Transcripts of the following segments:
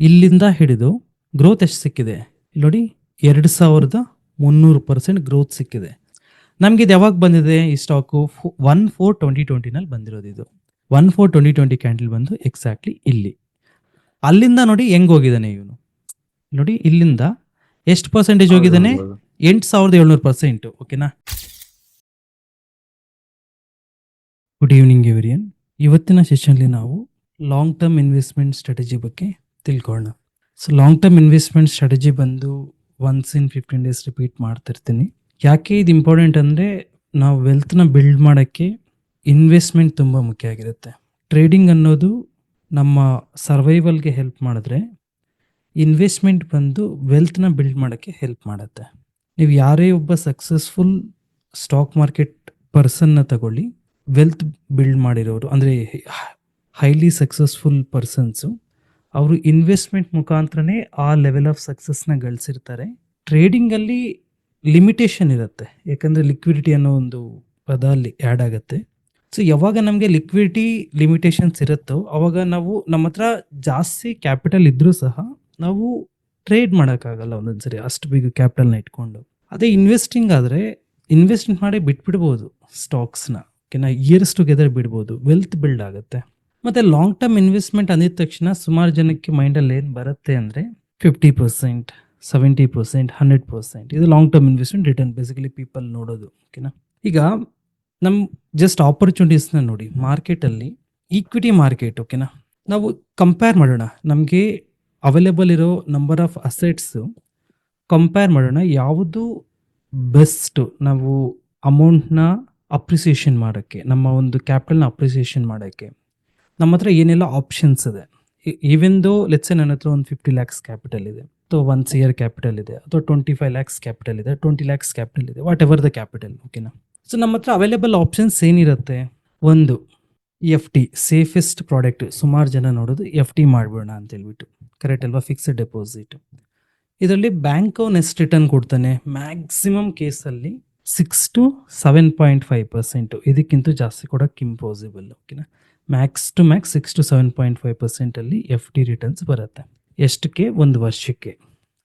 ಇಲ್ಲಿಂದ ಹಿಡಿದು ಗ್ರೋತ್ ಎಷ್ಟು ಸಿಕ್ಕಿದೆ ಇಲ್ಲಿ ನೋಡಿ, 2300% ಗ್ರೋತ್ ಸಿಕ್ಕಿದೆ. ನಮ್ಗೆ ಇದು ಯಾವಾಗ ಬಂದಿದೆ ಈ ಸ್ಟಾಕು? 1/4/2020 ಬಂದಿರೋದು. ಇದು 1/4/2020 ಕ್ಯಾಂಡಲ್ ಬಂದು ಎಕ್ಸಾಕ್ಟ್ಲಿ ಇಲ್ಲಿ. ಅಲ್ಲಿಂದ ನೋಡಿ ಹೆಂಗ್ ಹೋಗಿದ್ದಾನೆ ಇವನು ನೋಡಿ, ಇಲ್ಲಿಂದ ಎಷ್ಟು ಪರ್ಸೆಂಟೇಜ್ ಹೋಗಿದ್ದಾನೆ? 8700%. ಓಕೆನಾ? Good evening everyone. ಇವತ್ತಿನ ಸೆಷನ್ಲಿ ನಾವು ಲಾಂಗ್ ಟರ್ಮ್ ಇನ್ವೆಸ್ಟ್ಮೆಂಟ್ ಸ್ಟ್ರಾಟಜಿ ಬಗ್ಗೆ ತಿಳ್ಕೊಳ್ಳೋಣ. So long term investment strategy ಬಂದು ಒನ್ಸ್ ಇನ್ 15 days ರಿಪೀಟ್ ಮಾಡ್ತಿರ್ತೀನಿ. ಯಾಕೆ ಇದು ಇಂಪಾರ್ಟೆಂಟ್ ಅಂದರೆ, ನಾವು ವೆಲ್ತ್ನ ಬಿಲ್ಡ್ ಮಾಡೋಕ್ಕೆ ಇನ್ವೆಸ್ಟ್ಮೆಂಟ್ ತುಂಬ ಮುಖ್ಯ ಆಗಿರುತ್ತೆ. ಟ್ರೇಡಿಂಗ್ ಅನ್ನೋದು ನಮ್ಮ ಸರ್ವೈವಲ್ಗೆ ಹೆಲ್ಪ್ ಮಾಡಿದ್ರೆ, ಇನ್ವೆಸ್ಟ್ಮೆಂಟ್ ಬಂದು ವೆಲ್ತ್ನ ಬಿಲ್ಡ್ ಮಾಡೋಕ್ಕೆ ಹೆಲ್ಪ್ ಮಾಡುತ್ತೆ. ನೀವು ಯಾರೇ ಒಬ್ಬ ಸಕ್ಸಸ್ಫುಲ್ ಸ್ಟಾಕ್ ಮಾರ್ಕೆಟ್ ಪರ್ಸನ್ನ ತಗೊಳ್ಳಿ, ವೆಲ್ತ್ ಬಿಲ್ಡ್ ಮಾಡಿರೋರು ಅಂದರೆ ಹೈಲಿ ಸಕ್ಸಸ್ಫುಲ್ ಪರ್ಸನ್ಸು, ಅವರು ಇನ್ವೆಸ್ಟ್ಮೆಂಟ್ ಮುಖಾಂತರನೇ ಆ ಲೆವೆಲ್ ಆಫ್ ಸಕ್ಸಸ್ನ ಗಳಿಸಿರ್ತಾರೆ. ಟ್ರೇಡಿಂಗಲ್ಲಿ ಲಿಮಿಟೇಷನ್ ಇರುತ್ತೆ, ಯಾಕಂದರೆ ಲಿಕ್ವಿಡಿಟಿ ಅನ್ನೋ ಒಂದು ಪದ ಅಲ್ಲಿ ಆ್ಯಡ್ ಆಗುತ್ತೆ. ಸೊ ಯಾವಾಗ ನಮಗೆ ಲಿಕ್ವಿಡಿಟಿ ಲಿಮಿಟೇಷನ್ಸ್ ಇರುತ್ತೋ ಅವಾಗ ನಾವು ನಮ್ಮ ಹತ್ರ ಜಾಸ್ತಿ ಕ್ಯಾಪಿಟಲ್ ಇದ್ದರೂ ಸಹ ನಾವು ಟ್ರೇಡ್ ಮಾಡೋಕ್ಕಾಗಲ್ಲ ಒಂದೊಂದ್ಸರಿ ಅಷ್ಟು ಬಿಗ್ ಕ್ಯಾಪಿಟಲ್ನ ಇಟ್ಕೊಂಡು. ಅದೇ ಇನ್ವೆಸ್ಟಿಂಗ್ ಆದರೆ ಇನ್ವೆಸ್ಟ್ಮೆಂಟ್ ಮಾಡಿ ಬಿಟ್ಬಿಡ್ಬೋದು ಸ್ಟಾಕ್ಸ್ನ. ಓಕೆನಾ? ಇಯರ್ಸ್ ಟುಗೆದರ್ ಬಿಡ್ಬೋದು, ವೆಲ್ತ್ ಬಿಲ್ಡ್ ಆಗುತ್ತೆ. ಮತ್ತು ಲಾಂಗ್ ಟರ್ಮ್ ಇನ್ವೆಸ್ಟ್ಮೆಂಟ್ ಅಂದಿದ ತಕ್ಷಣ ಸುಮಾರು ಜನಕ್ಕೆ ಮೈಂಡಲ್ಲಿ ಏನು ಬರುತ್ತೆ ಅಂದರೆ 50%, 70%, 100% ಇದು long term investment return basically people ನೋಡೋದು. ಓಕೆನಾ? ಈಗ ನಮ್ಮ ಜಸ್ಟ್ ಆಪರ್ಚುನಿಟೀಸ್ನ ನೋಡಿ ಮಾರ್ಕೆಟಲ್ಲಿ, ಈಕ್ವಿಟಿ ಮಾರ್ಕೆಟ್. ಓಕೆನಾ? ನಾವು ಕಂಪೇರ್ ಮಾಡೋಣ, ನಮಗೆ ಅವೈಲೇಬಲ್ ಇರೋ ನಂಬರ್ ಆಫ್ ಅಸೆಟ್ಸು ಕಂಪೇರ್ ಮಾಡೋಣ, ಯಾವುದು ಬೆಸ್ಟು ನಾವು ಅಮೌಂಟ್ನ ಅಪ್ರಿಸಿಯೇಷನ್ ಮಾಡೋಕ್ಕೆ, ನಮ್ಮ ಒಂದು ಕ್ಯಾಪಿಟಲ್ನ ಅಪ್ರಿಸಿಯೇಷನ್ ಮಾಡೋಕ್ಕೆ ನಮ್ಮ ಹತ್ರ ಏನೆಲ್ಲ ಆಪ್ಷನ್ಸ್ ಇದೆ. ಈವೆನ್ ದೋ ಲೆಟ್ಸ್ ನನ್ನ ಹತ್ರ ಒಂದು 50 lakhs ಕ್ಯಾಪಿಟಲ್ ಇದೆ, ಅಥವಾ 1 year ಕ್ಯಾಪಿಟಲ್ ಇದೆ, ಅಥವಾ 25 lakhs ಕ್ಯಾಪಿಟಲ್ ಇದೆ, 20 lakhs ಕ್ಯಾಪಿಟಲ್ ಇದೆ, ವಾಟ್ ಎವರ್ ದ ಕ್ಯಾಪಿಟಲ್. ಓಕೆನಾ? ಸೊ ನಮ್ಮ ಹತ್ರ ಅವೈಲೇಬಲ್ ಆಪ್ಷನ್ಸ್ ಏನಿರುತ್ತೆ? ಒಂದು ಎಫ್ ಡಿ, ಸೇಫೆಸ್ಟ್ ಪ್ರಾಡಕ್ಟ್. ಸುಮಾರು ಜನ ನೋಡೋದು ಎಫ್ ಡಿ ಮಾಡಿಬಿಡೋಣ ಅಂತ ಹೇಳ್ಬಿಟ್ಟು, ಕರೆಕ್ಟ್ ಅಲ್ವಾ? Fixed deposit. ಇದರಲ್ಲಿ ಬ್ಯಾಂಕ್ ಅವ್ನು ಎಷ್ಟು ರಿಟರ್ನ್ ಕೊಡ್ತಾನೆ? ಮ್ಯಾಕ್ಸಿಮಮ್ ಕೇಸಲ್ಲಿ 6 to 7.5%. ಇದಕ್ಕಿಂತ ಜಾಸ್ತಿ ಕೊಡೋಕ್ಕೆ ಇಂಪಾಸಿಬಲ್. ಓಕೆನಾ? ಮ್ಯಾಕ್ಸ್ ಟು ಮ್ಯಾಕ್ಸ್ 6 to 7.5% ಅಲ್ಲಿ ಎಫ್ ಡಿ ರಿಟರ್ನ್ಸ್ ಬರುತ್ತೆ. ಎಷ್ಟಕ್ಕೆ? 1 ವರ್ಷಕ್ಕೆ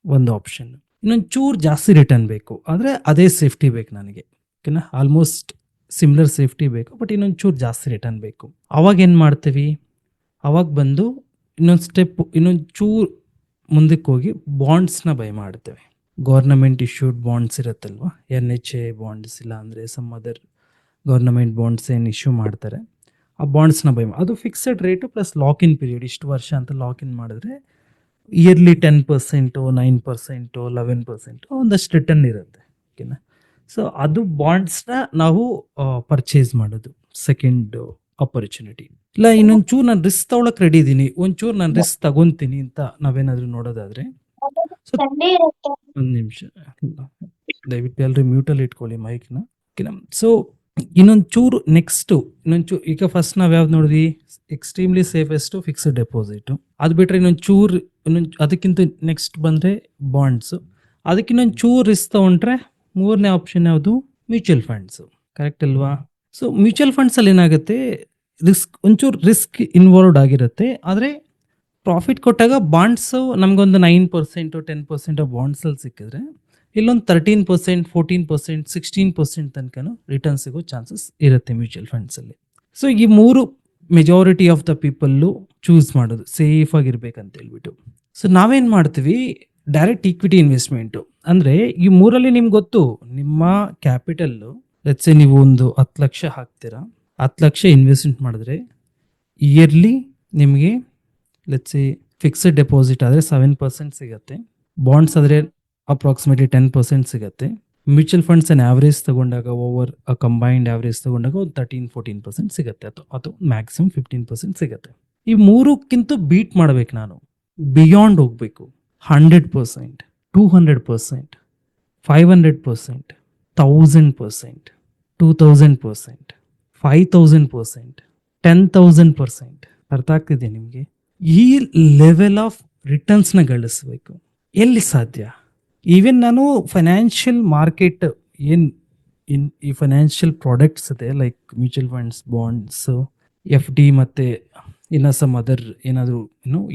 ಒಂದು ಆಪ್ಷನ್. ಇನ್ನೊಂದು ಚೂರು ಜಾಸ್ತಿ ರಿಟರ್ನ್ ಬೇಕು ಆದರೆ ಅದೇ ಸೇಫ್ಟಿ ಬೇಕು ನನಗೆ. ಓಕೆನಾ? ಆಲ್ಮೋಸ್ಟ್ ಸಿಮಿಲರ್ ಸೇಫ್ಟಿ ಬೇಕು, ಬಟ್ ಇನ್ನೊಂದು ಚೂರು ಜಾಸ್ತಿ ರಿಟರ್ನ್ ಬೇಕು. ಅವಾಗ ಏನು ಮಾಡ್ತೀವಿ? ಅವಾಗ ಬಂದು ಇನ್ನೊಂದು ಸ್ಟೆಪ್, ಇನ್ನೊಂದು ಚೂರು ಮುಂದಕ್ಕೆ ಹೋಗಿ ಬಾಂಡ್ಸ್ನ ಬೈ ಮಾಡ್ತೇವೆ. ಗೌರ್ನಮೆಂಟ್ ಇಶ್ಯೂಡ್ ಬಾಂಡ್ಸ್ ಇರುತ್ತಲ್ವ, NHA ಬಾಂಡ್ಸ್, ಇಲ್ಲ ಅಂದರೆ ಸಮ್ ಅದರ್ ಗೌರ್ನಮೆಂಟ್ ಬಾಂಡ್ಸ್ ಏನು ಇಶ್ಯೂ ಮಾಡ್ತಾರೆ, ಆ ಬಾಂಡ್ಸ್ನ ಬೈ ಅದು fixed rate plus lock in period. ಇಷ್ಟು ವರ್ಷ ಅಂತ ಲಾಕ್ ಇನ್ ಮಾಡಿದ್ರೆ ಇಯರ್ಲಿ 10%, 9%, 11% ಒಂದಷ್ಟು ರಿಟರ್ನ್ ಇರುತ್ತೆ. ಓಕೆನಾ? ಸೊ ಅದು ಬಾಂಡ್ಸ್ನ ನಾವು ಪರ್ಚೇಸ್ ಮಾಡೋದು ಸೆಕೆಂಡ್ ಆಪರ್ಚುನಿಟಿ. ಇಲ್ಲ ಇನ್ನೊಂದು ಚೂರು ನಾನು ರಿಸ್ಕ್ ತೊಗೊಳಕ್ಕೆ ರೆಡಿ ಇದ್ದೀನಿ, ಒಂಚೂರು ನಾನು ರಿಸ್ಕ್ ತಗೊತೀನಿ ಅಂತ ನಾವೇನಾದರೂ ನೋಡೋದಾದರೆ, ಸೊ ಒಂದು ನಿಮಿಷ ದಯವಿಟ್ಟು ಎಲ್ಲರೂ ಮ್ಯೂಟಲ್ಲಿ ಇಟ್ಕೊಳ್ಳಿ ಮೈಕ್ನ. ಓಕೆನಾ? ಸೊ ಇನ್ನೊಂದು ಚೂರು ನೆಕ್ಸ್ಟು ಇನ್ನೊಂದು ಚೂರು, ಈಗ ಫಸ್ಟ್ ನಾವು ಯಾವ್ದು ನೋಡಿದ್ವಿ? Extremely safest fixed deposit. ಅದು ಬಿಟ್ಟರೆ ಇನ್ನೊಂದು ಚೂರು, ಅದಕ್ಕಿಂತ ನೆಕ್ಸ್ಟ್ ಬಂದರೆ ಬಾಂಡ್ಸು. ಅದಕ್ಕಿನ್ನೊಂದು ಚೂರು ರಿಸ್ಕ್ ತೊಗೊಂಡ್ರೆ ಮೂರನೇ ಆಪ್ಷನ್ ಯಾವುದು? Mutual funds. ಕರೆಕ್ಟ್ ಅಲ್ವಾ? ಸೊ ಮ್ಯೂಚುವಲ್ ಫಂಡ್ಸಲ್ಲಿ ಏನಾಗುತ್ತೆ? ಒಂಚೂರು ರಿಸ್ಕ್ ಇನ್ವಾಲ್ವ್ಡ್ ಆಗಿರುತ್ತೆ, ಆದರೆ ಪ್ರಾಫಿಟ್ ಕೊಟ್ಟಾಗ ಬಾಂಡ್ಸು ನಮಗೊಂದು 9%, 10% ಬಾಂಡ್ಸಲ್ಲಿ ಸಿಕ್ಕಿದ್ರೆ, ಇಲ್ಲೊಂದು 13%, 14%, 16% ತನಕ ರಿಟರ್ನ್ ಸಿಗೋ ಚಾನ್ಸಸ್ ಇರುತ್ತೆ ಮ್ಯೂಚುವಲ್ ಫಂಡ್ಸಲ್ಲಿ. ಸೊ ಈ ಮೂರು majority of the people choose ಮಾಡೋದು ಸೇಫ್ ಆಗಿರ್ಬೇಕಂತ ಹೇಳ್ಬಿಟ್ಟು. ಸೊ ನಾವೇನು ಮಾಡ್ತೀವಿ? ಡೈರೆಕ್ಟ್ ಈಕ್ವಿಟಿ ಇನ್ವೆಸ್ಟ್ಮೆಂಟು ಅಂದರೆ ಈ ಮೂರಲ್ಲಿ ನಿಮ್ಗೆ ಗೊತ್ತು, ನಿಮ್ಮ ಕ್ಯಾಪಿಟಲ್ಲು ಲೆಟ್ಸೆ ನೀವು ಒಂದು 10 ಲಕ್ಷ ಹಾಕ್ತೀರಾ, 10 ಲಕ್ಷ ಇನ್ವೆಸ್ಟ್ಮೆಂಟ್ ಮಾಡಿದ್ರೆ ಇಯರ್ಲಿ ನಿಮಗೆ ಲೆಟ್ಸೆ ಫಿಕ್ಸ್ಡ್ ಡೆಪಾಸಿಟ್ ಆದರೆ 7% ಸಿಗುತ್ತೆ, ಬಾಂಡ್ಸ್ ಆದರೆ ಅಪ್ರಾಕ್ಸಿಮೇಟ್ಲಿ 10% ಸಿಗುತ್ತೆ, ಮ್ಯೂಚುವಲ್ ಫಂಡ್ಸ್ ಅನ್ನು ಆವ್ರೇಜ್ ತಗೊಂಡಾಗ ಓವರ್ ಕಂಬೈನ್ಡ್ ಆವ್ರೇಜ್ ತಗೊಂಡಾಗ ಒಂದು 13-14% ಸಿಗುತ್ತೆ, ಅಥವಾ ಮ್ಯಾಕ್ಸಿಮಮ್ 15% ಸಿಗುತ್ತೆ. ಈ ಮೂರಕ್ಕಿಂತ ಬೀಟ್ ಮಾಡಬೇಕು, ನಾನು ಬಿಯಾಂಡ್ ಹೋಗಬೇಕು. 100%, 200%, 500%, 1000%, 2000%, 5000%, 10,000%. ಅರ್ಥ ಆಗ್ತಿದೆ ನಿಮಗೆ? ಈ ಲೆವೆಲ್ ಆಫ್ ರಿಟರ್ನ್ಸ್ನ ಗಳಿಸ್ಬೇಕು. ಎಲ್ಲಿ ಸಾಧ್ಯ? ಈವನ್ ನಾನು ಫೈನಾನ್ಷಿಯಲ್ ಮಾರ್ಕೆಟ್ ಏನು ಈ ಫೈನಾನ್ಷಿಯಲ್ ಪ್ರಾಡಕ್ಟ್ಸ್ ಇದೆ, like mutual funds, bonds, F D ಮತ್ತು ಇನ್ನು ಸಮ್ ಅದರ್ ಏನಾದರೂ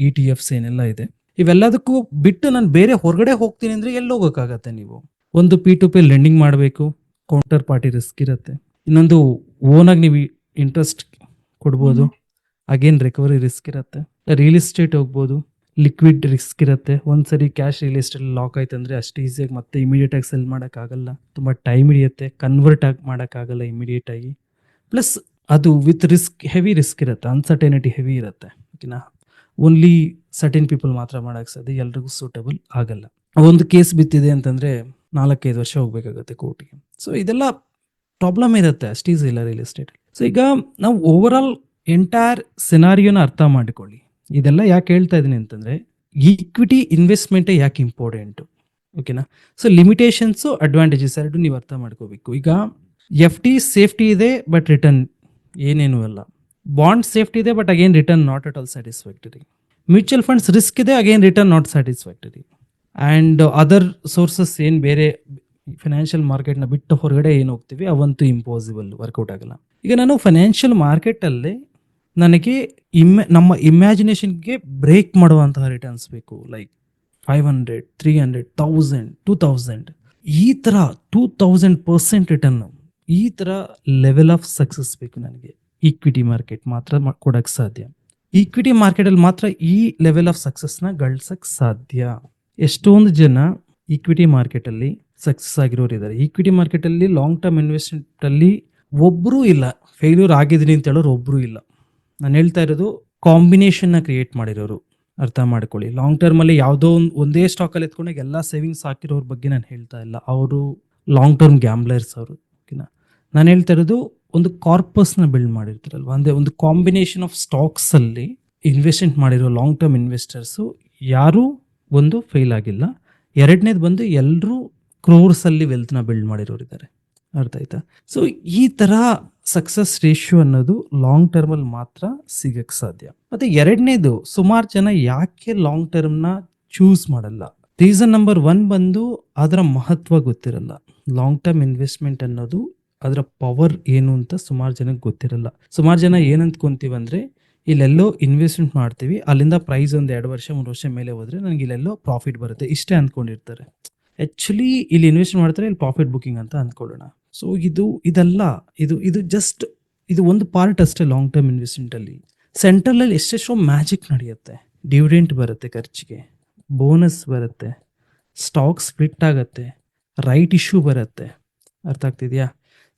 ETF ಏನೆಲ್ಲ ಇದೆ, ಇವೆಲ್ಲದಕ್ಕೂ ಬಿಟ್ಟು ನಾನು ಬೇರೆ ಹೊರಗಡೆ ಹೋಗ್ತೀನಿ ಅಂದ್ರೆ ಎಲ್ಲಿ ಹೋಗೋಕ್ಕಾಗತ್ತೆ ನೀವು? ಒಂದು P2P ಲೆಂಡಿಂಗ್ ಮಾಡಬೇಕು, ಕೌಂಟರ್ ಪಾರ್ಟಿ ರಿಸ್ಕ್ ಇರುತ್ತೆ. ಇನ್ನೊಂದು ಓನಾಗಿ ನೀವು ಇಂಟ್ರೆಸ್ಟ್ ಕೊಡ್ಬೋದು, ಅಗೇನ್ ರಿಕವರಿ ರಿಸ್ಕ್ ಇರುತ್ತೆ. ರಿಯಲ್ ಎಸ್ಟೇಟ್ ಹೋಗ್ಬೋದು, ಲಿಕ್ವಿಡ್ ರಿಸ್ಕ್ ಇರುತ್ತೆ. ಒಂದ್ಸರಿ ಕ್ಯಾಶ್ ರಿಯಲ್ ಎಸ್ಟೇಟ್ ಲಾಕ್ ಆಯ್ತು ಅಂದ್ರೆ ಅಷ್ಟು ಈಸಿಯಾಗಿ ಮತ್ತೆ ಇಮಿಡಿಯೇಟ್ ಆಗಿ ಸೆಲ್ ಮಾಡೋಕ್ಕಾಗಲ್ಲ, ತುಂಬ ಟೈಮ್ ಹಿಡಿಯುತ್ತೆ, ಕನ್ವರ್ಟ್ ಆಗಿ ಮಾಡೋಕ್ಕಾಗಲ್ಲ ಇಮಿಡಿಯೇಟ್ ಆಗಿ. ಪ್ಲಸ್ ಅದು ವಿತ್ ರಿಸ್ಕ್, ಹೆವಿ ರಿಸ್ಕ್ ಇರುತ್ತೆ, ಅನ್ಸರ್ಟೈನಿಟಿ ಹೆವಿ ಇರುತ್ತೆ. ಓಕೆನಾ? ಓನ್ಲಿ ಸರ್ಟೆನ್ ಪೀಪಲ್ ಮಾತ್ರ ಮಾಡೋಕ್ಕೆ ಸಾಧ್ಯ, ಎಲ್ರಿಗೂ ಸೂಟಬಲ್ ಆಗಲ್ಲ. ಒಂದು ಕೇಸ್ ಬಿತ್ತಿದೆ ಅಂತಂದ್ರೆ 4-5 ವರ್ಷ ಹೋಗ್ಬೇಕಾಗುತ್ತೆ ಕೋರ್ಟಿಗೆ. ಸೊ ಇದೆಲ್ಲ ಪ್ರಾಬ್ಲಮ್ ಇರುತ್ತೆ, ಅಷ್ಟು ಈಸಿ ಇಲ್ಲ ರಿಯಲ್ ಎಸ್ಟೇಟ್. ಸೊ ಈಗ ನಾವು ಓವರ್ ಆಲ್ ಎಂಟೈರ್ ಸಿನಾರಿಯೋನ ಅರ್ಥ ಮಾಡಿಕೊಳ್ಳಿ. ಇದೆಲ್ಲ ಯಾಕೆ ಹೇಳ್ತಾ ಇದ್ದೀನಿ ಅಂತಂದ್ರೆ, ಈಕ್ವಿಟಿ ಇನ್ವೆಸ್ಟ್ಮೆಂಟೇ ಯಾಕೆ ಇಂಪಾರ್ಟೆಂಟು, ಓಕೆನಾ? ಸೊ ಲಿಮಿಟೇಷನ್ಸು, ಅಡ್ವಾಂಟೇಜಸ್ ಎರಡು ನೀವು ಅರ್ಥ ಮಾಡ್ಕೋಬೇಕು. ಈಗ FD ಸೇಫ್ಟಿ ಇದೆ, ಬಟ್ ರಿಟರ್ನ್ ಏನೇನು ಅಲ್ಲ. ಬಾಂಡ್ ಸೇಫ್ಟಿ ಇದೆ, but again return not at all satisfactory. Mutual funds risk ಇದೆ, again return not satisfactory. And other sources ಏನು ಬೇರೆ ಫೈನಾನ್ಷಿಯಲ್ ಮಾರ್ಕೆಟ್ನ ಬಿಟ್ಟು ಹೊರಗಡೆ ಏನು ಹೋಗ್ತೀವಿ ಅವಂತೂ ಇಂಪಾಸಿಬಲ್, ವರ್ಕೌಟ್ ಆಗಲ್ಲ. ಈಗ ನಾನು ಫೈನಾನ್ಷಿಯಲ್ ಮಾರ್ಕೆಟಲ್ಲಿ ನನಗೆ ನಮ್ಮ ಇಮ್ಯಾಜಿನೇಷನ್ಗೆ ಬ್ರೇಕ್ ಮಾಡುವಂತಹ ರಿಟರ್ನ್ಸ್ ಬೇಕು. ಲೈಕ್ 500, 300, 1000, 2000, ಈ ಥರ 2000% ರಿಟರ್ನ್, ಈ ಥರ ಲೆವೆಲ್ ಆಫ್ ಸಕ್ಸಸ್ ಬೇಕು ನನಗೆ. ಈಕ್ವಿಟಿ ಮಾರ್ಕೆಟ್ ಮಾತ್ರ ಕೊಡೋಕ್ಕೆ ಸಾಧ್ಯ. ಈಕ್ವಿಟಿ ಮಾರ್ಕೆಟಲ್ಲಿ ಮಾತ್ರ ಈ ಲೆವೆಲ್ ಆಫ್ ಸಕ್ಸಸ್ನ ಗಳಿಸಕ್ಕೆ ಸಾಧ್ಯ. ಎಷ್ಟೊಂದು ಜನ ಈಕ್ವಿಟಿ ಮಾರ್ಕೆಟಲ್ಲಿ ಸಕ್ಸಸ್ ಆಗಿರೋರು ಇದ್ದಾರೆ. ಈಕ್ವಿಟಿ ಮಾರ್ಕೆಟಲ್ಲಿ ಲಾಂಗ್ ಟರ್ಮ್ ಇನ್ವೆಸ್ಟ್ಮೆಂಟಲ್ಲಿ ಒಬ್ಬರೂ ಇಲ್ಲ, ಫೇಲ್ಯೂರ್ ಆಗಿದ್ದೀನಿ ಅಂತ ಹೇಳೋರು ಒಬ್ಬರೂ ಇಲ್ಲ. ನಾನು ಹೇಳ್ತಾ ಇರೋದು ಕಾಂಬಿನೇಷನ್ನ ಕ್ರಿಯೇಟ್ ಮಾಡಿರೋರು, ಅರ್ಥ ಮಾಡ್ಕೊಳ್ಳಿ. ಲಾಂಗ್ ಟರ್ಮಲ್ಲಿ ಯಾವುದೋ ಒಂದೇ ಸ್ಟಾಕಲ್ಲಿ ಎತ್ಕೊಂಡಾಗ ಎಲ್ಲ ಸೇವಿಂಗ್ಸ್ ಹಾಕಿರೋರ ಬಗ್ಗೆ ನಾನು ಹೇಳ್ತಾ ಇಲ್ಲ, ಅವರು ಲಾಂಗ್ ಟರ್ಮ್ ಗ್ಯಾಮ್ಲರ್ಸ್ ಅವರು. ಓಕೆನಾ? ನಾನು ಹೇಳ್ತಾ ಇರೋದು ಒಂದು ಕಾರ್ಪಸ್ನ ಬಿಲ್ಡ್ ಮಾಡಿರ್ತಾರಲ್ವ, ಅಂದರೆ ಒಂದು ಕಾಂಬಿನೇಷನ್ ಆಫ್ ಸ್ಟಾಕ್ಸಲ್ಲಿ ಇನ್ವೆಸ್ಟ್ಮೆಂಟ್ ಮಾಡಿರೋ ಲಾಂಗ್ ಟರ್ಮ್ ಇನ್ವೆಸ್ಟರ್ಸು ಯಾರೂ ಒಂದು ಫೇಲ್ ಆಗಿಲ್ಲ. ಎರಡನೇದು ಬಂದು ಎಲ್ಲರೂ ಕ್ರೋರ್ಸಲ್ಲಿ ವೆಲ್ತ್ನ ಬಿಲ್ಡ್ ಮಾಡಿರೋರು ಇದ್ದಾರೆ, ಅರ್ಥ ಆಯ್ತಾ? ಸೊ ಈ ಥರ ಸಕ್ಸಸ್ ರೇಷಿಯೋ ಅನ್ನೋದು ಲಾಂಗ್ ಟರ್ಮಲ್ಲಿ ಮಾತ್ರ ಸಿಗಕ್ಕೆ ಸಾಧ್ಯ. ಮತ್ತು ಎರಡನೇದು, ಸುಮಾರು ಜನ ಯಾಕೆ ಲಾಂಗ್ ಟರ್ಮ್ನ ಚೂಸ್ ಮಾಡಲ್ಲ? ರೀಸನ್ ನಂಬರ್ 1 ಬಂದು ಅದರ ಮಹತ್ವ ಗೊತ್ತಿರಲ್ಲ. ಲಾಂಗ್ ಟರ್ಮ್ ಇನ್ವೆಸ್ಟ್ಮೆಂಟ್ ಅನ್ನೋದು ಅದರ ಪವರ್ ಏನು ಅಂತ ಸುಮಾರು ಜನಕ್ಕೆ ಗೊತ್ತಿರಲ್ಲ. ಸುಮಾರು ಜನ ಏನಂತ್ಕೊಂತೀವಂದರೆ, ಇಲ್ಲೆಲ್ಲೋ ಇನ್ವೆಸ್ಟ್ಮೆಂಟ್ ಮಾಡ್ತೀವಿ, ಅಲ್ಲಿಂದ ಪ್ರೈಸ್ ಒಂದು 2 ವರ್ಷ 3 ವರ್ಷ ಮೇಲೆ ಹೋದರೆ ನನಗೆ ಇಲ್ಲೆಲ್ಲೋ ಪ್ರಾಫಿಟ್ ಬರುತ್ತೆ, ಇಷ್ಟೇ ಅಂದ್ಕೊಂಡಿರ್ತಾರೆ. ಆ್ಯಕ್ಚುಲಿ ಇಲ್ಲಿ ಇನ್ವೆಸ್ಟ್ ಮಾಡ್ತಾರೆ, ಇಲ್ಲಿ ಪ್ರಾಫಿಟ್ ಬುಕ್ಕಿಂಗ್ ಅಂತ ಅಂದ್ಕೊಳ್ಳೋಣ. ಸೊ ಇದಲ್ಲ, ಇದು ಜಸ್ಟ್ ಇದು ಒಂದು ಪಾರ್ಟ್ ಅಷ್ಟೇ ಲಾಂಗ್ ಟರ್ಮ್ ಇನ್ವೆಸ್ಟ್ಮೆಂಟಲ್ಲಿ. ಸೆಂಟ್ರಲಲ್ಲಿ ಎಷ್ಟೆಷ್ಟೋ ಮ್ಯಾಜಿಕ್ ನಡೆಯುತ್ತೆ. ಡಿವಿಡೆಂಟ್ ಬರುತ್ತೆ ಖರ್ಚಿಗೆ, ಬೋನಸ್ ಬರುತ್ತೆ, ಸ್ಟಾಕ್ ಸ್ಪ್ಲಿಟ್ ಆಗುತ್ತೆ, ರೈಟ್ ಇಶ್ಯೂ ಬರುತ್ತೆ, ಅರ್ಥ ಆಗ್ತಿದೆಯಾ?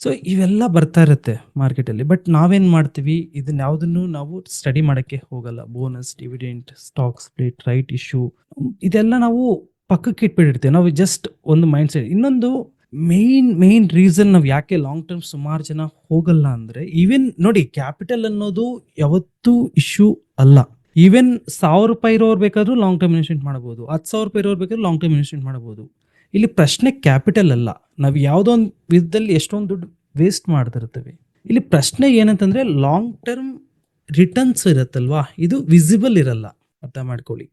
ಸೊ ಇವೆಲ್ಲ ಬರ್ತಾ ಇರುತ್ತೆ ಮಾರ್ಕೆಟಲ್ಲಿ. ಬಟ್ ನಾವೇನು ಮಾಡ್ತೀವಿ, ಇದನ್ನ ಯಾವುದನ್ನು ನಾವು ಸ್ಟಡಿ ಮಾಡೋಕ್ಕೆ ಹೋಗಲ್ಲ. Bonus, dividend, stock split, right issue, ಇದೆಲ್ಲ ನಾವು ಪಕ್ಕಕ್ಕೆ ಇಟ್ಬಿಟ್ಟಿರ್ತೀವಿ. ನಾವು ಜಸ್ಟ್ ಒಂದು ಮೈಂಡ್ ಸೆಟ್. ಇನ್ನೊಂದು ಮೇನ್ ರೀಸನ್ ನಾವು ಯಾಕೆ ಲಾಂಗ್ ಟರ್ಮ್ ಸುಮಾರು ಜನ ಹೋಗಲ್ಲ ಅಂದರೆ, ಈವನ್ ನೋಡಿ, ಕ್ಯಾಪಿಟಲ್ ಅನ್ನೋದು ಯಾವತ್ತೂ ಇಶ್ಯೂ ಅಲ್ಲ. ಈವನ್ 1000 ರೂಪಾಯಿ ಇರೋರು ಬೇಕಾದ್ರೂ ಲಾಂಗ್ ಟರ್ಮ್ ಇನ್ವೆಸ್ಟ್ಮೆಂಟ್ ಮಾಡ್ಬೋದು, 10,000 ರೂಪಾಯಿ ಇರೋರು ಬೇಕಾದ್ರೂ ಲಾಂಗ್ ಟರ್ಮ್ ಇನ್ವೆಸ್ಟ್ಮೆಂಟ್ ಮಾಡ್ಬೋದು. ಇಲ್ಲಿ ಪ್ರಶ್ನೆ ಕ್ಯಾಪಿಟಲ್ ಅಲ್ಲ. ನಾವು ಯಾವುದೋ ಒಂದು ವಿಧದಲ್ಲಿ ಎಷ್ಟೊಂದು ದುಡ್ಡು ವೇಸ್ಟ್ ಮಾಡ್ತಿರ್ತೀವಿ. ಇಲ್ಲಿ ಪ್ರಶ್ನೆ ಏನಂತಂದರೆ, ಲಾಂಗ್ ಟರ್ಮ್ ರಿಟರ್ನ್ಸ್ ಇರುತ್ತಲ್ವಾ, ಇದು ವಿಸಿಬಲ್ ಇರಲ್ಲ, ಅರ್ಥ ಮಾಡ್ಕೊಳ್ಳಿ.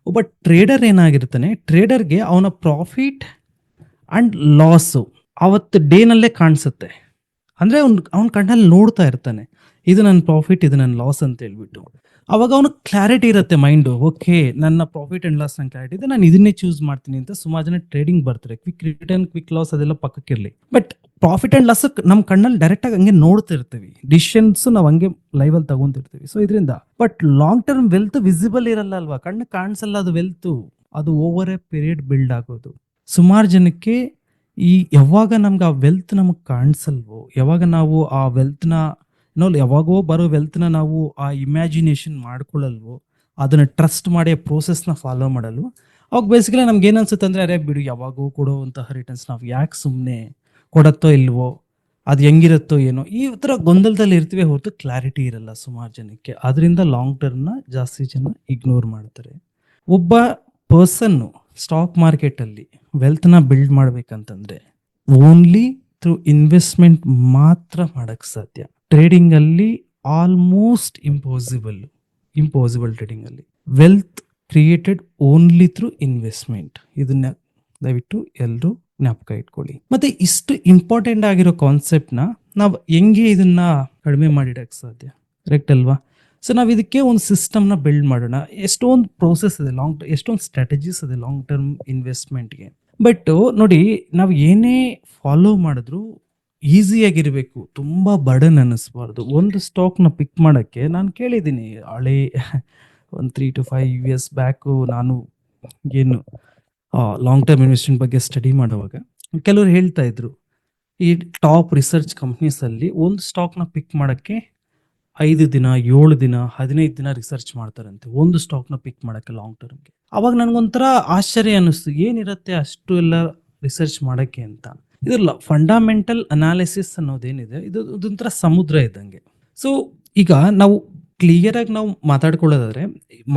ಒಬ್ಬ ಟ್ರೇಡರ್ ಏನಾಗಿರ್ತಾನೆ, ಟ್ರೇಡರ್ಗೆ ಅವನ ಪ್ರಾಫಿಟ್ ಆ್ಯಂಡ್ ಲಾಸು ಅವತ್ತು ಡೇನಲ್ಲೇ ಕಾಣಿಸುತ್ತೆ. ಅಂದರೆ ಅವ್ನ ಕಣ್ಣಲ್ಲಿ ನೋಡ್ತಾ ಇರ್ತಾನೆ, ಇದು ನನ್ನ ಪ್ರಾಫಿಟ್, ಇದು ನನ್ನ ಲಾಸ್ ಅಂತ ಹೇಳ್ಬಿಟ್ಟು. ಅವಾಗ ಅವನು ಕ್ಲಾರಿಟಿ ಇರುತ್ತೆ ಮೈಂಡು, ಓಕೆ ನನ್ನ ಪ್ರಾಫಿಟ್ ಆ್ಯಂಡ್ ಲಾಸ್ ನಂಗೆ ಕ್ಲಾರಿಟಿ ಇದೆ, ನಾನು ಇದನ್ನೇ ಚೂಸ್ ಮಾಡ್ತೀನಿ ಅಂತ ಸುಮಾರು ಜನ ಟ್ರೇಡಿಂಗ್ ಬರ್ತಾರೆ. ಕ್ವಿಕ್ ರಿಟರ್ನ್, ಕ್ವಿಕ್ ಲಾಸ್ ಅದೆಲ್ಲ ಪಕ್ಕಕ್ಕಿರಲಿ, ಬಟ್ ಪ್ರಾಫಿಟ್ ಆ್ಯಂಡ್ ಲಾಸ್ ನಮ್ಮ ಕಣ್ಣಲ್ಲಿ ಡೈರೆಕ್ಟಾಗಿ ಹಂಗೆ ನೋಡ್ತಿರ್ತೀವಿ, ಡಿಸಿಷನ್ಸು ನಾವು ಹಂಗೆ ಲೈವಲ್ಲಿ ತಗೊಂತಿರ್ತೀವಿ. ಸೊ ಇದರಿಂದ but long term wealth visible ಇರಲ್ಲ ಅಲ್ವಾ, ಕಣ್ಣು ಕಾಣಿಸಲ್ಲ ಅದು ವೆಲ್ತು, ಅದು ಓವರ್ ಎ ಪೀರಿಯಡ್ ಬಿಲ್ಡ್ ಆಗೋದು. ಸುಮಾರು ಜನಕ್ಕೆ ಯಾವಾಗ ನಮ್ಗೆ ಆ ವೆಲ್ತ್ ನಮಗೆ ಕಾಣಿಸಲ್ವೋ, ಯಾವಾಗ ನಾವು ಆ ವೆಲ್ತ್ನ ಯಾವಾಗೋ ಬರೋ ವೆಲ್ತ್ನ ನಾವು ಆ ಇಮ್ಯಾಜಿನೇಷನ್ ಮಾಡ್ಕೊಳ್ಳಲ್ವೋ, ಅದನ್ನು ಟ್ರಸ್ಟ್ ಮಾಡಿ ಪ್ರೋಸೆಸ್ನ ಫಾಲೋ ಮಾಡಲ್ವೋ, ಅವಾಗ ಬೇಸಿಕಲಿ ನಮ್ಗೆ ಏನು ಅನ್ಸುತ್ತೆ ಅಂದರೆ, ಅರೆ ಬಿಡು, ಯಾವಾಗೋ ಕೊಡೋವಂತಹ ರಿಟರ್ನ್ಸ್ ನಾವು ಯಾಕೆ ಸುಮ್ಮನೆ, ಕೊಡತ್ತೋ ಇಲ್ವೋ, ಅದು ಹೆಂಗಿರುತ್ತೋ ಏನೋ, ಈ ಥರ ಗೊಂದಲದಲ್ಲಿ ಇರ್ತೀವಿ ಹೊರತು ಕ್ಲಾರಿಟಿ ಇರಲ್ಲ ಸುಮಾರು ಜನಕ್ಕೆ. ಅದರಿಂದ ಲಾಂಗ್ ಟರ್ಮ್ನ ಜಾಸ್ತಿ ಜನ ಇಗ್ನೋರ್ ಮಾಡ್ತಾರೆ. ಒಬ್ಬ ಪರ್ಸನ್ನು ಸ್ಟಾಕ್ ಮಾರ್ಕೆಟಲ್ಲಿ ವೆಲ್ತ್ನ ಬಿಲ್ಡ್ ಮಾಡ್ಬೇಕಂತಂದರೆ ಓನ್ಲಿ ಥ್ರೂ ಇನ್ವೆಸ್ಟ್ಮೆಂಟ್ ಮಾತ್ರ ಮಾಡೋಕ್ಕೆ ಸಾಧ್ಯ. ಟ್ರೇಡಿಂಗಲ್ಲಿ ಆಲ್ಮೋಸ್ಟ್ ಇಂಪಾಸಿಬಲ್ ಟ್ರೇಡಿಂಗಲ್ಲಿ. Wealth created only through investment. ಇದನ್ನ ದಯವಿಟ್ಟು ಎಲ್ಲರೂ ಜ್ಞಾಪಕ ಇಟ್ಕೊಳ್ಳಿ. ಮತ್ತು ಇಷ್ಟು ಇಂಪಾರ್ಟೆಂಟ್ ಆಗಿರೋ ಕಾನ್ಸೆಪ್ಟ್ನ ನಾವು ಹೆಂಗೆ ಇದನ್ನ ಕಡಿಮೆ ಮಾಡಿಡಕ್ಕೆ ಸಾಧ್ಯ, ಕರೆಕ್ಟ್ ಅಲ್ವಾ? ಸೊ ನಾವು ಇದಕ್ಕೆ ಒಂದು ಸಿಸ್ಟಮ್ನ ಬಿಲ್ಡ್ ಮಾಡೋಣ. ಎಷ್ಟೊಂದು ಪ್ರೋಸೆಸ್ ಇದೆ, ಎಷ್ಟೊಂದು ಸ್ಟ್ರಾಟಜೀಸ್ ಇದೆ ಲಾಂಗ್ ಟರ್ಮ್ ಇನ್ವೆಸ್ಟ್ಮೆಂಟ್ಗೆ. ಬಟ್ ನೋಡಿ, ನಾವು ಏನೇ ಫಾಲೋ ಮಾಡಿದ್ರು ಈಸಿಯಾಗಿರಬೇಕು, ತುಂಬ ಬರ್ಡನ್ ಅನ್ನಿಸ್ಬಾರ್ದು. ಒಂದು ಸ್ಟಾಕ್ನ ಪಿಕ್ ಮಾಡೋಕ್ಕೆ ನಾನು ಕೇಳಿದ್ದೀನಿ ಹಳೆ ಒಂದು 3 to 5 years ಬ್ಯಾಕು, ನಾನು ಏನು ಲಾಂಗ್ ಟರ್ಮ್ ಇನ್ವೆಸ್ಟ್ಮೆಂಟ್ ಬಗ್ಗೆ ಸ್ಟಡಿ ಮಾಡುವಾಗ ಕೆಲವರು ಹೇಳ್ತಾ ಇದ್ರು, ಈ ಟಾಪ್ ರಿಸರ್ಚ್ ಕಂಪ್ನೀಸಲ್ಲಿ ಒಂದು ಸ್ಟಾಕ್ನ ಪಿಕ್ ಮಾಡೋಕ್ಕೆ 5 ದಿನ, 7 ದಿನ, 15 ದಿನ ರಿಸರ್ಚ್ ಮಾಡ್ತಾರಂತೆ ಒಂದು ಸ್ಟಾಕ್ನ ಪಿಕ್ ಮಾಡೋಕ್ಕೆ ಲಾಂಗ್ ಟರ್ಮ್ಗೆ. ಅವಾಗ ನನಗೊಂಥರ ಆಶ್ಚರ್ಯ ಅನ್ನಿಸ್ತು, ಏನಿರುತ್ತೆ ಅಷ್ಟು ಎಲ್ಲ ರಿಸರ್ಚ್ ಮಾಡೋಕ್ಕೆ ಅಂತ. ಇದಲ್ಲ ಫಂಡಮೆಂಟಲ್ ಅನಾಲಿಸಿಸ್ ಅನ್ನೋದೇನಿದೆ, ಇದೊಂಥರ ಸಮುದ್ರ ಇದ್ದಂಗೆ. ಸೊ ಈಗ ನಾವು ಕ್ಲಿಯರಾಗಿ ನಾವು ಮಾತಾಡ್ಕೊಳ್ಳೋದಾದ್ರೆ,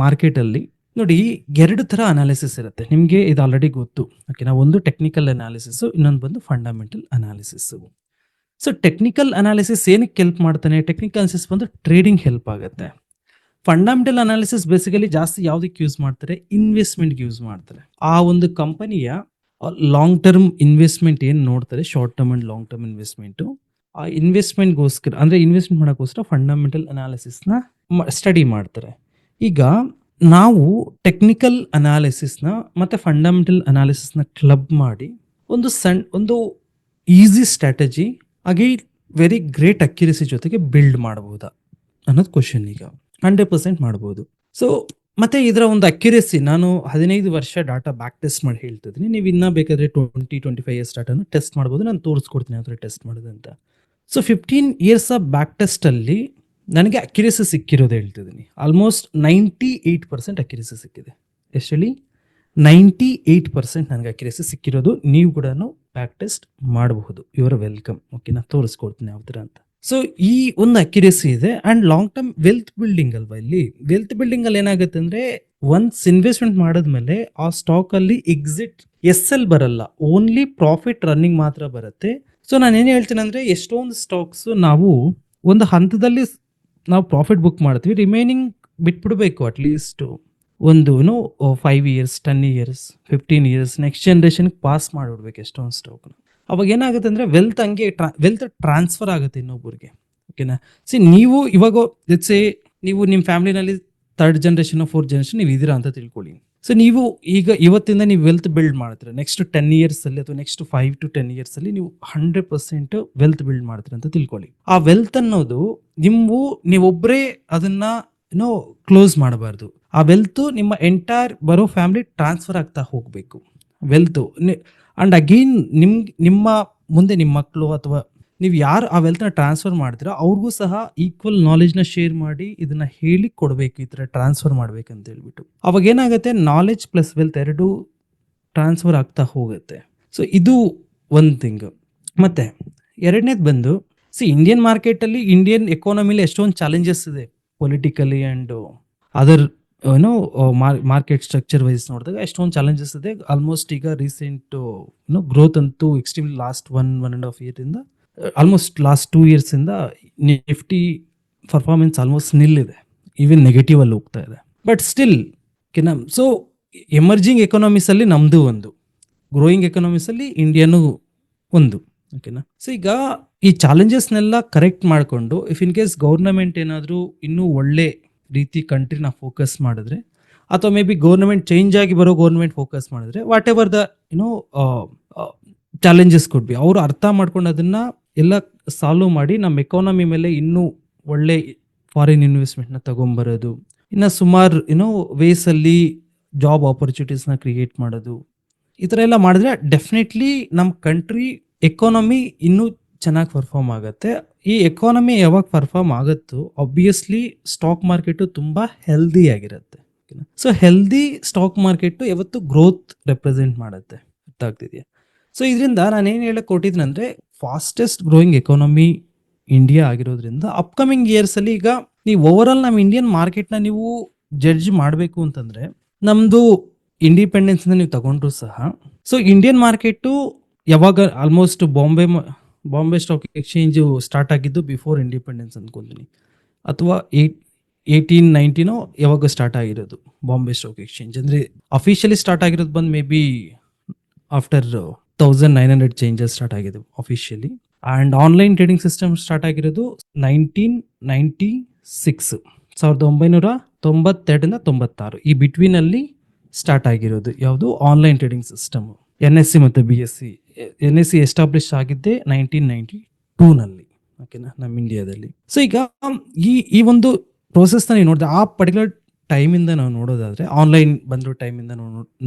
ಮಾರ್ಕೆಟಲ್ಲಿ ನೋಡಿ 2 ಥರ ಅನಾಲಿಸಿಸ್ ಇರುತ್ತೆ. ನಿಮಗೆ ಇದು ಆಲ್ರೆಡಿ ಗೊತ್ತು, ಓಕೆನಾ. ಒಂದು ಟೆಕ್ನಿಕಲ್ ಅನಾಲಿಸಿಸ್ಸು, ಇನ್ನೊಂದು ಬಂದು fundamental analysis. So technical analysis ಏನಕ್ಕೆ ಹೆಲ್ಪ್ ಮಾಡ್ತಾನೆ? ಟೆಕ್ನಿಕಲ್ ಅನಾಲಿಸಿಸ್ ಬಂದು ಟ್ರೇಡಿಂಗ್ ಹೆಲ್ಪ್ ಆಗುತ್ತೆ. ಫಂಡಮೆಂಟಲ್ ಅನಾಲಿಸಿಸ್ ಬೇಸಿಕಲಿ ಜಾಸ್ತಿ ಯಾವುದಕ್ಕೆ ಯೂಸ್ ಮಾಡ್ತಾರೆ? ಇನ್ವೆಸ್ಟ್ಮೆಂಟ್ಗೆ ಯೂಸ್ ಮಾಡ್ತಾರೆ. ಆ ಒಂದು ಕಂಪನಿಯ ಲಾಂಗ್ ಟರ್ಮ್ ಇನ್ವೆಸ್ಟ್ಮೆಂಟ್ ಏನು ನೋಡ್ತಾರೆ, short term and long term investment, ಆ ಇನ್ವೆಸ್ಟ್ಮೆಂಟ್ಗೋಸ್ಕರ ಅಂದರೆ ಇನ್ವೆಸ್ಟ್ಮೆಂಟ್ ಮಾಡೋಕ್ಕೋಸ್ಕರ ಫಂಡಮೆಂಟಲ್ ಅನಾಲಿಸಿಸ್ನ ಸ್ಟಡಿ ಮಾಡ್ತಾರೆ. ಈಗ ನಾವು ಟೆಕ್ನಿಕಲ್ ಅನಾಲಿಸಿಸ್ನ ಮತ್ತು ಫಂಡಮೆಂಟಲ್ ಅನಾಲಿಸಿಸ್ನ ಕ್ಲಬ್ ಮಾಡಿ ಒಂದು ಈಸಿ ಸ್ಟ್ರಾಟಜಿ ಹಾಗೆ ವೆರಿ ಗ್ರೇಟ್ ಅಕ್ಯುರಸಿ ಜೊತೆಗೆ ಬಿಲ್ಡ್ ಮಾಡ್ಬೋದಾ ಅನ್ನೋದು ಕ್ವಶನ್. ಈಗ 100% ಮಾಡ್ಬೋದು. ಸೊ ಮತ್ತೆ ಇದರ ಒಂದು ಅಕ್ಯುರಸಿ ನಾನು 15 ವರ್ಷ ಡಾಟಾ ಬ್ಯಾಕ್ ಟೆಸ್ಟ್ ಮಾಡಿ ಹೇಳ್ತಿದ್ದೀನಿ. ನೀವು ಇನ್ನೂ ಬೇಕಾದರೆ 20-25 ಇಯರ್ಸ್ ಡಾಟಾನ ಟೆಸ್ಟ್ ಮಾಡ್ಬೋದು. ನಾನು ತೋರಿಸ್ಕೊಡ್ತೀನಿ ಯಾವ ಥರ ಟೆಸ್ಟ್ ಮಾಡೋದಂತ. ಸೊ 15 ಇಯರ್ಸ್ ಆಫ್ ಬ್ಯಾಕ್ ಟೆಸ್ಟಲ್ಲಿ ನನಗೆ ಅಕ್ಯುರಸಿ ಸಿಕ್ಕಿರೋದು ಹೇಳ್ತಿದ್ದೀನಿ. ಆಲ್ಮೋಸ್ಟ್ 98% ಅಕ್ಯುರಸಿ ಸಿಕ್ಕಿದೆ. ಎಷ್ಟಲ್ಲಿ 98% ನನಗೆ ಅಕ್ಯುರಸಿ ಸಿಕ್ಕಿರೋದು. ನೀವು ಕೂಡ ಬ್ಯಾಕ್ ಟೆಸ್ಟ್ ಮಾಡಬಹುದು. Your welcome. ಓಕೆ, ನಾನು ತೋರಿಸ್ಕೊಡ್ತೀನಿ ಯಾವ ಥರ ಅಂತ. ಸೊ ಈ ಒಂದು ಅಕ್ಯುರಸಿ ಇದೆ. And long term wealth building ಅಲ್ವಾ, ಇಲ್ಲಿ ವೆಲ್ತ್ ಬಿಲ್ಡಿಂಗ್ ಅಲ್ಲಿ ಏನಾಗುತ್ತೆ ಅಂದರೆ, ಒನ್ಸ್ ಇನ್ವೆಸ್ಟ್ಮೆಂಟ್ ಮಾಡಿದ್ಮೇಲೆ ಆ ಸ್ಟಾಕಲ್ಲಿ ಎಕ್ಸಿಟ್ ಎಲ್ ಬರಲ್ಲ, ಓನ್ಲಿ ಪ್ರಾಫಿಟ್ ರನ್ನಿಂಗ್ ಮಾತ್ರ ಬರುತ್ತೆ. ಸೊ ನಾನು ಏನು ಹೇಳ್ತೀನಿ ಅಂದರೆ, ಎಷ್ಟೊಂದು ಸ್ಟಾಕ್ಸು ನಾವು ಒಂದು ಹಂತದಲ್ಲಿ ನಾವು ಪ್ರಾಫಿಟ್ ಬುಕ್ ಮಾಡ್ತೀವಿ, ರಿಮೈನಿಂಗ್ ಬಿಟ್ಬಿಡ್ಬೇಕು ಅಟ್ಲೀಸ್ಟ್ ಒಂದು 5 years, 10 years, 15 years ನೆಕ್ಸ್ಟ್ ಜನ್ರೇಷನ್ಗೆ ಪಾಸ್ ಮಾಡಿಬಿಡ್ಬೇಕು ಎಷ್ಟೊಂದು ಸ್ಟಾಕ್ನ. ಅವಾಗ ಏನಾಗುತ್ತೆ ಅಂದರೆ ವೆಲ್ತ್ ಹಂಗೆ ವೆಲ್ತ್ ಟ್ರಾನ್ಸ್ಫರ್ ಆಗುತ್ತೆ ಇನ್ನೊಬ್ಬರಿಗೆ. ಓಕೆನಾ. ನೀವು ಇವಾಗ ನೀವು ನಿಮ್ಮ ಫ್ಯಾಮಿಲಿನಲ್ಲಿ 3rd generation 4th generation ನೀವು ಇದ್ದೀರಾ ಅಂತ ತಿಳ್ಕೊಳ್ಳಿ. ಸೊ ನೀವು ಈಗ ಇವತ್ತಿಂದ ನೀವು ವೆಲ್ತ್ ಬಿಲ್ಡ್ ಮಾಡ್ತೀರಾ, ನೆಕ್ಸ್ಟ್ 10 years ಅಲ್ಲಿ ಅಥವಾ ನೆಕ್ಸ್ಟ್ 5 to 10 years ಅಲ್ಲಿ ನೀವು 100% ವೆಲ್ತ್ ಬಿಲ್ಡ್ ಮಾಡ್ತೀರಾ ಅಂತ ತಿಳ್ಕೊಳ್ಳಿ. ಆ ವೆಲ್ತ್ ಅನ್ನೋದು ನೀವೊಬ್ಬರೇ ಅದನ್ನ ಕ್ಲೋಸ್ ಮಾಡಬಾರ್ದು. ಆ ವೆಲ್ತ್ ನಿಮ್ಮ ಎಂಟೈರ್ ಬರೋ ಫ್ಯಾಮಿಲಿ ಟ್ರಾನ್ಸ್ಫರ್ ಆಗ್ತಾ ಹೋಗಬೇಕು ವೆಲ್ತ್. ಅಂಡ್ ಅಗೇನ್ ನಿಮ್ಮ ಮುಂದೆ ನಿಮ್ಮ ಮಕ್ಕಳು ಅಥವಾ ನೀವು ಯಾರು ಆ ವೆಲ್ತ್ನ ಟ್ರಾನ್ಸ್ಫರ್ ಮಾಡ್ತೀರಾ ಅವ್ರಿಗೂ ಸಹ ಈಕ್ವಲ್ ನಾಲೆಜ್ನ ಶೇರ್ ಮಾಡಿ ಇದನ್ನ ಹೇಳಿ ಕೊಡಬೇಕು, ಈ ಥರ ಟ್ರಾನ್ಸ್ಫರ್ ಮಾಡ್ಬೇಕಂತ ಹೇಳ್ಬಿಟ್ಟು. ಅವಾಗ ಏನಾಗುತ್ತೆ, ನಾಲೆಜ್ ಪ್ಲಸ್ ವೆಲ್ತ್ ಎರಡೂ ಟ್ರಾನ್ಸ್ಫರ್ ಆಗ್ತಾ ಹೋಗುತ್ತೆ. ಸೊ ಇದು ಒಂದು ಥಿಂಗ್. ಮತ್ತೆ ಎರಡನೇದು ಬಂದು ಇಂಡಿಯನ್ ಮಾರ್ಕೆಟಲ್ಲಿ, ಇಂಡಿಯನ್ ಎಕಾನಮಿಲಿ ಎಷ್ಟೊಂದು ಚಾಲೆಂಜಸ್ ಇದೆ politically and other market structure wise ನೋಡಿದಾಗ ಎಷ್ಟೊಂದು ಚಾಲೆಂಜಸ್ ಇದೆ. ಆಲ್ಮೋಸ್ಟ್ ಈಗ ರೀಸೆಂಟ್ ಗ್ರೋತ್ ಅಂತೂ ಎಕ್ಸ್ಟ್ರೀಮ್ಲಿ ಲಾಸ್ಟ್ 1.5 year ಇಂದ ಆಲ್ಮೋಸ್ಟ್ ಲಾಸ್ಟ್ 2 years ಇಂದ ನಿಫ್ಟಿ ಪರ್ಫಾರ್ಮೆನ್ಸ್ ಆಲ್ಮೋಸ್ಟ್ ನಿಲ್ ಇದೆ, ಈವನ್ ನೆಗೆಟಿವ್ ಅಲ್ಲಿ ಹೋಗ್ತಾ ಇದೆ. ಬಟ್ ಸ್ಟಿಲ್ ಸೊ ಎಮರ್ಜಿಂಗ್ ಎಕಾನಮೀಸಲ್ಲಿ ನಮ್ಮದು ಒಂದು, ಗ್ರೋಯಿಂಗ್ ಎಕಾನಮೀಸಲ್ಲಿ ಇಂಡಿಯಾನು ಒಂದು. ಓಕೆನಾ. ಸೊ ಈಗ ಈ ಚಾಲೆಂಜಸ್ನೆಲ್ಲ ಕರೆಕ್ಟ್ ಮಾಡಿಕೊಂಡು, ಇಫ್ ಇನ್ ಕೇಸ್ ಗೌರ್ನಮೆಂಟ್ ಏನಾದರೂ ಇನ್ನೂ ಒಳ್ಳೆ ರೀತಿ ಕಂಟ್ರಿನ ಫೋಕಸ್ ಮಾಡಿದ್ರೆ, ಅಥವಾ ಮೇ ಬಿ ಗೌರ್ನಮೆಂಟ್ ಚೇಂಜ್ ಆಗಿ ಬರೋ ಗೌರ್ನಮೆಂಟ್ ಫೋಕಸ್ ಮಾಡಿದ್ರೆ, what ever the challenges could be, ಅವರು ಅರ್ಥ ಮಾಡ್ಕೊಂಡು ಅದನ್ನ ಎಲ್ಲ ಸಾಲ್ವ್ ಮಾಡಿ ನಮ್ಮ ಎಕಾನಮಿ ಮೇಲೆ ಇನ್ನೂ ಒಳ್ಳೆ ಫಾರಿನ್ ಇನ್ವೆಸ್ಟ್ಮೆಂಟ್ನ ತಗೊಂಬರೋದು, ಇನ್ನು ಸುಮಾರು ವೇಸಲ್ಲಿ ಜಾಬ್ ಆಪರ್ಚುನಿಟೀಸ್ನ ಕ್ರಿಯೇಟ್ ಮಾಡೋದು, ಈ ಥರ ಎಲ್ಲ ಮಾಡಿದ್ರೆ ಡೆಫಿನೆಟ್ಲಿ ನಮ್ಮ ಕಂಟ್ರಿ ಎಕಾನಮಿ ಇನ್ನೂ ಚೆನ್ನಾಗಿ ಪರ್ಫಾರ್ಮ್ ಆಗುತ್ತೆ. ಈ ಎಕಾನಮಿ ಯಾವಾಗ ಪರ್ಫಾರ್ಮ್ ಆಗುತ್ತೋ ಆಬ್ವಿಯಸ್ಲಿ ಸ್ಟಾಕ್ ಮಾರ್ಕೆಟು ತುಂಬ ಹೆಲ್ದಿ ಆಗಿರುತ್ತೆ. ಸೊ ಹೆಲ್ದಿ ಸ್ಟಾಕ್ ಮಾರ್ಕೆಟು ಯಾವತ್ತು ಗ್ರೋತ್ ರೆಪ್ರೆಸೆಂಟ್ ಮಾಡುತ್ತೆ. ಅರ್ಥ ಆಗ್ತಿದೆಯಾ? ಸೊ ಇದರಿಂದ ನಾನೇನು ಹೇಳಕ್ಕೆ ಕೊಟ್ಟಿದ್ದೀನಂದರೆ, ಫಾಸ್ಟೆಸ್ಟ್ ಗ್ರೋಯಿಂಗ್ ಎಕಾನಮಿ ಇಂಡಿಯಾ ಆಗಿರೋದ್ರಿಂದ ಅಪ್ಕಮಿಂಗ್ ಇಯರ್ಸಲ್ಲಿ ಈಗ ನೀವು ಓವರಾಲ್ ನಮ್ಮ ಇಂಡಿಯನ್ ಮಾರ್ಕೆಟ್ನ ನೀವು ಜಡ್ಜ್ ಮಾಡಬೇಕು ಅಂತಂದರೆ, ನಮ್ಮದು ಇಂಡಿಪೆಂಡೆನ್ಸ್ನ ನೀವು ತಗೊಂಡ್ರು ಸಹ, ಸೊ ಇಂಡಿಯನ್ ಮಾರ್ಕೆಟು ಯಾವಾಗ almost Bombay stock exchange start ಆಗಿದ್ದು ಬಿಫೋರ್ ಇಂಡಿಪೆಂಡೆನ್ಸ್ ಅಂದ್ಕೊತೀನಿ, ಅಥವಾ 1890 ಯಾವಾಗ ಸ್ಟಾರ್ಟ್ ಆಗಿರೋದು ಬಾಂಬೆ ಸ್ಟಾಕ್ ಎಕ್ಸ್ಚೇಂಜ್. ಅಂದರೆ ಅಫಿಷಿಯಲಿ ಸ್ಟಾರ್ಟ್ ಆಗಿರೋದು ಬಂದು may be after 1900 changes start ಆಗಿದೆ officially. And online trading system start ಆಗಿರೋದು 1996. 1992 96 ಈ ಬಿಟ್ವೀನಲ್ಲಿ ಸ್ಟಾರ್ಟ್ ಆಗಿರೋದು ಯಾವುದು ಆನ್ಲೈನ್ ಟ್ರೇಡಿಂಗ್ ಸಿಸ್ಟಮ್. NSE ಮತ್ತು BSE. NSE ಎಸ್ಟಾಬ್ಲಿಷ್ ಆಗಿದ್ದೆ 1992 ನಲ್ಲಿ, ಓಕೆನಾ, ನಮ್ಮ ಇಂಡಿಯಾದಲ್ಲಿ. ಸೊ ಈಗ ಈ ಒಂದು ಪ್ರೋಸೆಸ್ನ ನೀವು ನೋಡಿದ್ರೆ ಆ ಪರ್ಟಿಕ್ಯುಲರ್ ಟೈಮಿಂದ ನಾವು ನೋಡೋದಾದ್ರೆ, ಆನ್ಲೈನ್ ಬಂದಿರೋ ಟೈಮಿಂದ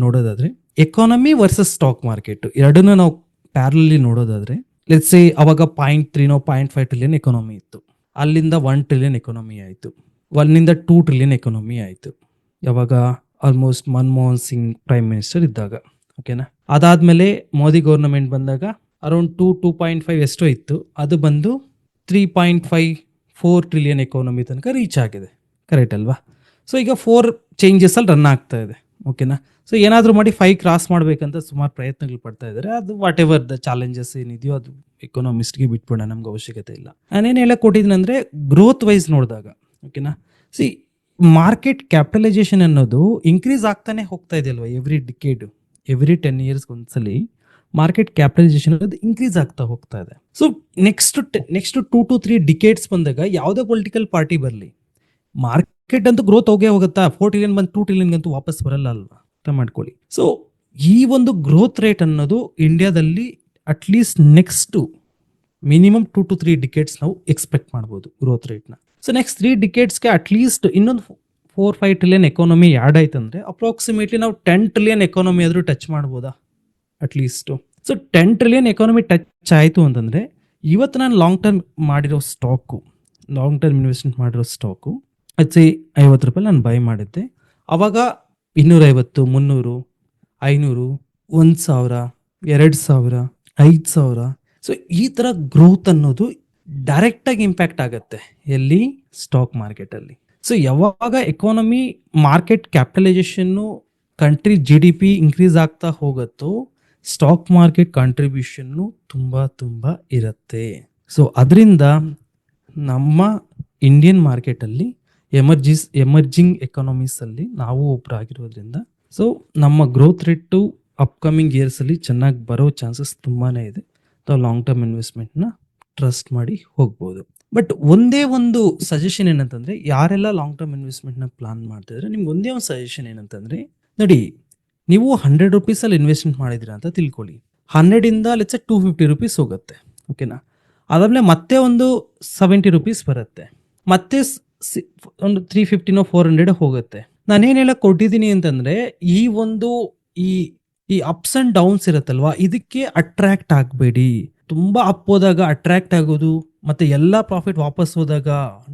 ನೋಡೋದಾದ್ರೆ, ಎಕಾನಮಿ ವರ್ಸಸ್ ಸ್ಟಾಕ್ ಮಾರ್ಕೆಟ್ ಎರಡನ್ನೂ ನಾವು ಪ್ಯಾರಲಲ್ಲಿ ನೋಡೋದಾದ್ರೆ, ಲೆಟ್ಸ್ ಸೇ ಅವಾಗ 0.3 0.5 ಟ್ರಿಲಿಯನ್ ಎಕಾನಮಿ ಇತ್ತು. ಅಲ್ಲಿಂದ 1 ಟ್ರಿಲಿಯನ್ ಎಕಾನಮಿ ಆಯಿತು. 1 2 ಟ್ರಿಲಿಯನ್ ಎಕಾನಮಿ ಆಯಿತು ಯಾವಾಗ almost Manmohan Singh prime minister ಇದ್ದಾಗ, ಓಕೆನಾ. ಅದಾದಮೇಲೆ ಮೋದಿ ಗೌರ್ನಮೆಂಟ್ ಬಂದಾಗ ಅರೌಂಡ್ 2.5 ಎಷ್ಟೋ ಇತ್ತು, ಅದು ಬಂದು 3.54 ಟ್ರಿಲಿಯನ್ ಎಕಾನಮಿ ತನಕ ರೀಚ್ ಆಗಿದೆ. ಕರೆಕ್ಟ್ ಅಲ್ವಾ? ಸೊ ಈಗ 4 ಚೇಂಜಸಲ್ಲಿ ರನ್ ಆಗ್ತಾ ಇದೆ, ಓಕೆನಾ. ಸೊ ಏನಾದರೂ ಮಾಡಿ 5 ಕ್ರಾಸ್ ಮಾಡಬೇಕಂತ ಸುಮಾರು ಪ್ರಯತ್ನಗಳು ಪಡ್ತಾ ಇದ್ದಾರೆ. ಅದು ವಾಟ್ ಎವರ್ ದ ಚಾಲೆಂಜಸ್ ಏನಿದೆಯೋ ಅದು ಎಕನಾಮಿಸ್ಟ್ಗೆ ಬಿಟ್ಬಿಡೋಣ, ನಮ್ಗೆ ಅವಶ್ಯಕತೆ ಇಲ್ಲ. ನಾನೇನು ಹೇಳಕ್ಕೆ ಕೊಟ್ಟಿದ್ದೀನಿ ಅಂದರೆ, ಗ್ರೋತ್ ವೈಸ್ ನೋಡಿದಾಗ, ಓಕೆನಾ, ಸಿ ಮಾರ್ಕೆಟ್ ಕ್ಯಾಪಿಟಲೈಸೇಷನ್ ಅನ್ನೋದು ಇನ್ಕ್ರೀಸ್ ಆಗ್ತಾನೆ ಹೋಗ್ತಾ ಇದೆಯಲ್ವ ಎವ್ರಿ ಡಿಕೇಡ್, ಎವ್ರಿ 10 years ಒಂದ್ಸಲಿ ಮಾರ್ಕೆಟ್ ಕ್ಯಾಪಿಟಲೈಸೇಷನ್ ಅನ್ನೋದು ಇನ್ಕ್ರೀಸ್ ಆಗ್ತಾ ಹೋಗ್ತಾ ಇದೆ. ಸೊ ನೆಕ್ಸ್ಟ್ 2 to 3 ಡಿಕೇಡ್ಸ್ ಬಂದಾಗ ಯಾವುದೇ ಪೊಲಿಟಿಕಲ್ ಪಾರ್ಟಿ ಬರಲಿ, ಮಾರ್ಕೆಟ್ ಅಂತೂ ಗ್ರೋತ್ ಹೋಗೇ ಹೋಗುತ್ತಾ. 4 ಟ್ರಿಲಿಯನ್ ಬಂದು 2 ಟ್ರಿಲಿಯನ್ಗಂತೂ ವಾಪಸ್ ಬರಲ್ಲ ಅಲ್ವಾ, ಅರ್ಥ ಮಾಡ್ಕೊಳ್ಳಿ. ಸೊ ಈ ಒಂದು ಗ್ರೋತ್ ರೇಟ್ ಅನ್ನೋದು ಇಂಡಿಯಾದಲ್ಲಿ at least next minimum 2 to 3 decades ನಾವು ಎಕ್ಸ್ಪೆಕ್ಟ್ ಮಾಡ್ಬೋದು ಗ್ರೋತ್ ರೇಟ್ನ. ಸೊ ನೆಕ್ಸ್ಟ್ 3 ಡಿಕೇಡ್ಸ್ಗೆ ಅಟ್ಲೀಸ್ಟ್ ಇನ್ನೊಂದು 4-5 ಟ್ರಿಲಿಯನ್ ಎಕಾನಮಿ ಆ್ಯಡ್ ಆಯ್ತಂದ್ರೆ ಅಪ್ರಾಕ್ಸಿಮೇಟ್ಲಿ ನಾವು 10 ಟ್ರಿಲಿಯನ್ ಎಕಾನಮಿ ಆದರೂ ಟಚ್ ಮಾಡ್ಬೋದಾ at least. So 10 trillion economy touch ಆಯಿತು ಅಂತಂದರೆ, ಇವತ್ತು ನಾನು ಲಾಂಗ್ ಟರ್ಮ್ ಮಾಡಿರೋ ಸ್ಟಾಕು, ಲಾಂಗ್ ಟರ್ಮ್ ಇನ್ವೆಸ್ಟ್ಮೆಂಟ್ ಮಾಡಿರೋ ಸ್ಟಾಕು ಅಚ್ಚಿ 50 ರೂಪಾಯಿ ನಾನು ಬೈ ಮಾಡಿದ್ದೆ. ಆವಾಗ 250, 300, 500, 1000, 2000, 5000. ಸೊ ಈ ಥರ ಗ್ರೋತ್ ಅನ್ನೋದು ಡೈರೆಕ್ಟಾಗಿ ಇಂಪ್ಯಾಕ್ಟ್ ಆಗುತ್ತೆ ಎಲ್ಲಿ, ಸ್ಟಾಕ್ ಮಾರ್ಕೆಟಲ್ಲಿ. ಸೊ ಯಾವಾಗ ಎಕಾನಮಿ ಮಾರ್ಕೆಟ್ ಕ್ಯಾಪಿಟಲೈಸೇಷನ್ನು ಕಂಟ್ರಿ GDP ಇನ್ಕ್ರೀಸ್ ಆಗ್ತಾ ಹೋಗುತ್ತೋ, ಸ್ಟಾಕ್ ಮಾರ್ಕೆಟ್ ಕಾಂಟ್ರಿಬ್ಯೂಷನ್ನು ತುಂಬ ಇರುತ್ತೆ. ಸೊ ಅದರಿಂದ ನಮ್ಮ ಇಂಡಿಯನ್ ಮಾರ್ಕೆಟಲ್ಲಿ ಎಮರ್ಜಿಂಗ್ ಎಕಾನಮೀಸಲ್ಲಿ ನಾವು ಒಬ್ಬರಾಗಿರೋದ್ರಿಂದ, ಸೊ ನಮ್ಮ ಗ್ರೋತ್ ರೇಟು ಅಪ್ಕಮಿಂಗ್ ಇಯರ್ಸಲ್ಲಿ ಚೆನ್ನಾಗಿ ಬರೋ ಚಾನ್ಸಸ್ ತುಂಬಾ ಇದೆ. ನಾವು ಲಾಂಗ್ ಟರ್ಮ್ ಇನ್ವೆಸ್ಟ್ಮೆಂಟ್ನ ಟ್ರಸ್ಟ್ ಮಾಡಿ ಹೋಗ್ಬೋದು. ಬಟ್ ಒಂದೇ ಒಂದು ಸಜೆಷನ್ ಏನಂತಂದರೆ, ಯಾರೆಲ್ಲ ಲಾಂಗ್ ಟರ್ಮ್ ಇನ್ವೆಸ್ಟ್ಮೆಂಟ್ನ ಪ್ಲಾನ್ ಮಾಡ್ತಿದ್ರೆ ನಿಮ್ಗೆ ಒಂದೇ ಒಂದು ಸಜೆಷನ್ ಏನಂತಂದರೆ, ನೋಡಿ, ನೀವು 100 ರೂಪೀಸಲ್ಲಿ ಇನ್ವೆಸ್ಟ್ಮೆಂಟ್ ಮಾಡಿದ್ದೀರಾ ಅಂತ ತಿಳ್ಕೊಳ್ಳಿ. 100ಇಂದ ಲೆಟ್ಸ್ 250 ರೂಪೀಸ್ ಹೋಗುತ್ತೆ, ಓಕೆನಾ. ಅದಾದಮೇಲೆ ಮತ್ತೆ ಒಂದು 70 ರೂಪೀಸ್ ಬರುತ್ತೆ, ಮತ್ತೆ ಒಂದು 350 400 ಹೋಗುತ್ತೆ. ನಾನೇನು ಹೇಳಕ್ಕೆ ಕೊಟ್ಟಿದ್ದೀನಿ ಅಂತಂದರೆ, ಈ ಒಂದು ಈ ಅಪ್ಸ್ ಆ್ಯಂಡ್ ಡೌನ್ಸ್ ಇರುತ್ತಲ್ವಾ, ಇದಕ್ಕೆ ಅಟ್ರ್ಯಾಕ್ಟ್ ಆಗಬೇಡಿ. ತುಂಬ ಅಪ್ ಹೋದಾಗ ಅಟ್ರ್ಯಾಕ್ಟ್ ಆಗೋದು, ಮತ್ತು ಎಲ್ಲ ಪ್ರಾಫಿಟ್ ವಾಪಸ್ ಹೋದಾಗ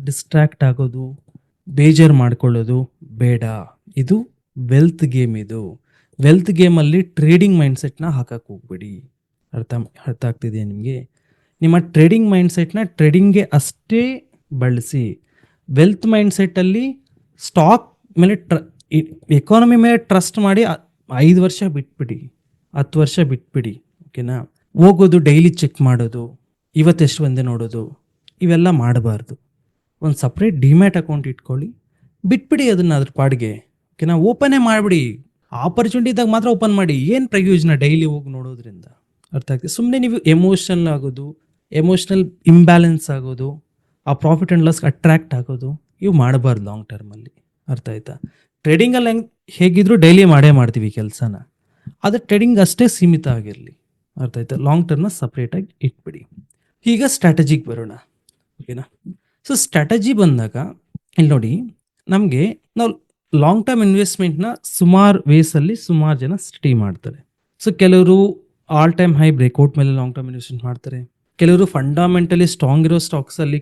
ಡಿಸ್ಟ್ರ್ಯಾಕ್ಟ್ ಆಗೋದು, ಬೇಜಾರು ಮಾಡ್ಕೊಳ್ಳೋದು ಬೇಡ. ಇದು ವೆಲ್ತ್ ಗೇಮ್. ಇದು ವೆಲ್ತ್ ಗೇಮಲ್ಲಿ ಟ್ರೇಡಿಂಗ್ ಮೈಂಡ್ಸೆಟ್ನ ಹಾಕಕ್ಕೆ ಹೋಗ್ಬೇಡಿ. ಅರ್ಥ ಆಗ್ತಿದೆಯಾ ನಿಮಗೆ? ನಿಮ್ಮ ಟ್ರೇಡಿಂಗ್ ಮೈಂಡ್ಸೆಟ್ನ ಟ್ರೇಡಿಂಗ್ಗೆ ಅಷ್ಟೇ ಬಳಸಿ. ವೆಲ್ತ್ ಮೈಂಡ್ಸೆಟ್ಟಲ್ಲಿ ಸ್ಟಾಕ್ ಮೇಲೆ ಎಕಾನಮಿ ಮೇಲೆ ಟ್ರಸ್ಟ್ ಮಾಡಿ 5 ವರ್ಷ ಬಿಟ್ಬಿಡಿ, 10 ವರ್ಷ ಬಿಟ್ಬಿಡಿ, ಓಕೆನಾ. ಹೋಗೋದು ಡೈಲಿ ಚೆಕ್ ಮಾಡೋದು, ಇವತ್ತೆಷ್ಟು ಬಂದೆ ನೋಡೋದು, ಇವೆಲ್ಲ ಮಾಡಬಾರ್ದು. ಒಂದು ಸಪ್ರೇಟ್ ಡಿಮ್ಯಾಟ್ ಅಕೌಂಟ್ ಇಟ್ಕೊಳ್ಳಿ, ಬಿಟ್ಬಿಡಿ ಅದನ್ನು ಅದ್ರ ಪಾಡಿಗೆ, ಓಕೆನಾ. ಓಪನೇ ಮಾಡಿಬಿಡಿ, ಆಪರ್ಚುನಿಟಿ ಇದ್ದಾಗ ಮಾತ್ರ ಓಪನ್ ಮಾಡಿ. ಏನು ಪ್ರಯೋಜನ ಡೈಲಿ ಹೋಗಿ ನೋಡೋದ್ರಿಂದ? ಅರ್ಥ ಆಗ್ತದೆ. ಸುಮ್ಮನೆ ನೀವು ಎಮೋಷನಲ್ ಆಗೋದು, ಎಮೋಷ್ನಲ್ ಇಂಬ್ಯಾಲೆನ್ಸ್ ಆಗೋದು, ಆ ಪ್ರಾಫಿಟ್ ಆ್ಯಂಡ್ ಲಾಸ್ಗೆ ಅಟ್ರ್ಯಾಕ್ಟ್ ಆಗೋದು, ಇವು ಮಾಡಬಾರ್ದು ಲಾಂಗ್ ಟರ್ಮಲ್ಲಿ. ಅರ್ಥ ಆಯ್ತಾ? ಟ್ರೇಡಿಂಗಲ್ಲಿ ಹೇಗಿದ್ರು ಡೈಲಿ ಮಾಡೇ ಮಾಡ್ತೀವಿ ಕೆಲಸನ, ಆದರೆ ಟ್ರೇಡಿಂಗ್ ಅಷ್ಟೇ ಸೀಮಿತ ಆಗಿರಲಿ. ಅರ್ಥ ಆಯ್ತಾ? ಲಾಂಗ್ ಟರ್ಮ್ನ ಸಪ್ರೇಟಾಗಿ ಇಟ್ಬಿಡಿ. ಈಗ ಸ್ಟ್ರಾಟಜಿಗೆ ಬರೋಣ, ಓಕೆನಾ. ಸೊ ಸ್ಟ್ರಾಟಜಿ ಬಂದಾಗ ಇಲ್ಲಿ ನೋಡಿ, ನಮಗೆ ನಾವು ಲಾಂಗ್ ಟರ್ಮ್ ಇನ್ವೆಸ್ಟ್ಮೆಂಟ್ನ ಸುಮಾರು ವೇಸಲ್ಲಿ ಸುಮಾರು ಜನ ಸ್ಟಡಿ ಮಾಡ್ತಾರೆ. ಸೊ ಕೆಲವರು ಆಲ್ ಟೈಮ್ ಹೈ ಬ್ರೇಕ್ಔಟ್ ಮೇಲೆ ಲಾಂಗ್ ಟರ್ಮ್ ಇನ್ವೆಸ್ಟ್ಮೆಂಟ್ ಮಾಡ್ತಾರೆ. ಕೆಲವರು ಫಂಡಮೆಂಟಲಿ ಸ್ಟ್ರಾಂಗ್ ಇರೋ ಸ್ಟಾಕ್ಸಲ್ಲಿ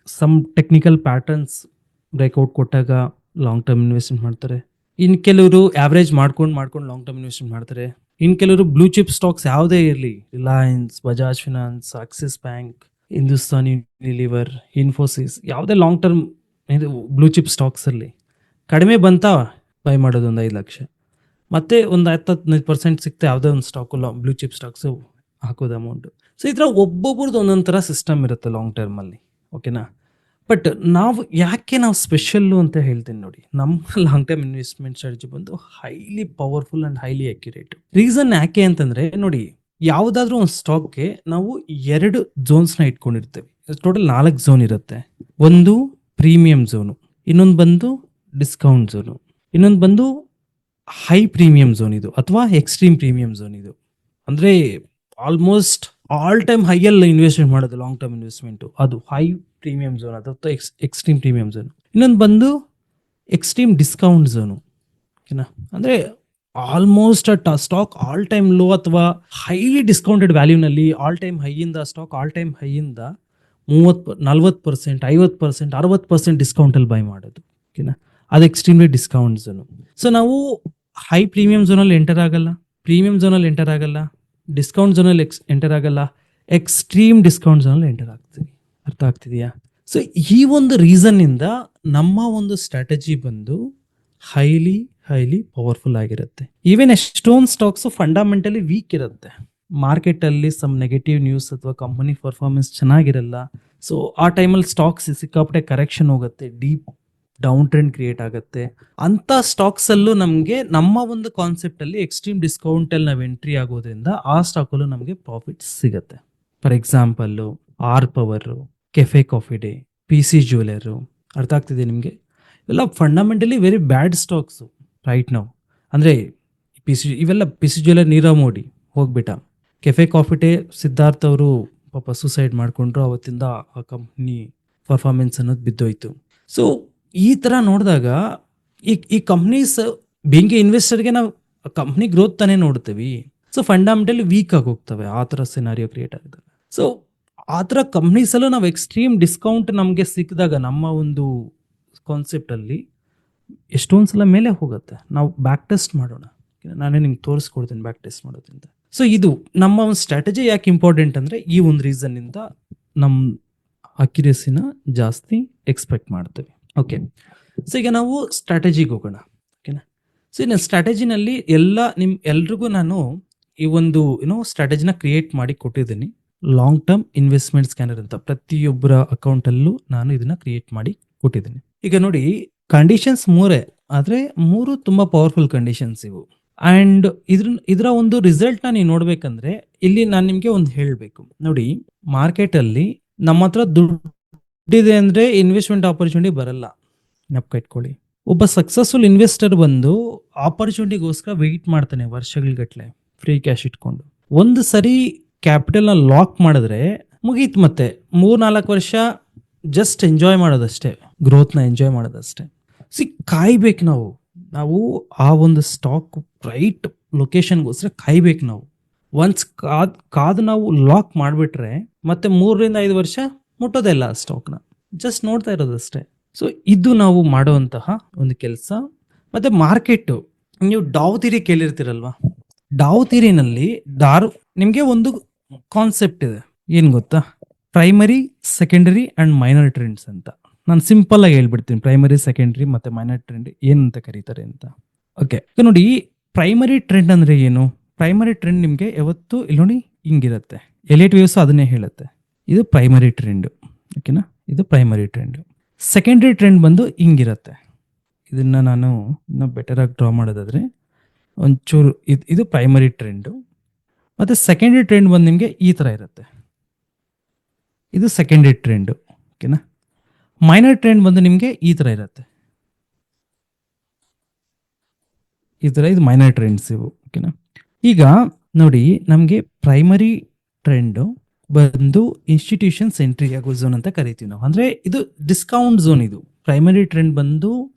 ಸಮ್ ಟೆಕ್ನಿಕಲ್ ಪ್ಯಾಟರ್ನ್ಸ್ ಬ್ರೇಕ್ಔಟ್ ಕೊಟ್ಟಾಗ ಲಾಂಗ್ ಟರ್ಮ್ ಇನ್ವೆಸ್ಟ್ಮೆಂಟ್ ಮಾಡ್ತಾರೆ. ಇನ್ನು ಕೆಲವರು ಆವ್ರೇಜ್ ಮಾಡ್ಕೊಂಡು ಲಾಂಗ್ ಟರ್ಮ್ ಇನ್ವೆಸ್ಟ್ಮೆಂಟ್ ಮಾಡ್ತಾರೆ. ಇನ್ನು ಕೆಲವರು ಬ್ಲೂ ಚಿಪ್ ಸ್ಟಾಕ್ಸ್ ಯಾವುದೇ ಇರಲಿ, Reliance, Bajaj finance, Axis bank, Hindustan Unilever, Infosys, ಯಾವುದೇ ಲಾಂಗ್ ಟರ್ಮ್ ಇದು ಬ್ಲೂ ಚಿಪ್ ಸ್ಟಾಕ್ಸಲ್ಲಿ ಕಡಿಮೆ ಬಂತಾ ಬೈ ಮಾಡೋದು ಒಂದು 5 ಲಕ್ಷ, ಮತ್ತೆ ಒಂದು 10-15% ಸಿಗ್ತಾ ಯಾವುದೇ ಒಂದು ಸ್ಟಾಕು ಬ್ಲೂ ಚಿಪ್ ಸ್ಟಾಕ್ಸು ಹಾಕೋದು ಅಮೌಂಟು. ಸೊ ಈ ಥರ ಒಬ್ಬೊಬ್ರದ್ದು ಒಂದೊಂದು ಥರ ಸಿಸ್ಟಮ್ ಇರುತ್ತೆ ಲಾಂಗ್ ಟರ್ಮಲ್ಲಿ, ಓಕೆನಾ. ಬಟ್ ನಾವು ಸ್ಪೆಷಲ್ಲು ಅಂತ ಹೇಳ್ತೀನಿ ನೋಡಿ. ನಮ್ಮ ಲಾಂಗ್ ಟರ್ಮ್ ಇನ್ವೆಸ್ಟ್ಮೆಂಟ್ ಸ್ಟ್ರಾಟಜಿ ಬಂದು highly powerful and highly accurate. Reason ಯಾಕೆ ಅಂತಂದರೆ ನೋಡಿ, ಯಾವುದಾದ್ರೂ ಒಂದು ಸ್ಟಾಕ್ಗೆ ನಾವು 2 ಝೋನ್ಸ್ನ ಇಟ್ಕೊಂಡಿರ್ತೇವೆ. ಟೋಟಲ್ 4 ಝೋನ್ ಇರುತ್ತೆ. ಒಂದು ಪ್ರೀಮಿಯಂ ಝೋನು, ಇನ್ನೊಂದು ಬಂದು ಡಿಸ್ಕೌಂಟ್ ಝೋನು, ಇನ್ನೊಂದು ಬಂದು ಹೈ ಪ್ರೀಮಿಯಂ ಝೋನ್ ಇದು ಅಥವಾ ಎಕ್ಸ್ಟ್ರೀಮ್ ಪ್ರೀಮಿಯಂ ಝೋನ್ ಇದು. ಅಂದರೆ ಆಲ್ಮೋಸ್ಟ್ ಆಲ್ ಟೈಮ್ ಹೈಯಲ್ಲಿ ಇನ್ವೆಸ್ಟ್ಮೆಂಟ್ ಮಾಡೋದು ಲಾಂಗ್ ಟರ್ಮ್ ಇನ್ವೆಸ್ಟ್ಮೆಂಟು, ಅದು ಹೈ ಪ್ರೀಮಿಯಂ ಝೋನ್ ಅಥವಾ ಎಕ್ಸ್ಟ್ರೀಮ್ ಪ್ರೀಮಿಯಂ ಝೋನ್. ಇನ್ನೊಂದು ಬಂದು ಎಕ್ಸ್ಟ್ರೀಮ್ ಡಿಸ್ಕೌಂಟ್ ಝೋನು, ಓಕೆನಾ. ಅಂದರೆ almost stock all time low ಅಥವಾ ಹೈಲಿ ಡಿಸ್ಕೌಂಟೆಡ್ ವ್ಯಾಲ್ಯೂನಲ್ಲಿ ಆಲ್ ಟೈಮ್ ಹೈಯಿಂದ ಸ್ಟಾಕ್ ಆಲ್ ಟೈಮ್ ಹೈಯಿಂದ 40%, 50%, 60% ಡಿಸ್ಕೌಂಟಲ್ಲಿ ಬೈ ಮಾಡೋದು, ಓಕೆನಾ. ಅದು ಎಕ್ಸ್ಟ್ರೀಮ್ಲಿ ಡಿಸ್ಕೌಂಟ್ ಝೋನು. ಸೊ ನಾವು ಹೈ ಪ್ರೀಮಿಯಂ ಝೋನಲ್ಲಿ ಎಂಟರ್ ಆಗಲ್ಲ, ಪ್ರೀಮಿಯಂ ಝೋನಲ್ಲಿ ಎಂಟರ್ ಆಗಲ್ಲ, ಡಿಸ್ಕೌಂಟ್ ಝೋನಲ್ಲಿ ಎಂಟರ್ ಆಗಲ್ಲ, ಎಕ್ಸ್ಟ್ರೀಮ್ ಡಿಸ್ಕೌಂಟ್ ಝೋನಲ್ಲಿ ಎಂಟರ್ ಆಗ್ತೀವಿ. ಅರ್ಥ ಆಗ್ತಿದೆಯಾ? ಸೊ ಈ ಒಂದು ರೀಸನ್ನಿಂದ ನಮ್ಮ ಒಂದು ಸ್ಟ್ರಾಟಜಿ ಬಂದು ಹೈಲಿ ಪವರ್ಫುಲ್ ಆಗಿರುತ್ತೆ. ಈವನ್ ಎಷ್ಟೊಂದು ಸ್ಟಾಕ್ಸ್ ಫಂಡಮೆಂಟಲಿ ವೀಕ್ ಇರುತ್ತೆ, ಮಾರ್ಕೆಟಲ್ಲಿ ಸಮ್ ನೆಗೆಟಿವ್ ನ್ಯೂಸ್ ಅಥವಾ ಕಂಪನಿ ಪರ್ಫಾರ್ಮೆನ್ಸ್ ಚೆನ್ನಾಗಿರಲ್ಲ. ಸೊ ಆ ಟೈಮಲ್ಲಿ ಸ್ಟಾಕ್ಸ್ ಸಿಕ್ಕಾಪಟ್ಟೆ ಕರೆಕ್ಷನ್ ಹೋಗುತ್ತೆ, ಡೀಪ್ ಡೌನ್ ಟ್ರೆಂಡ್ ಕ್ರಿಯೇಟ್ ಆಗುತ್ತೆ. ಅಂಥ ಸ್ಟಾಕ್ಸಲ್ಲೂ ನಮಗೆ ನಮ್ಮ ಒಂದು ಕಾನ್ಸೆಪ್ಟಲ್ಲಿ ಎಕ್ಸ್ಟ್ರೀಮ್ ಡಿಸ್ಕೌಂಟಲ್ಲಿ ನಾವು ಎಂಟ್ರಿ ಆಗೋದ್ರಿಂದ ಆ ಸ್ಟಾಕಲ್ಲೂ ನಮಗೆ ಪ್ರಾಫಿಟ್ ಸಿಗುತ್ತೆ. For example R Power, Cafe Coffee Day, PC Jeweller. ಅರ್ಥ ಆಗ್ತಿದೆ ನಿಮಗೆ? ಇವೆಲ್ಲ fundamentally very bad stocks right ನಾವು. ಅಂದರೆ ಇವೆಲ್ಲ PC ಜ್ಯುವೆಲರ್ ನೀರವ್ ಮೋಡಿ ಹೋಗ್ಬಿಟ್ಟ, ಕೆಫೆ ಕಾಫಿ ಡೇ ಸಿದ್ಧಾರ್ಥ್ ಅವರು ಪಾಪ ಸೂಸೈಡ್ ಮಾಡಿಕೊಂಡ್ರು, ಅವತ್ತಿಂದ ಆ ಕಂಪ್ನಿ ಪರ್ಫಾರ್ಮೆನ್ಸ್ ಅನ್ನೋದು ಬಿದ್ದೋಯ್ತು. ಸೊ ಈ ಥರ ನೋಡಿದಾಗ ಈ ಕಂಪ್ನೀಸ್ ಬೆಂಗೆ ಇನ್ವೆಸ್ಟರ್ಗೆ ನಾವು ಕಂಪ್ನಿ ಗ್ರೋತ್ ತಾನೇ ನೋಡ್ತೀವಿ. ಸೊ ಫಂಡಮೆಂಟಲಿ ವೀಕ್ ಆಗಿ ಹೋಗ್ತವೆ, ಆ ಥರ ಸಿನಾರಿಯೋ ಕ್ರಿಯೇಟ್ ಆಗಿದೆ. ಸೊ ಆ ಥರ ಕಂಪ್ನೀಸಲ್ಲೂ ನಾವು ಎಕ್ಸ್ಟ್ರೀಮ್ ಡಿಸ್ಕೌಂಟ್ ನಮಗೆ ಸಿಕ್ಕಿದಾಗ ನಮ್ಮ ಒಂದು ಕಾನ್ಸೆಪ್ಟಲ್ಲಿ ಎಷ್ಟೊಂದು ಸಲ ಮೇಲೆ ಹೋಗುತ್ತೆ. ನಾವು ಬ್ಯಾಕ್ ಟೆಸ್ಟ್ ಮಾಡೋಣ, ನಾನೇ ನಿಮ್ಗೆ ತೋರಿಸ್ಕೊಡ್ತೀನಿ ಬ್ಯಾಕ್ ಟೆಸ್ಟ್ ಮಾಡೋದ್ರಿಂದ. ಸೊ ಇದು ನಮ್ಮ ಒಂದು ಸ್ಟ್ರಾಟಜಿ ಯಾಕೆ ಇಂಪಾರ್ಟೆಂಟ್ ಅಂದರೆ ಈ ಒಂದು ರೀಸನ್ನಿಂದ ನಮ್ಮ ಅಕ್ಯುರೇಸಿನ ಜಾಸ್ತಿ ಎಕ್ಸ್ಪೆಕ್ಟ್ ಮಾಡ್ತೀವಿ. ಓಕೆ, ಸೊ ಈಗ ನಾವು ಸ್ಟ್ರಾಟಜಿಗೆ ಹೋಗೋಣ, ಓಕೆನಾ. ಸೊ ಇನ್ನು ಸ್ಟ್ರಾಟಜಿನಲ್ಲಿ ಎಲ್ರಿಗೂ ನಾನು ಈ ಒಂದು ಸ್ಟ್ರಾಟಜಿನ ಕ್ರಿಯೇಟ್ ಮಾಡಿ ಕೊಟ್ಟಿದ್ದೀನಿ. ಲಾಂಗ್ ಟರ್ಮ್ ಇನ್ವೆಸ್ಟ್ಮೆಂಟ್ ಸ್ಕ್ಯಾನರ್ ಅಂತ ಪ್ರತಿಯೊಬ್ಬರ ಅಕೌಂಟಲ್ಲೂ ನಾನು ಇದನ್ನ ಕ್ರಿಯೇಟ್ ಮಾಡಿ ಕೊಟ್ಟಿದ್ದೀನಿ. ಈಗ ನೋಡಿ, ಕಂಡೀಷನ್ಸ್ 3, ಆದರೆ 3 ತುಂಬ ಪವರ್ಫುಲ್ ಕಂಡೀಷನ್ಸ್ ಇವು. ಆ್ಯಂಡ್ ಇದರ ಒಂದು ರಿಸಲ್ಟ್ನ ನೀವು ನೋಡ್ಬೇಕಂದ್ರೆ ಇಲ್ಲಿ ನಾನು ನಿಮಗೆ ಒಂದು ಹೇಳಬೇಕು ನೋಡಿ. ಮಾರ್ಕೆಟಲ್ಲಿ ನಮ್ಮ ಹತ್ರ ದುಡ್ಡಿದೆ ಅಂದರೆ ಇನ್ವೆಸ್ಟ್ಮೆಂಟ್ ಆಪರ್ಚುನಿಟಿ ಬರಲ್ಲ, ನೆನಪು ಇಟ್ಕೊಳ್ಳಿ. ಒಬ್ಬ ಸಕ್ಸಸ್ಫುಲ್ ಇನ್ವೆಸ್ಟರ್ ಬಂದು ಆಪರ್ಚುನಿಟಿಗೋಸ್ಕರ ವೆಯ್ಟ್ ಮಾಡ್ತಾನೆ ವರ್ಷಗಳಗಟ್ಲೆ ಫ್ರೀ ಕ್ಯಾಶ್ ಇಟ್ಕೊಂಡು. ಒಂದು ಸರಿ ಕ್ಯಾಪಿಟಲ್ನ ಲಾಕ್ ಮಾಡಿದ್ರೆ ಮುಗೀತು, ಮತ್ತೆ 3-4 ವರ್ಷ ಜಸ್ಟ್ ಎಂಜಾಯ್ ಮಾಡೋದಷ್ಟೇ, ಗ್ರೋತ್ನ ಎಂಜಾಯ್ ಮಾಡೋದಷ್ಟೇ. ಕಾಯ್ಬೇಕು ನಾವು ಆ ಒಂದು ಸ್ಟಾಕ್ ರೈಟ್ ಲೊಕೇಶನ್ಗೋಸ್ಕರ ಕಾಯ್ಬೇಕು ನಾವು. ಒನ್ಸ್ ಕಾದು ನಾವು ಲಾಕ್ ಮಾಡಿಬಿಟ್ರೆ ಮತ್ತೆ 3-5 ವರ್ಷ ಮುಟ್ಟೋದೇ ಇಲ್ಲ ಆ ಸ್ಟಾಕ್ನ, ಜಸ್ಟ್ ನೋಡ್ತಾ ಇರೋದಷ್ಟೇ. ಸೊ ಇದು ನಾವು ಮಾಡುವಂತಹ ಒಂದು ಕೆಲಸ. ಮತ್ತು ಮಾರ್ಕೆಟು, ನೀವು ಡಾವ್ ಥಿಯರಿ ಕೇಳಿರ್ತೀರಲ್ವಾ, ಡಾವ್ ಥಿಯರಿನಲ್ಲಿ ನಿಮಗೆ ಒಂದು ಕಾನ್ಸೆಪ್ಟ್ ಇದೆ, ಏನು ಗೊತ್ತಾ? Primary, secondary and minor trends ಅಂತ. ನಾನು ಸಿಂಪಲ್ ಆಗಿ ಹೇಳ್ಬಿಡ್ತೀನಿ, ಪ್ರೈಮರಿ, ಸೆಕೆಂಡರಿ ಮತ್ತು ಮೈನರ್ ಟ್ರೆಂಡ್ ಏನಂತ ಕರೀತಾರೆ ಅಂತ. ಓಕೆ, ನೋಡಿ, ಪ್ರೈಮರಿ ಟ್ರೆಂಡ್ ಅಂದರೆ ಏನು? ಪ್ರೈಮರಿ ಟ್ರೆಂಡ್ ನಿಮಗೆ ಯಾವತ್ತು ಇಲ್ಲಿ ನೋಡಿ ಹಿಂಗಿರುತ್ತೆ, ಎಲಿಯಟ್ ವೇವ್ಸ್ ಅದನ್ನೇ ಹೇಳುತ್ತೆ, ಇದು ಪ್ರೈಮರಿ ಟ್ರೆಂಡು, ಓಕೆನಾ, ಇದು ಪ್ರೈಮರಿ ಟ್ರೆಂಡು. ಸೆಕೆಂಡರಿ ಟ್ರೆಂಡ್ ಬಂದು ಹಿಂಗಿರುತ್ತೆ, ಇದನ್ನು ನಾನು ಇನ್ನೂ ಬೆಟರಾಗಿ ಡ್ರಾ ಮಾಡೋದಾದರೆ ಒಂಚೂರು ಇದು ಪ್ರೈಮರಿ ಟ್ರೆಂಡು. ಮತ್ತು ಸೆಕೆಂಡರಿ ಟ್ರೆಂಡ್ ಬಂದು ನಿಮಗೆ ಈ ಥರ ಇರುತ್ತೆ, ಇದು ಸೆಕೆಂಡರಿ ಟ್ರೆಂಡು, ಓಕೆನಾ. ಮೈನರ್ ಟ್ರೆಂಡ್ ಬಂದು ನಿಮಗೆ ಈ ಥರ ಇರುತ್ತೆ, ಈ ಥರ, ಇದು ಮೈನರ್ ಟ್ರೆಂಡ್ಸ್ ಇವು, ಓಕೆನಾ. ಈಗ ನೋಡಿ, ನಮಗೆ ಪ್ರೈಮರಿ ಟ್ರೆಂಡು ಬಂದು ಇನ್ಸ್ಟಿಟ್ಯೂಷನ್ಸ್ ಎಂಟ್ರಿ ಆಗೋ ಝೋನ್ ಅಂತ ಕರಿತೀವಿ ನಾವು. ಅಂದರೆ ಇದು ಡಿಸ್ಕೌಂಟ್ ಝೋನ್, ಇದು ಪ್ರೈಮರಿ ಟ್ರೆಂಡ್ ಬಂದು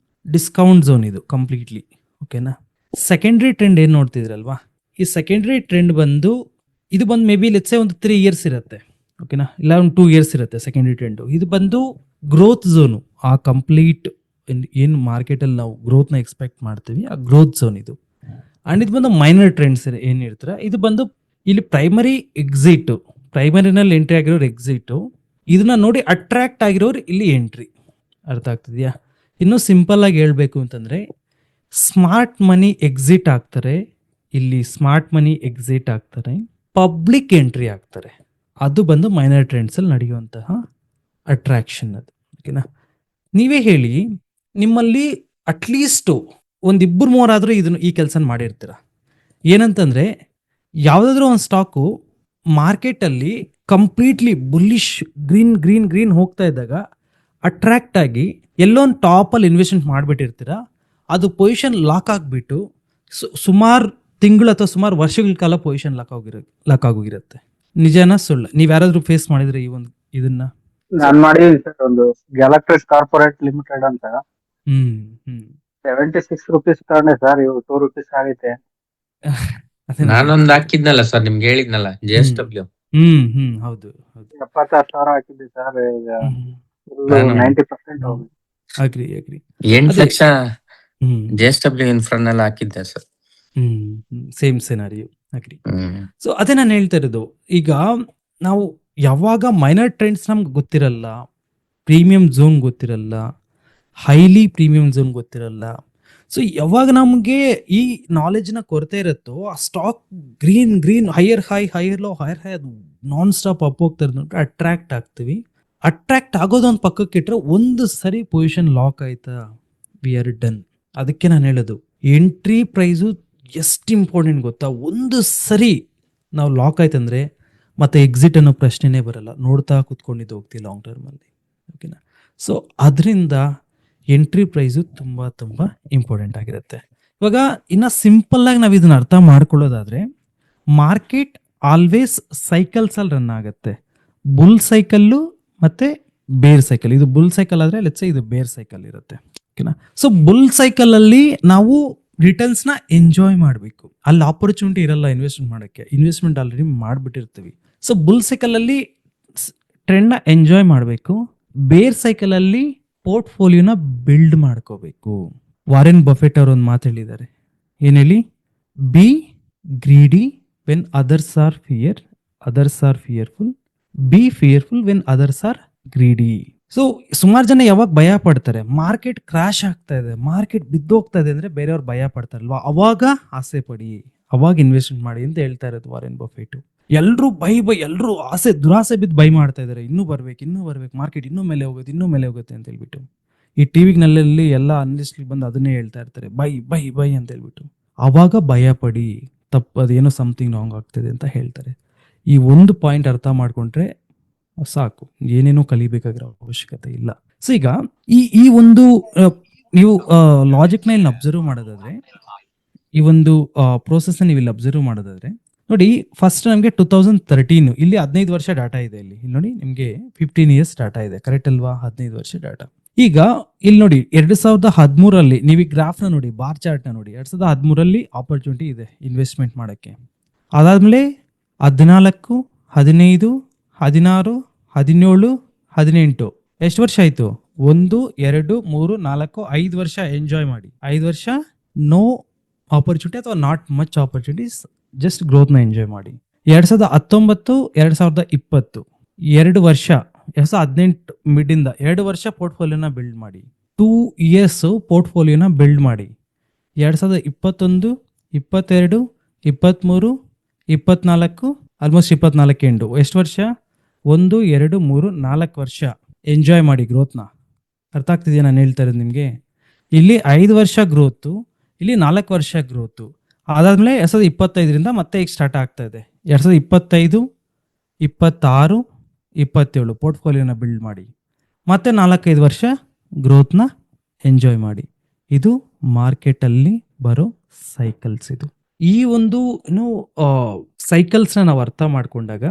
ಡಿಸ್ಕೌಂಟ್ ಝೋನ್ ಇದು ಕಂಪ್ಲೀಟ್ಲಿ, ಓಕೆನಾ. ಸೆಕೆಂಡ್ರಿ ಟ್ರೆಂಡ್ ಏನು ನೋಡ್ತಿದ್ರಲ್ವಾ, ಈ ಸೆಕೆಂಡ್ರಿ ಟ್ರೆಂಡ್ ಬಂದು ಇದು ಬಂದು ಮೇ ಬಿ ಲೆಟ್ಸೆ ಒಂದು 3 years ಇರುತ್ತೆ, ಓಕೆನಾ, ಇಲ್ಲ ಒಂದು 2 years ಇರುತ್ತೆ ಸೆಕೆಂಡ್ರಿ ಟ್ರೆಂಡು. ಇದು ಬಂದು ಗ್ರೋತ್ ಝೋನು, ಆ ಕಂಪ್ಲೀಟ್ ಏನು ಮಾರ್ಕೆಟಲ್ಲಿ ನಾವು ಗ್ರೋತ್ನ ಎಕ್ಸ್ಪೆಕ್ಟ್ ಮಾಡ್ತೀವಿ ಆ ಗ್ರೋತ್ ಝೋನ್ ಇದು. ಆ್ಯಂಡ್ ಇದು ಬಂದು ಮೈನರ್ ಟ್ರೆಂಡ್ಸ್ ಏನಿರ್ತಾರೆ, ಇದು ಬಂದು ಇಲ್ಲಿ ಪ್ರೈಮರಿ ಎಕ್ಸಿಟು, ಪ್ರೈಮರಿನಲ್ಲಿ ಎಂಟ್ರಿ ಆಗಿರೋರು ಎಕ್ಸಿಟು, ಇದನ್ನ ನೋಡಿ ಅಟ್ರಾಕ್ಟ್ ಆಗಿರೋರು ಇಲ್ಲಿ ಎಂಟ್ರಿ. ಅರ್ಥ ಆಗ್ತಿದೆಯಾ? ಇನ್ನೂ ಸಿಂಪಲ್ ಆಗಿ ಹೇಳ್ಬೇಕು ಅಂತಂದರೆ, ಸ್ಮಾರ್ಟ್ ಮನಿ ಎಕ್ಸಿಟ್ ಆಗ್ತಾರೆ, ಇಲ್ಲಿ ಸ್ಮಾರ್ಟ್ ಮನಿ ಎಕ್ಸಿಟ್ ಆಗ್ತಾರೆ, ಪಬ್ಲಿಕ್ ಎಂಟ್ರಿ ಆಗ್ತಾರೆ. ಅದು ಬಂದು ಮೈನರ್ ಟ್ರೆಂಡ್ಸಲ್ಲಿ ನಡೆಯುವಂತಹ ಅಟ್ರಾಕ್ಷನ್ ಅದು, ಓಕೆನಾ. ನೀವೇ ಹೇಳಿ, ನಿಮ್ಮಲ್ಲಿ ಅಟ್ಲೀಸ್ಟು 1-2-3 ಈ ಕೆಲಸ ಮಾಡಿರ್ತೀರ. ಏನಂತಂದರೆ, ಯಾವುದಾದ್ರೂ ಒಂದು ಸ್ಟಾಕು ಮಾರ್ಕೆಟಲ್ಲಿ ಕಂಪ್ಲೀಟ್ಲಿ ಬುಲ್ಲಿಶ್ ಗ್ರೀನ್ ಹೋಗ್ತಾ ಇದ್ದಾಗ ಅಟ್ರಾಕ್ಟ್ ಆಗಿ ಎಲ್ಲೊಂದು ಟಾಪಲ್ಲಿ ಇನ್ವೆಸ್ಟ್ಮೆಂಟ್ ಮಾಡಿಬಿಟ್ಟಿರ್ತೀರ, ಅದು ಪೊಸಿಷನ್ ಲಾಕ್ ಆಗಿಬಿಟ್ಟು ಸುಮಾರು ತಿಂಗಳು ಅಥವಾ ಸುಮಾರು ವರ್ಷಗಳ ಕಾಲ ಪೊಸಿಷನ್ ಲಾಕ್ ಆಗೋಗಿರುತ್ತೆ. ನಿಜನಾ ಸುಳ್ಳ? ನೀವು ಯಾರಾದರೂ ಫೇಸ್ ಮಾಡಿದ್ರೆ ಈ ಒಂದು ಇದನ್ನ? ನಾನ್ ಮಾಡಿದೀನಿ ಸರ್, ಒಂದು ಗ್ಯಾಲಕ್ಟಿಸ್ ಕಾರ್ಪೊರೇಟ್ ಲಿಮಿಟೆಡ್ ಅಂತ ಹ್ಮ್ ಹ್ಮ್ 76 rupees ತಗೊಂಡೆ ಸರ್, ಇವು 2 rupees ಆಗೈತೆ. ಅದೇ ನಾನು ನಾನೊಂದ್ ಹಾಕಿದ್ನಲ್ಲ ಸರ್, ನಿಮ್ಗೆ ಹೇಳಿದ್ನಲ್ಲ, JSW. ಹೌದು ಹೌದು 76,000 ಹಾಕಿದ್ದೆ ಸರ್, ಈಗ ನಾನು 90% ಹೋಗಿದೆ. ಅಗ್ರಿ 8 ಅದೇ. ಲಕ್ಷ JSW ಇನ್ಫ್ರಾನೆಲ್ಲ ಹಾಕಿದ್ದೆ ಸರ್. ಸೇಮ್ ಸೆನಾರಿಯೋ. ಅಗ್ರಿ. ಹ್ಮ್ ಸೊ ಅದೇ ನಾನು ಹೇಳ್ತಾ ಇರೋದು, ಈಗ ನಾವು ಯಾವಾಗ ಮೈನರ್ ಟ್ರೆಂಡ್ಸ್ ನಮ್ಗೆ ಗೊತ್ತಿರಲ್ಲ, ಪ್ರೀಮಿಯಂ ಝೋನ್ ಗೊತ್ತಿರಲ್ಲ, ಹೈಲಿ ಪ್ರೀಮಿಯಂ ಝೋನ್ ಗೊತ್ತಿರಲ್ಲ, ಸೊ ಯಾವಾಗ ನಮಗೆ ಈ ನಾಲೆಜ್ನ ಕೊರತೆ ಇರುತ್ತೋ, ಆ ಸ್ಟಾಕ್ ಗ್ರೀನ್ ಹೈಯರ್ ಹೈ ಅದು ನಾನ್ ಸ್ಟಾಪ್ ಅಪ್ ಹೋಗ್ತಾ ಇರೋದು ಅಟ್ರಾಕ್ಟ್ ಆಗ್ತೀವಿ. ಅಟ್ರಾಕ್ಟ್ ಆಗೋದೊಂದು ಪಕ್ಕಕ್ಕೆ ಇಟ್ಟರೆ, ಒಂದು ಸರಿ ಪೊಸಿಷನ್ ಲಾಕ್ ಆಯ್ತಾ, ವಿ ಆರ್ ಡನ್. ಅದಕ್ಕೆ ನಾನು ಹೇಳೋದು, ಎಂಟ್ರಿ ಪ್ರೈಸು ಎಷ್ಟು ಇಂಪಾರ್ಟೆಂಟ್ ಗೊತ್ತಾ? ಒಂದು ಸರಿ ನಾವು ಲಾಕ್ ಆಯ್ತಂದ್ರೆ ಮತ್ತೆ ಎಕ್ಸಿಟ್ ಅನ್ನೋ ಪ್ರಶ್ನೆನೇ ಬರಲ್ಲ, ನೋಡ್ತಾ ಕೂತ್ಕೊಂಡಿದ್ದು ಹೋಗ್ತೀವಿ ಲಾಂಗ್ ಟರ್ಮಲ್ಲಿ. ಓಕೆನಾ? ಸೊ ಅದರಿಂದ ಎಂಟ್ರಿ ಪ್ರೈಸು ತುಂಬ ತುಂಬ ಇಂಪಾರ್ಟೆಂಟ್ ಆಗಿರುತ್ತೆ. ಇವಾಗ ಇನ್ನು ಸಿಂಪಲ್ಲಾಗಿ ನಾವು ಇದನ್ನ ಅರ್ಥ ಮಾಡ್ಕೊಳ್ಳೋದಾದರೆ, ಮಾರ್ಕೆಟ್ ಆಲ್ವೇಸ್ ಸೈಕಲ್ಸಲ್ಲಿ ರನ್ ಆಗುತ್ತೆ. ಬುಲ್ ಸೈಕಲ್ಲು ಮತ್ತು ಬೇರ್ ಸೈಕಲ್. ಇದು ಬುಲ್ ಸೈಕಲ್ ಆದರೆ ಲೆಟ್ಸ್ ಇದು ಬೇರ್ ಸೈಕಲ್ ಇರುತ್ತೆ. ಓಕೆನಾ? ಸೊ ಬುಲ್ ಸೈಕಲಲ್ಲಿ ನಾವು ರಿಟರ್ನ್ಸ್ನ ಎಂಜಾಯ್ ಮಾಡಬೇಕು. ಅಲ್ಲಿ ಆಪರ್ಚುನಿಟಿ ಇರಲ್ಲ ಇನ್ವೆಸ್ಟ್ಮೆಂಟ್ ಮಾಡೋಕ್ಕೆ, ಇನ್ವೆಸ್ಟ್ಮೆಂಟ್ ಆಲ್ರೆಡಿ ಮಾಡಿಬಿಟ್ಟಿರ್ತೀವಿ. ಸೊ ಬುಲ್ ಸೈಕಲಲ್ಲಿ ಟ್ರೆಂಡ್ನ ಎಂಜಾಯ್ ಮಾಡಬೇಕು, ಬೇರ್ ಸೈಕಲಲ್ಲಿ ಪೋರ್ಟ್ಫೋಲಿಯೋನ ಬಿಲ್ಡ್ ಮಾಡ್ಕೋಬೇಕು. ವಾರೆನ್ ಬಫೆಟ್ ಅವರು ಒಂದು ಮಾತು ಹೇಳಿದ್ದಾರೆ, ಏನು ಹೇಳಿ? Be greedy when others are fearful, be fearful when others are greedy. So ಸುಮಾರು ಜನ ಯಾವಾಗ ಭಯ ಪಡ್ತಾರೆ, ಮಾರ್ಕೆಟ್ ಕ್ರಾಶ್ ಆಗ್ತಾ ಇದೆ, ಮಾರ್ಕೆಟ್ ಬಿದ್ದೋಗ್ತಾ ಇದೆ ಅಂದ್ರೆ ಬೇರೆಯವ್ರು ಭಯ ಪಡ್ತಾರಲ್ವಾ, ಅವಾಗ ಆಸೆ ಪಡಿ, ಅವಾಗ ಇನ್ವೆಸ್ಟ್ಮೆಂಟ್ ಮಾಡಿ ಅಂತ ಹೇಳ್ತಾ ಇರೋದು ವಾರೆನ್ ಬಫೆಟ್. ಎಲ್ಲರೂ ಎಲ್ಲರೂ ದುರಾಸೆ ಬಿದ್ದು ಬೈ ಮಾಡ್ತಾ ಇದ್ದಾರೆ, ಇನ್ನೂ ಬರ್ಬೇಕು, ಮಾರ್ಕೆಟ್ ಇನ್ನೂ ಮೇಲೆ ಹೋಗುತ್ತೆ ಅಂತ ಹೇಳ್ಬಿಟ್ಟು. ಈ ಟಿವಿನಲ್ಲಿ ಎಲ್ಲ ಅನಲಿಸ್ಟ್ ಬಂದು ಅದನ್ನೇ ಹೇಳ್ತಾ ಇರ್ತಾರೆ, ಬೈ ಅಂತ ಹೇಳ್ಬಿಟ್ಟು. ಅವಾಗ ಭಯ ಪಡಿ, ಅದೇನೋ ಸಮಥಿಂಗ್ ರಾಂಗ್ ಆಗ್ತಿದೆ ಅಂತ ಹೇಳ್ತಾರೆ. ಈ ಒಂದು ಪಾಯಿಂಟ್ ಅರ್ಥ ಮಾಡ್ಕೊಂಡ್ರೆ ಸಾಕು, ಏನೇನೋ ಕಲಿಬೇಕಾಗಿರೋ ಅವಶ್ಯಕತೆ ಇಲ್ಲ. ಸೊ ಈಗ ಈ ಒಂದು ನೀವು ಲಾಜಿಕ್ನ ಇಲ್ಲಿ ಅಬ್ಸರ್ವ್ ಮಾಡೋದಾದ್ರೆ, ಈ ಒಂದು ಪ್ರೋಸೆಸ್ನ ನೀವು ಇಲ್ಲಿ ಅಬ್ಸರ್ವ್ ಮಾಡೋದಾದ್ರೆ ನೋಡಿ, ಫಸ್ಟ್ ನಮಗೆ 2013 ಇಲ್ಲಿ 15 ವರ್ಷ ಡಾಟಾ ಇದೆ. ಇಲ್ಲಿ ನೋಡಿ ನಿಮಗೆ 15 years ಡಾಟಾ ಇದೆ, ಕರೆಕ್ಟ್ ಅಲ್ವಾ? 15 ವರ್ಷ ಡಾಟಾ. ಈಗ ಇಲ್ಲಿ ನೋಡಿ 2013 ನೀವು ಈ ಗ್ರಾಫ್ನ ನೋಡಿ, ಬಾರ್ ಚಾರ್ಟ್ನ ನೋಡಿ. 2013 ಆಪರ್ಚುನಿಟಿ ಇದೆ ಇನ್ವೆಸ್ಟ್ಮೆಂಟ್ ಮಾಡೋಕ್ಕೆ. ಅದಾದ್ಮೇಲೆ 14, 15, 16, 17, 18 ಎಷ್ಟು ವರ್ಷ ಆಯ್ತು? 1, 2, 3, 4, 5 ವರ್ಷ ಎಂಜಾಯ್ ಮಾಡಿ. 5 ವರ್ಷ ನೋ ಆಪರ್ಚುನಿಟಿ ಅಥವಾ ನಾಟ್ ಮಚ್ ಆಪರ್ಚುನಿಟೀಸ್, ಜಸ್ಟ್ ಗ್ರೋತ್ನ ಎಂಜಾಯ್ ಮಾಡಿ. 2019, 2020 2 ವರ್ಷ, 2018 ಮಿಡ್ಡಿಂದ 2 ವರ್ಷ ಪೋರ್ಟ್ಫೋಲಿಯೋನ ಬಿಲ್ಡ್ ಮಾಡಿ. 2 years ಪೋರ್ಟ್ಫೋಲಿಯೋನ ಬಿಲ್ಡ್ ಮಾಡಿ. 2021, 22, 23, 24 ಆಲ್ಮೋಸ್ಟ್ 24 ಎಂಡು ಎಷ್ಟು ವರ್ಷ? 1, 2, 3, 4 ವರ್ಷ ಎಂಜಾಯ್ ಮಾಡಿ ಗ್ರೋತ್ನ. ಅರ್ಥ ಆಗ್ತಿದೆಯಾ ನಾನು ಹೇಳ್ತಾ ಇರೋದು ನಿಮಗೆ? ಇಲ್ಲಿ 5 ವರ್ಷ ಗ್ರೋತು, ಇಲ್ಲಿ 4 ವರ್ಷ ಗ್ರೋತು. ಅದಾದ್ಮೇಲೆ 2025 ಮತ್ತೆ ಈಗ ಸ್ಟಾರ್ಟ್ ಆಗ್ತಾ ಇದೆ. 2025, 26, 27 ಪೋರ್ಟ್ಫೋಲಿಯೋನ ಬಿಲ್ಡ್ ಮಾಡಿ. ಮತ್ತೆ 4-5 ವರ್ಷ ಗ್ರೋತ್ನ ಎಂಜಾಯ್ ಮಾಡಿ. ಇದು ಮಾರ್ಕೆಟಲ್ಲಿ ಬರೋ ಸೈಕಲ್ಸ್. ಇದು ಈ ಒಂದು ಸೈಕಲ್ಸ್ನ ನಾವು ಅರ್ಥ ಮಾಡ್ಕೊಂಡಾಗ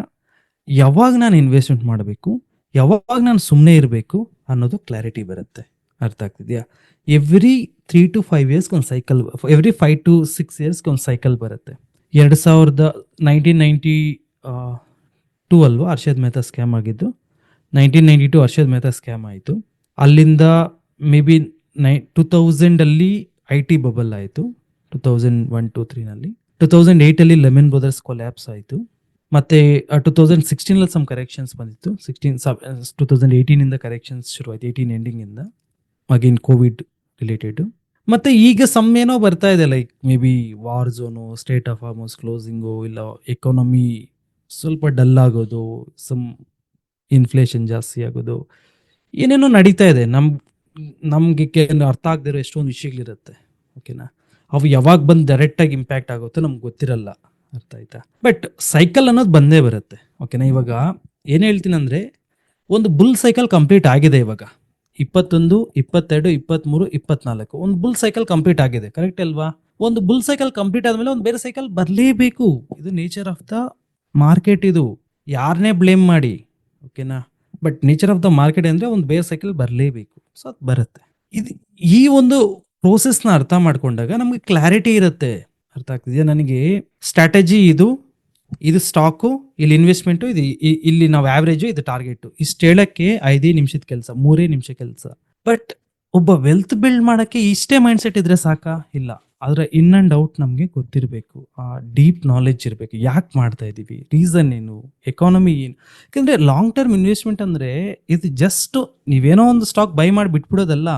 ಯಾವಾಗ ನಾನು ಇನ್ವೆಸ್ಟ್ಮೆಂಟ್ ಮಾಡಬೇಕು, ಯಾವಾಗ ನಾನು ಸುಮ್ಮನೆ ಇರಬೇಕು ಅನ್ನೋದು ಕ್ಲಾರಿಟಿ ಬರುತ್ತೆ. ಅರ್ಥ ಆಗ್ತಿದೆಯಾ? ಎವ್ರಿ 3 to 5 years ಒಂದು ಸೈಕಲ್, ಎವ್ರಿ 5 to 6 years ಒಂದು ಸೈಕಲ್ ಬರುತ್ತೆ. 1992 ಅಲ್ವಾ ಹರ್ಷದ್ ಮೆಹ್ತಾ ಸ್ಕ್ಯಾಮ್ ಆಗಿದ್ದು? 1992 ಹರ್ಷದ್ ಮೆಹ್ತಾ ಸ್ಕ್ಯಾಮ್ ಆಯಿತು. ಅಲ್ಲಿಂದ ಮೇ ಬಿ 2000 IT ಬಬಲ್ ಆಯಿತು. 2001, 2, 3 2008 ಲೆಮನ್ ಬ್ರದರ್ಸ್ ಕೊಲ್ಯಾಪ್ಸ್ ಆಯಿತು. ಮತ್ತೆ 2016 ಸಮ್ ಕರೆಕ್ಷನ್ಸ್ ಬಂದಿತ್ತು. 2018 ಕರೆಕ್ಷನ್ಸ್ ಶುರುವಾಯಿತು, 18 ಎಂಡಿಂಗಿಂದ ಅಗೇನ್ ಕೋವಿಡ್ ರಿಲೇಟೆಡ್. ಮತ್ತೆ ಈಗ ಏನೋ ಬರ್ತಾ ಇದೆ, like may be war zone, state of arms closing, ಇಲ್ಲ ಎಕಾನಮಿ ಸ್ವಲ್ಪ ಡಲ್ ಆಗೋದು, ಸಮ್ ಇನ್ಫ್ಲೇಷನ್ ಜಾಸ್ತಿ ಆಗೋದು, ಏನೇನೋ ನಡೀತಾ ಇದೆ. ನಮಗೆ ಅರ್ಥ ಆಗದಿರೋ ಎಷ್ಟೊಂದು ವಿಷಯಗಳಿರುತ್ತೆ. ಓಕೆನಾ? ಅವು ಯಾವಾಗ ಬಂದು ಡೈರೆಕ್ಟಾಗಿ ಇಂಪ್ಯಾಕ್ಟ್ ಆಗುತ್ತೋ ನಮ್ಗೆ ಗೊತ್ತಿರಲ್ಲ. ಅರ್ಥ ಆಯ್ತಾ? ಬಟ್ ಸೈಕಲ್ ಅನ್ನೋದು ಬಂದೇ ಬರುತ್ತೆ. ಓಕೆನಾ? ಇವಾಗ ಏನು ಹೇಳ್ತೀನಿ ಅಂದರೆ, ಒಂದು ಬುಲ್ ಸೈಕಲ್ ಕಂಪ್ಲೀಟ್ ಆಗಿದೆ ಇವಾಗ. 21, 22, 23, 24 ಒಂದು ಬುಲ್ ಸೈಕಲ್ ಕಂಪ್ಲೀಟ್ ಆಗಿದೆ, ಕರೆಕ್ಟ್ ಅಲ್ವಾ? ಒಂದು ಬುಲ್ ಸೈಕಲ್ ಕಂಪ್ಲೀಟ್ ಆದ್ಮೇಲೆ ಒಂದು ಬೇರೆ ಸೈಕಲ್ ಬರಲೇಬೇಕು. ಇದು ನೇಚರ್ ಆಫ್ ದ ಮಾರ್ಕೆಟ್. ಇದು ಯಾರನ್ನೇ ಬ್ಲೇಮ್ ಮಾಡಿ, ಓಕೆನಾ? But nature of the market ಅಂದ್ರೆ ಒಂದು ಬೇರೆ ಸೈಕಲ್ ಬರಲೇಬೇಕು. ಸೊ ಅದು ಬರುತ್ತೆ. ಇದು ಈ ಒಂದು ಪ್ರೋಸೆಸ್ನ ಅರ್ಥ ಮಾಡ್ಕೊಂಡಾಗ ನಮ್ಗೆ ಕ್ಲಾರಿಟಿ ಇರುತ್ತೆ. ಅರ್ಥ ಆಗ್ತಿದೆಯಾ ನನಗೆ? ಸ್ಟ್ರಾಟಜಿ ಇದು ಸ್ಟಾಕು, ಇಲ್ಲಿ ಇನ್ವೆಸ್ಟ್ಮೆಂಟು, ಇದು ಇಲ್ಲಿ ನಾವು ಆವ್ರೇಜು, ಇದು ಟಾರ್ಗೆಟ್. ಇಷ್ಟು ಹೇಳಕ್ಕೆ 5 ನಿಮಿಷದ ಕೆಲಸ, 3 ನಿಮಿಷ ಕೆಲಸ. ಬಟ್ ಒಬ್ಬ ವೆಲ್ತ್ ಬಿಲ್ಡ್ ಮಾಡಕ್ಕೆ ಇಷ್ಟೇ ಮೈಂಡ್ ಸೆಟ್ ಇದ್ರೆ ಸಾಕಾ? ಇಲ್ಲ. ಅದರ ಇನ್ ಅಂಡ್ ಔಟ್ ನಮಗೆ ಗೊತ್ತಿರಬೇಕು, ಆ ಡೀಪ್ ನಾಲೆಡ್ಜ್ ಇರಬೇಕು. ಯಾಕೆ ಮಾಡ್ತಾ ಇದ್ದೀವಿ, ರೀಸನ್ ಏನು, ಎಕಾನಮಿ ಏನು? ಯಾಕಂದ್ರೆ ಲಾಂಗ್ ಟರ್ಮ್ ಇನ್ವೆಸ್ಟ್ಮೆಂಟ್ ಅಂದ್ರೆ ಇದು ಜಸ್ಟ್ ನೀವೇನೋ ಒಂದು ಸ್ಟಾಕ್ ಬೈ ಮಾಡಿ ಬಿಟ್ಬಿಡೋದಲ್ಲ.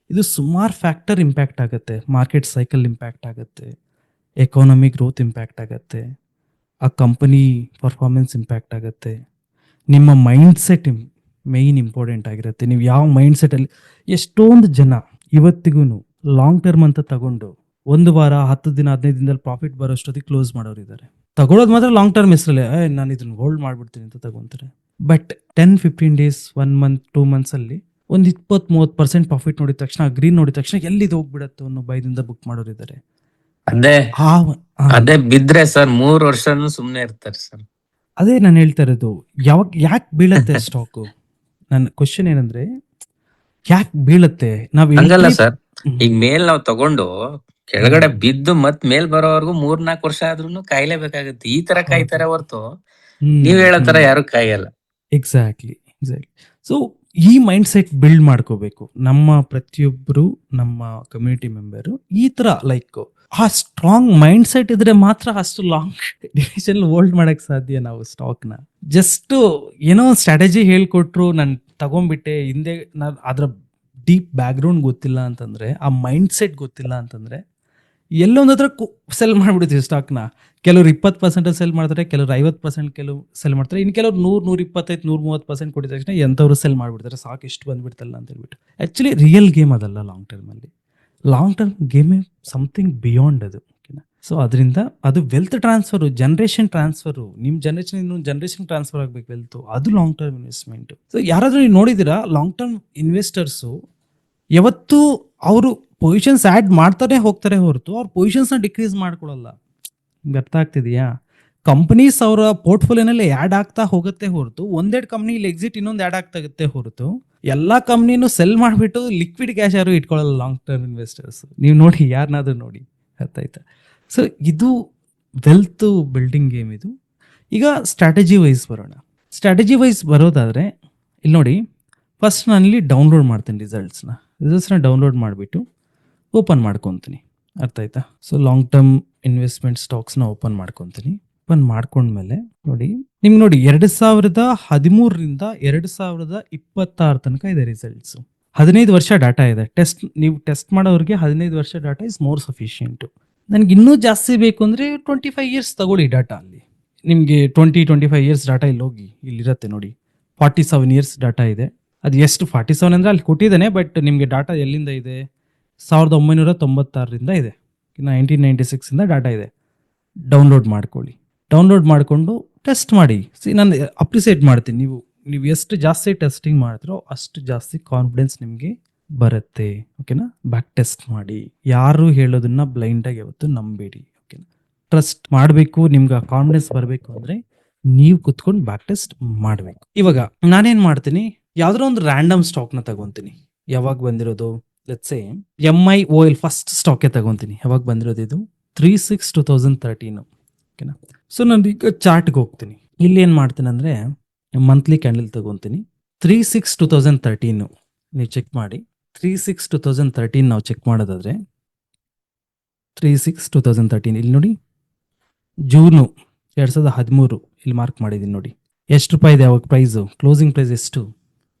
ಇದು ಸುಮಾರು ಫ್ಯಾಕ್ಟರ್ ಇಂಪ್ಯಾಕ್ಟ್ ಆಗುತ್ತೆ. ಮಾರ್ಕೆಟ್ ಸೈಕಲ್ ಇಂಪ್ಯಾಕ್ಟ್ ಆಗುತ್ತೆ, ಎಕಾನಮಿ ಗ್ರೋತ್ ಇಂಪ್ಯಾಕ್ಟ್ ಆಗುತ್ತೆ, ಆ ಕಂಪನಿ ಪರ್ಫಾರ್ಮೆನ್ಸ್ ಇಂಪ್ಯಾಕ್ಟ್ ಆಗುತ್ತೆ, ನಿಮ್ಮ ಮೈಂಡ್ ಸೆಟ್ ಮೇಯ್ನ್ ಇಂಪಾರ್ಟೆಂಟ್ ಆಗಿರುತ್ತೆ. ನೀವು ಯಾವ ಮೈಂಡ್ ಸೆಟ್ಟಲ್ಲಿ, ಎಷ್ಟೊಂದು ಜನ ಇವತ್ತಿಗೂ ಲಾಂಗ್ ಟರ್ಮ್ ಅಂತ ತಗೊಂಡು 1 ವಾರ, 10 ದಿನ, 15 ದಿನದಲ್ಲಿ ಪ್ರಾಫಿಟ್ ಬರೋಷ್ಟೊತ್ತಿಗೆ ಕ್ಲೋಸ್ ಮಾಡೋರು ಇದ್ದಾರೆ. ತಗೊಳ್ಳೋದು ಮಾತ್ರ ಲಾಂಗ್ ಟರ್ಮ್ ಹೆಸರಲ್ಲೇ, ನಾನು ಇದನ್ನ ಹೋಲ್ಡ್ ಮಾಡ್ಬಿಡ್ತೀನಿ ಅಂತ ತಗೊಂತಾರೆ. ಬಟ್ 10-15 ಡೇಸ್, 1 ಮಂತ್, 2 ಮಂತ್ಸ್ ಅಲ್ಲಿ ಒಂದು 20-30% ಪ್ರಾಫಿಟ್ ನೋಡಿದ ತಕ್ಷಣ, ಗ್ರೀನ್ ನೋಡಿದ ತಕ್ಷಣ ಎಲ್ಲಿದು ಹೋಗ್ಬಿಡತ್ತೆ ಅನ್ನೋ ಭಯದಿಂದ ಬುಕ್ ಮಾಡೋರು ಇದ್ದಾರೆ. ಅದೇ ಬಿದ್ರೆ ಸರ್ 3 ವರ್ಷನೂ ಸುಮ್ನೆ ಇರ್ತಾರೆ ಸರ್. ಅದೇ ನಾನು ಹೇಳ್ತಾ ಇರೋದು, ಯಾಕೆ ಬೀಳತ್ತೆ ಸ್ಟಾಕು? ನನ್ನ ಕ್ವಶನ್ ಏನಂದ್ರೆ, ಯಾಕೆ ಬೀಳತ್ತೆ? ಹಂಗಲ್ಲ ಸರ್, ಈಗ ಮೇಲ್ ನಾವ್ ತಗೊಂಡು ಕೆಳಗಡೆ ಬಿದ್ದು ಮತ್ ಮೇಲ್ ಬರೋವರೆಗೂ 3-4 ವರ್ಷ ಆದ್ರೂ ಕಾಯ್ಲೇಬೇಕಾಗುತ್ತೆ. ಈ ತರ ಕಾಯ್ತಾರೆ ಹೊರ್ತು ನೀವ್ ಹೇಳೋ ತರ ಯಾರು ಕಾಯಲ್ಲ. ಎಕ್ಸಾಕ್ಟ್ಲಿ. ಸೊ ಈ ಮೈಂಡ್ ಸೆಟ್ ಬಿಲ್ಡ್ ಮಾಡ್ಕೋಬೇಕು ನಮ್ಮ ಪ್ರತಿಯೊಬ್ಬರು, ನಮ್ಮ ಕಮ್ಯುನಿಟಿ ಮೆಂಬರು. ಈ ತರ ಲೈಕ್ ಆ ಸ್ಟ್ರಾಂಗ್ ಮೈಂಡ್ ಸೆಟ್ ಇದ್ರೆ ಮಾತ್ರ ಅಷ್ಟು ಲಾಂಗ್ ಡ್ಯೂರೇಷನ್ ಹೋಲ್ಡ್ ಮಾಡಕ್ ಸಾಧ್ಯ. ನಾವು ಸ್ಟಾಕ್ನ ಜಸ್ಟ್ ಏನೋ ಒಂದು ಸ್ಟ್ರಾಟಜಿ ಹೇಳ್ಕೊಟ್ರು, ನಾನು ತಗೊಂಡ್ಬಿಟ್ಟೆ, ಹಿಂದೆ ಅದ್ರ ಡೀಪ್ ಬ್ಯಾಕ್ ಗ್ರೌಂಡ್ ಗೊತ್ತಿಲ್ಲ ಅಂತಂದ್ರೆ, ಆ ಮೈಂಡ್ ಸೆಟ್ ಗೊತ್ತಿಲ್ಲ ಅಂತಂದ್ರೆ, ಎಲ್ಲೊಂದ್ ಹತ್ರ ಸೆಲ್ ಮಾಡ್ಬಿಡ್ತೀವಿ ಸ್ಟಾಕ್ನ. ಕೆಲವ್ರು 20% ಸೆಲ್ ಮಾಡ್ತಾರೆ, ಕೆಲವ್ರು 50% ಕೆಲವು ಸೆಲ್ ಮಾಡ್ತಾರೆ, ಇನ್ನು ಕೆಲವ್ರು 100-125, 130% ಕೊಟ್ಟಿದ ತಕ್ಷಣ ಎಂಥವ್ರು ಸೆಲ್ ಮಾಡ್ಬಿಡ್ತಾರೆ, ಸಾಕು ಇಷ್ಟು ಬಂದ್ಬಿಡ್ತಲ್ಲ ಅಂತ ಹೇಳ್ಬಿಟ್ಟು. ಆಕ್ಚುಲಿ ರಿಯಲ್ ಗೇಮ್ ಅದಲ್ಲ ಲಾಂಗ್ ಟರ್ಮ್ ಅಲ್ಲಿ. Long term game something beyond ಅದು. ಸೊ ಅದರಿಂದ ಅದು ವೆಲ್ತ್ ಟ್ರಾನ್ಸ್ಫರ್, ಜನರೇಷನ್ ಟ್ರಾನ್ಸ್ಫರ್. ನಿಮ್ ಜನರೇಷನ್ ಇನ್ನೊಂದು ಜನರೇಷನ್ ಟ್ರಾನ್ಸ್ಫರ್ ಆಗ್ಬೇಕು ವೆಲ್ತ್. ಅದು ಲಾಂಗ್ ಟರ್ಮ್ ಇನ್ವೆಸ್ಟ್ಮೆಂಟ್. ಸೊ ಯಾರಾದ್ರೂ ನೀವು ನೋಡಿದಿರಾ ಲಾಂಗ್ ಟರ್ಮ್ ಇನ್ವೆಸ್ಟರ್ಸು ಯಾವತ್ತೂ ಅವರು ಪೊಸಿಷನ್ಸ್ ಆ್ಯಡ್ ಮಾಡ್ತಾನೆ ಹೋಗ್ತಾರೆ ಹೊರತು ಅವ್ರ ಪೊಸಿಷನ್ಸ್ನ ಡಿಕ್ರೀಸ್ ಮಾಡ್ಕೊಳ್ಳಲ್ಲ. ನಿಮ್ಗೆ ಅರ್ಥ ಆಗ್ತಿದೆಯಾ? ಕಂಪನೀಸ್ ಅವರ ಪೋರ್ಟ್ಫೋಲಿಯೋನಲ್ಲಿ ಆ್ಯಡ್ ಆಗ್ತಾ ಹೋಗುತ್ತೆ ಹೊರತು, ಒಂದೆರಡು ಕಂಪ್ನಿ ಇಲ್ಲಿ ಎಕ್ಸಿಟ್, ಇನ್ನೊಂದು ಆ್ಯಡ್ ಆಗ್ತಾಗುತ್ತೆ ಹೊರತು, ಎಲ್ಲ ಕಂಪ್ನಿನೂ ಸೆಲ್ ಮಾಡಿಬಿಟ್ಟು ಲಿಕ್ವಿಡ್ ಕ್ಯಾಶ್ ಯಾರು ಇಟ್ಕೊಳ್ಳಲ್ಲ ಲಾಂಗ್ ಟರ್ಮ್ ಇನ್ವೆಸ್ಟರ್ಸ್. ನೀವು ನೋಡಿ, ಯಾರನ್ನಾದ್ರೂ ನೋಡಿ. ಅರ್ಥ ಆಯ್ತಾ? ಸೊ ಇದು ವೆಲ್ತ್ ಬಿಲ್ಡಿಂಗ್ ಗೇಮ್ ಇದು. ಈಗ ಸ್ಟ್ರಾಟಜಿ ವೈಸ್ ಬರೋಣ. ಸ್ಟ್ರಾಟಜಿ ವೈಸ್ ಬರೋದಾದರೆ ಇಲ್ಲಿ ನೋಡಿ, ಫಸ್ಟ್ ನಾನಿಲ್ಲಿ ಡೌನ್ಲೋಡ್ ಮಾಡ್ತೀನಿ ರಿಸಲ್ಟ್ಸ್ನ ಡೌನ್ಲೋಡ್ ಮಾಡಿಬಿಟ್ಟು ಓಪನ್ ಮಾಡ್ಕೊತೀನಿ. ಅರ್ಥ ಆಯ್ತಾ? ಸೊ ಲಾಂಗ್ ಟರ್ಮ್ ಇನ್ವೆಸ್ಟ್ಮೆಂಟ್ ಸ್ಟಾಕ್ಸ್ನ ಓಪನ್ ಮಾಡ್ಕೊತೀನಿ. ಓಪನ್ ಮಾಡ್ಕೊಂಡ್ಮೇಲೆ ನೋಡಿ, ನಿಮ್ಗೆ ನೋಡಿ 2013ರಿಂದ 2026 ತನಕ ಇದೆ ರಿಸಲ್ಟ್ಸು. 15 ವರ್ಷ ಡಾಟಾ ಇದೆ. ನೀವು ಟೆಸ್ಟ್ ಮಾಡೋರಿಗೆ 15 ವರ್ಷ ಡಾಟಾ ಇಸ್ ಮೋರ್ ಸಫಿಷಿಯೆಂಟು. ನನಗೆ ಇನ್ನೂ ಜಾಸ್ತಿ ಬೇಕು ಅಂದರೆ 25 ಇಯರ್ಸ್ ತಗೊಳ್ಳಿ ಡಾಟಾ. ಅಲ್ಲಿ ನಿಮಗೆ 20-25 ಇಯರ್ಸ್ ಡಾಟಾ ಇಲ್ಲಿ ಹೋಗಿ, ಇಲ್ಲಿರುತ್ತೆ ನೋಡಿ 47 ಇಯರ್ಸ್ ಡಾಟಾ ಇದೆ. ಅದು ಎಷ್ಟು 47 ಅಂದರೆ ಅಲ್ಲಿ ಕೊಟ್ಟಿದ್ದಾನೆ, ಬಟ್ ನಿಮಗೆ ಡಾಟಾ ಎಲ್ಲಿಂದ ಇದೆ? 1996ರಿಂದ ಇದೆ, 1996ಇಂದ ಡಾಟಾ ಇದೆ. ಡೌನ್ಲೋಡ್ ಮಾಡ್ಕೊಳ್ಳಿ. ಡೌನ್ಲೋಡ್ ಮಾಡಿಕೊಂಡು ಟೆಸ್ಟ್ ಮಾಡಿ. ನಾನು ಅಪ್ರಿಸಿಯೇಟ್ ಮಾಡ್ತೀನಿ, ನೀವು ಎಷ್ಟು ಜಾಸ್ತಿ ಟೆಸ್ಟಿಂಗ್ ಮಾಡ್ತೀರೋ ಅಷ್ಟು ಜಾಸ್ತಿ ಕಾನ್ಫಿಡೆನ್ಸ್ ನಿಮಗೆ ಬರುತ್ತೆ. ಓಕೆನಾ? ಬ್ಯಾಕ್ ಟೆಸ್ಟ್ ಮಾಡಿ. ಯಾರು ಹೇಳೋದನ್ನ ಬ್ಲೈಂಡಾಗಿ ಯಾವತ್ತು ನಂಬೇಡಿ. ಓಕೆನಾ? ಟ್ರಸ್ಟ್ ಮಾಡಬೇಕು. ನಿಮ್ಗೆ ಕಾನ್ಫಿಡೆನ್ಸ್ ಬರಬೇಕು ಅಂದರೆ ನೀವು ಕುತ್ಕೊಂಡು ಬ್ಯಾಕ್ ಟೆಸ್ಟ್ ಮಾಡಬೇಕು. ಇವಾಗ ನಾನೇನು ಮಾಡ್ತೀನಿ, ಯಾವ್ದಾರ ಒಂದು ರ್ಯಾಂಡಮ್ ಸ್ಟಾಕ್ನ ತಗೊತೀನಿ. ಯಾವಾಗ ಬಂದಿರೋದು? ಲೆಟ್ಸ್ ಸೇ MIOL ಫಸ್ಟ್ ಸ್ಟಾಕೆ ತಗೊತೀನಿ. ಯಾವಾಗ ಬಂದಿರೋದು? ಇದು 3/6/2013. ಓಕೆನಾ? ಸೊ ನಾನು ಈಗ ಚಾರ್ಟ್ಗೆ ಹೋಗ್ತೀನಿ. ಇಲ್ಲಿ ಏನು ಮಾಡ್ತೀನಿ ಅಂದರೆ, ಮಂತ್ಲಿ ಕ್ಯಾಂಡಲ್ ತಗೊತೀನಿ. 3/6/2013 ನೀವು ಚೆಕ್ ಮಾಡಿ. 3/6/2013 ನಾವು ಚೆಕ್ ಮಾಡೋದಾದರೆ 3/6/2013 ಇಲ್ಲಿ ನೋಡಿ, ಜೂನು 2013 ಇಲ್ಲಿ ಮಾರ್ಕ್ ಮಾಡಿದ್ದೀನಿ ನೋಡಿ. ಎಷ್ಟು ರೂಪಾಯಿ ಇದೆ ಅವಾಗ ಪ್ರೈಸು? ಕ್ಲೋಸಿಂಗ್ ಪ್ರೈಸ್ ಎಷ್ಟು?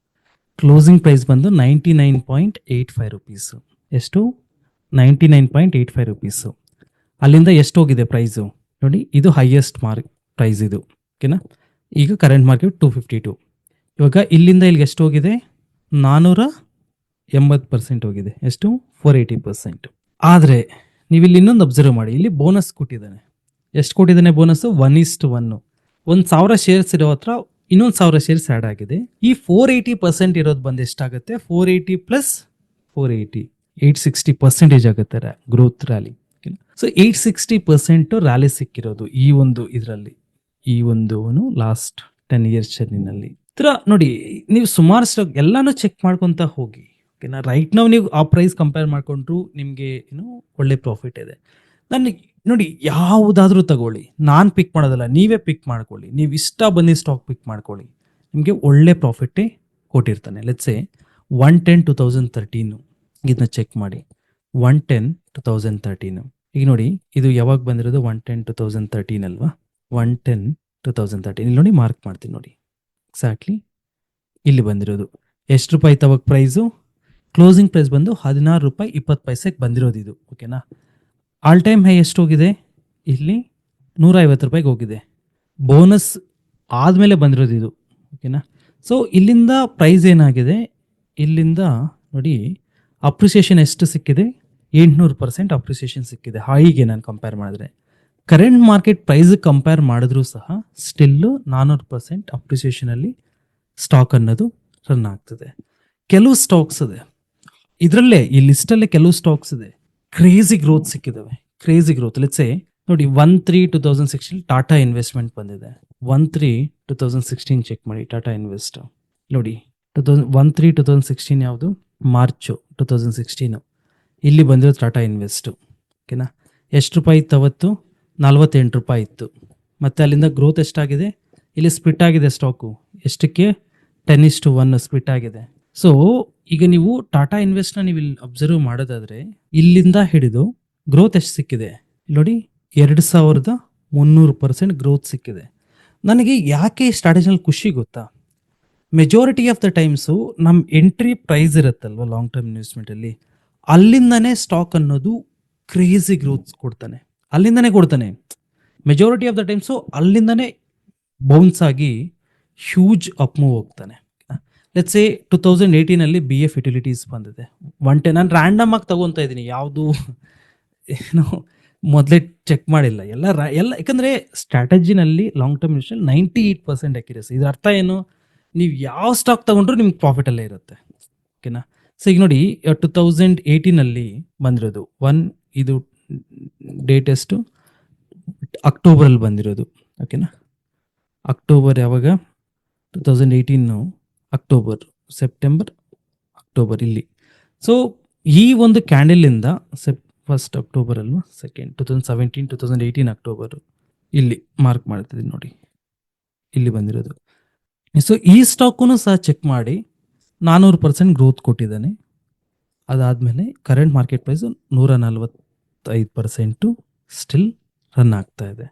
ಕ್ಲೋಸಿಂಗ್ ಪ್ರೈಸ್ ಬಂದು 99.85 ರುಪೀಸು. ಎಷ್ಟು? 99.85 ರುಪೀಸು. ಅಲ್ಲಿಂದ ಎಷ್ಟು ಹೋಗಿದೆ ಪ್ರೈಸು ನೋಡಿ, ಇದು ಹೈಯೆಸ್ಟ್ ಪ್ರೈಸ್ ಇದು. ಓಕೆನಾ? ಈಗ ಕರೆಂಟ್ ಮಾರ್ಕೆಟ್ 252. ಇವಾಗ ಇಲ್ಲಿಂದ ಇಲ್ಲಿಗೆ ಎಷ್ಟು ಹೋಗಿದೆ? 480% ಹೋಗಿದೆ. ಎಷ್ಟು? 480%. ಆದರೆ ನೀವು ಇಲ್ಲಿ ಇನ್ನೊಂದು ಅಬ್ಸರ್ವ್ ಮಾಡಿ, ಇಲ್ಲಿ ಬೋನಸ್ ಕೊಟ್ಟಿದ್ದಾನೆ. ಎಷ್ಟು ಕೊಟ್ಟಿದ್ದಾನೆ ಬೋನಸ್ಸು? 1:1. 1,000 ಶೇರ್ಸ್ ಇರೋ ಹತ್ರ ಇನ್ನೊಂದು 1000 ಶೇರ್ಸ್ ಆ್ಯಡ್ ಆಗಿದೆ. ಈ 480% ಇರೋದು ಬಂದು ಎಷ್ಟಾಗುತ್ತೆ? 480 ಪ್ಲಸ್ 480 860% ಆಗುತ್ತೆ ಗ್ರೋತ್ ರ್ಯಾಲಿ. ಸೊ 860% ರ್ಯಾಲಿ ಸಿಕ್ಕಿರೋದು ಈ ಒಂದು ಇದರಲ್ಲಿ, ಈ ಒಂದು ಲಾಸ್ಟ್ 10 ಇಯರ್ಸ್ ಜರ್ನಿನಲ್ಲಿ. ತರ ನೋಡಿ, ನೀವು ಸುಮಾರು ಸ್ಟಾಕ್ ಎಲ್ಲಾನು ಚೆಕ್ ಮಾಡ್ಕೊಂತ ಹೋಗಿ. ಓಕೆನಾ, ರೈಟ್ ನಾವು ನೀವು ಆ ಪ್ರೈಸ್ ಕಂಪೇರ್ ಮಾಡ್ಕೊಂಡ್ರು ನಿಮಗೆ ಒಳ್ಳೆ ಪ್ರಾಫಿಟ್ ಇದೆ. ನನಗೆ ನೋಡಿ, ಯಾವುದಾದ್ರೂ ತಗೊಳ್ಳಿ, ನಾನು ಪಿಕ್ ಮಾಡೋದಲ್ಲ, ನೀವೇ ಪಿಕ್ ಮಾಡ್ಕೊಳ್ಳಿ. ನೀವು ಇಷ್ಟ ಬಂದಿದ್ದ ಸ್ಟಾಕ್ ಪಿಕ್ ಮಾಡ್ಕೊಳ್ಳಿ, ನಿಮಗೆ ಒಳ್ಳೆ ಪ್ರಾಫಿಟ್ಟೇ ಕೊಟ್ಟಿರ್ತಾನೆ. ಲೆಟ್ಸೆ 110 2013 ಇದನ್ನ ಚೆಕ್ ಮಾಡಿ. 110 2013 ಈಗ ನೋಡಿ, ಇದು ಯಾವಾಗ ಬಂದಿರೋದು? 110 2013 ಅಲ್ವಾ? 110 2013 ಇಲ್ಲಿ ನೋಡಿ, ಮಾರ್ಕ್ ಮಾಡ್ತೀನಿ ನೋಡಿ, ಎಕ್ಸಾಕ್ಟ್ಲಿ ಇಲ್ಲಿ ಬಂದಿರೋದು. ಎಷ್ಟು ರೂಪಾಯಿ ತವಾಗ ಪ್ರೈಸು? ಕ್ಲೋಸಿಂಗ್ ಪ್ರೈಸ್ ಬಂದು 16 ರೂಪಾಯಿ 20 ಪೈಸೆಗೆ ಬಂದಿರೋದು ಇದು. ಓಕೆನಾ, ಆಲ್ ಟೈಮ್ ಹೈ ಎಷ್ಟು ಹೋಗಿದೆ? ಇಲ್ಲಿ 150 ರೂಪಾಯಿಗೆ ಹೋಗಿದೆ. ಬೋನಸ್ ಆದಮೇಲೆ ಬಂದಿರೋದು ಇದು. ಓಕೆನಾ, ಸೊ ಇಲ್ಲಿಂದ ಪ್ರೈಸ್ ಏನಾಗಿದೆ? ಇಲ್ಲಿಂದ ನೋಡಿ ಅಪ್ರಿಸಿಯೇಷನ್ ಎಷ್ಟು ಸಿಕ್ಕಿದೆ? 800% ಅಪ್ರಿಸಿಯೇಷನ್ ಸಿಕ್ಕಿದೆ ಹೈಗೆ. ನಾನು ಕಂಪೇರ್ ಮಾಡಿದ್ರೆ ಕರೆಂಟ್ ಮಾರ್ಕೆಟ್ ಪ್ರೈಸ್ ಕಂಪೇರ್ ಮಾಡಿದ್ರೂ ಸಹ ಸ್ಟಿಲ್ಲು 400% ಅಪ್ರಿಸಿಯೇಷನಲ್ಲಿ ಸ್ಟಾಕ್ ಅನ್ನೋದು ರನ್ ಆಗ್ತದೆ. ಕೆಲವು ಸ್ಟಾಕ್ಸ್ ಇದೆ ಇದರಲ್ಲೇ, ಈ ಲಿಸ್ಟಲ್ಲೇ ಕೆಲವು ಸ್ಟಾಕ್ಸ್ ಇದೆ ಕ್ರೇಜಿ ಗ್ರೋತ್ ಸಿಕ್ಕಿದಾವೆ, ಕ್ರೇಜಿ ಗ್ರೋತ್. ಲೆಟ್ಸ್ ಸೇ ನೋಡಿ, 1/3/2016 ಟಾಟಾ ಇನ್ವೆಸ್ಟ್ಮೆಂಟ್ ಬಂದಿದೆ. 1/3/2016 ಚೆಕ್ ಮಾಡಿ, ಟಾಟಾ ಇನ್ವೆಸ್ಟ್ ನೋಡಿ. 1/3/2016 ಯಾವುದು? ಮಾರ್ಚು 2016 ಇಲ್ಲಿ ಬಂದಿರೋದು ಟಾಟಾ ಇನ್ವೆಸ್ಟು. ಓಕೆನಾ, ಎಷ್ಟು ರೂಪಾಯಿ ಇತ್ತು ಅವತ್ತು? 48 ರೂಪಾಯಿ ಇತ್ತು. ಮತ್ತು ಅಲ್ಲಿಂದ ಗ್ರೋತ್ ಎಷ್ಟಾಗಿದೆ? ಇಲ್ಲಿ ಸ್ಪ್ಲಿಟ್ ಆಗಿದೆ ಸ್ಟಾಕು. ಎಷ್ಟಕ್ಕೆ? 10:1 ಸ್ಪ್ಲಿಟ್ ಆಗಿದೆ. ಸೊ ಈಗ ನೀವು ಟಾಟಾ ಇನ್ವೆಸ್ಟ್ನ ನೀವು ಇಲ್ಲಿ ಅಬ್ಸರ್ವ್ ಮಾಡೋದಾದರೆ, ಇಲ್ಲಿಂದ ಹಿಡಿದು ಗ್ರೋತ್ ಎಷ್ಟು ಸಿಕ್ಕಿದೆ ನೋಡಿ, 2300% ಗ್ರೋತ್ ಸಿಕ್ಕಿದೆ. ನನಗೆ ಯಾಕೆ ಈ ಸ್ಟ್ರಾಟಜಿನಲ್ಲಿ ಖುಷಿ ಗೊತ್ತಾ? ಮೆಜಾರಿಟಿ ಆಫ್ ದ ಟೈಮ್ಸು ನಮ್ಮ ಎಂಟ್ರಿ ಪ್ರೈಸ್ ಇರುತ್ತಲ್ವ ಲಾಂಗ್ ಟರ್ಮ್ ಇನ್ವೆಸ್ಟ್ಮೆಂಟಲ್ಲಿ, ಅಲ್ಲಿಂದನೇ ಸ್ಟಾಕ್ ಅನ್ನೋದು ಕ್ರೇಜಿ ಗ್ರೋತ್ ಕೊಡ್ತಾನೆ, ಅಲ್ಲಿಂದನೇ ಕೊಡ್ತಾನೆ. ಮೆಜಾರಿಟಿ ಆಫ್ ದ ಟೈಮ್ಸು ಅಲ್ಲಿಂದನೇ ಬೌನ್ಸ್ ಆಗಿ ಹ್ಯೂಜ್ ಅಪ್ ಮೂವ್ ಹೋಗ್ತಾನೆ. ಲೆಟ್ಸ್ ಸೇ 2018 BF ಯುಟಿಲಿಟೀಸ್ ಬಂದಿದೆ 110. ನಾನು ರ್ಯಾಂಡಮ್ ಆಗಿ ತಗೊತಾ ಇದ್ದೀನಿ, ಯಾವುದು ಏನೋ ಮೊದಲೇ ಚೆಕ್ ಮಾಡಿಲ್ಲ. ಎಲ್ಲ ಯಾಕಂದರೆ ಸ್ಟ್ರಾಟಜಿನಲ್ಲಿ ಲಾಂಗ್ ಟರ್ಮ್ ಇನ್ವೆಸ್ಟ್ಮೆಂಟ್ 98% ಅಕ್ಯುರಸಿ. ಇದ್ರ ಅರ್ಥ ಏನು? ನೀವು ಯಾವ ಸ್ಟಾಕ್ ತಗೊಂಡ್ರು ನಿಮ್ಗೆ ಪ್ರಾಫಿಟಲ್ಲೇ ಇರುತ್ತೆ. ಓಕೆನಾ, ಸೊ ಈಗ ನೋಡಿ 2018 ಬಂದಿರೋದು ಇದು ಡೇಟ್ ಎಷ್ಟು? ಅಕ್ಟೋಬರಲ್ಲಿ ಬಂದಿರೋದು. ಓಕೆನಾ, ಅಕ್ಟೋಬರ್ ಯಾವಾಗ? 2018 ಅಕ್ಟೋಬರ್, ಸೆಪ್ಟೆಂಬರ್, ಅಕ್ಟೋಬರ್ ಇಲ್ಲಿ. ಸೊ ಈ ಒಂದು ಕ್ಯಾಂಡಲಿಂದ ಫಸ್ಟ್ ಅಕ್ಟೋಬರ್ ಅಲ್ವಾ, ಸೆಕೆಂಡ್ 2017 2018 ಅಕ್ಟೋಬರು ಇಲ್ಲಿ ಮಾರ್ಕ್ ಮಾಡ್ತಿದ್ದೀನಿ ನೋಡಿ, ಇಲ್ಲಿ ಬಂದಿರೋದು. ಸೊ ಈ ಸ್ಟಾಕು ಸಹ ಚೆಕ್ ಮಾಡಿ 400% ಗ್ರೋತ್ ಕೊಟ್ಟಿದ್ದಾನೆ. ಅದಾದಮೇಲೆ current market price 145% still run ಆಗ್ತಾ ಇದೆ.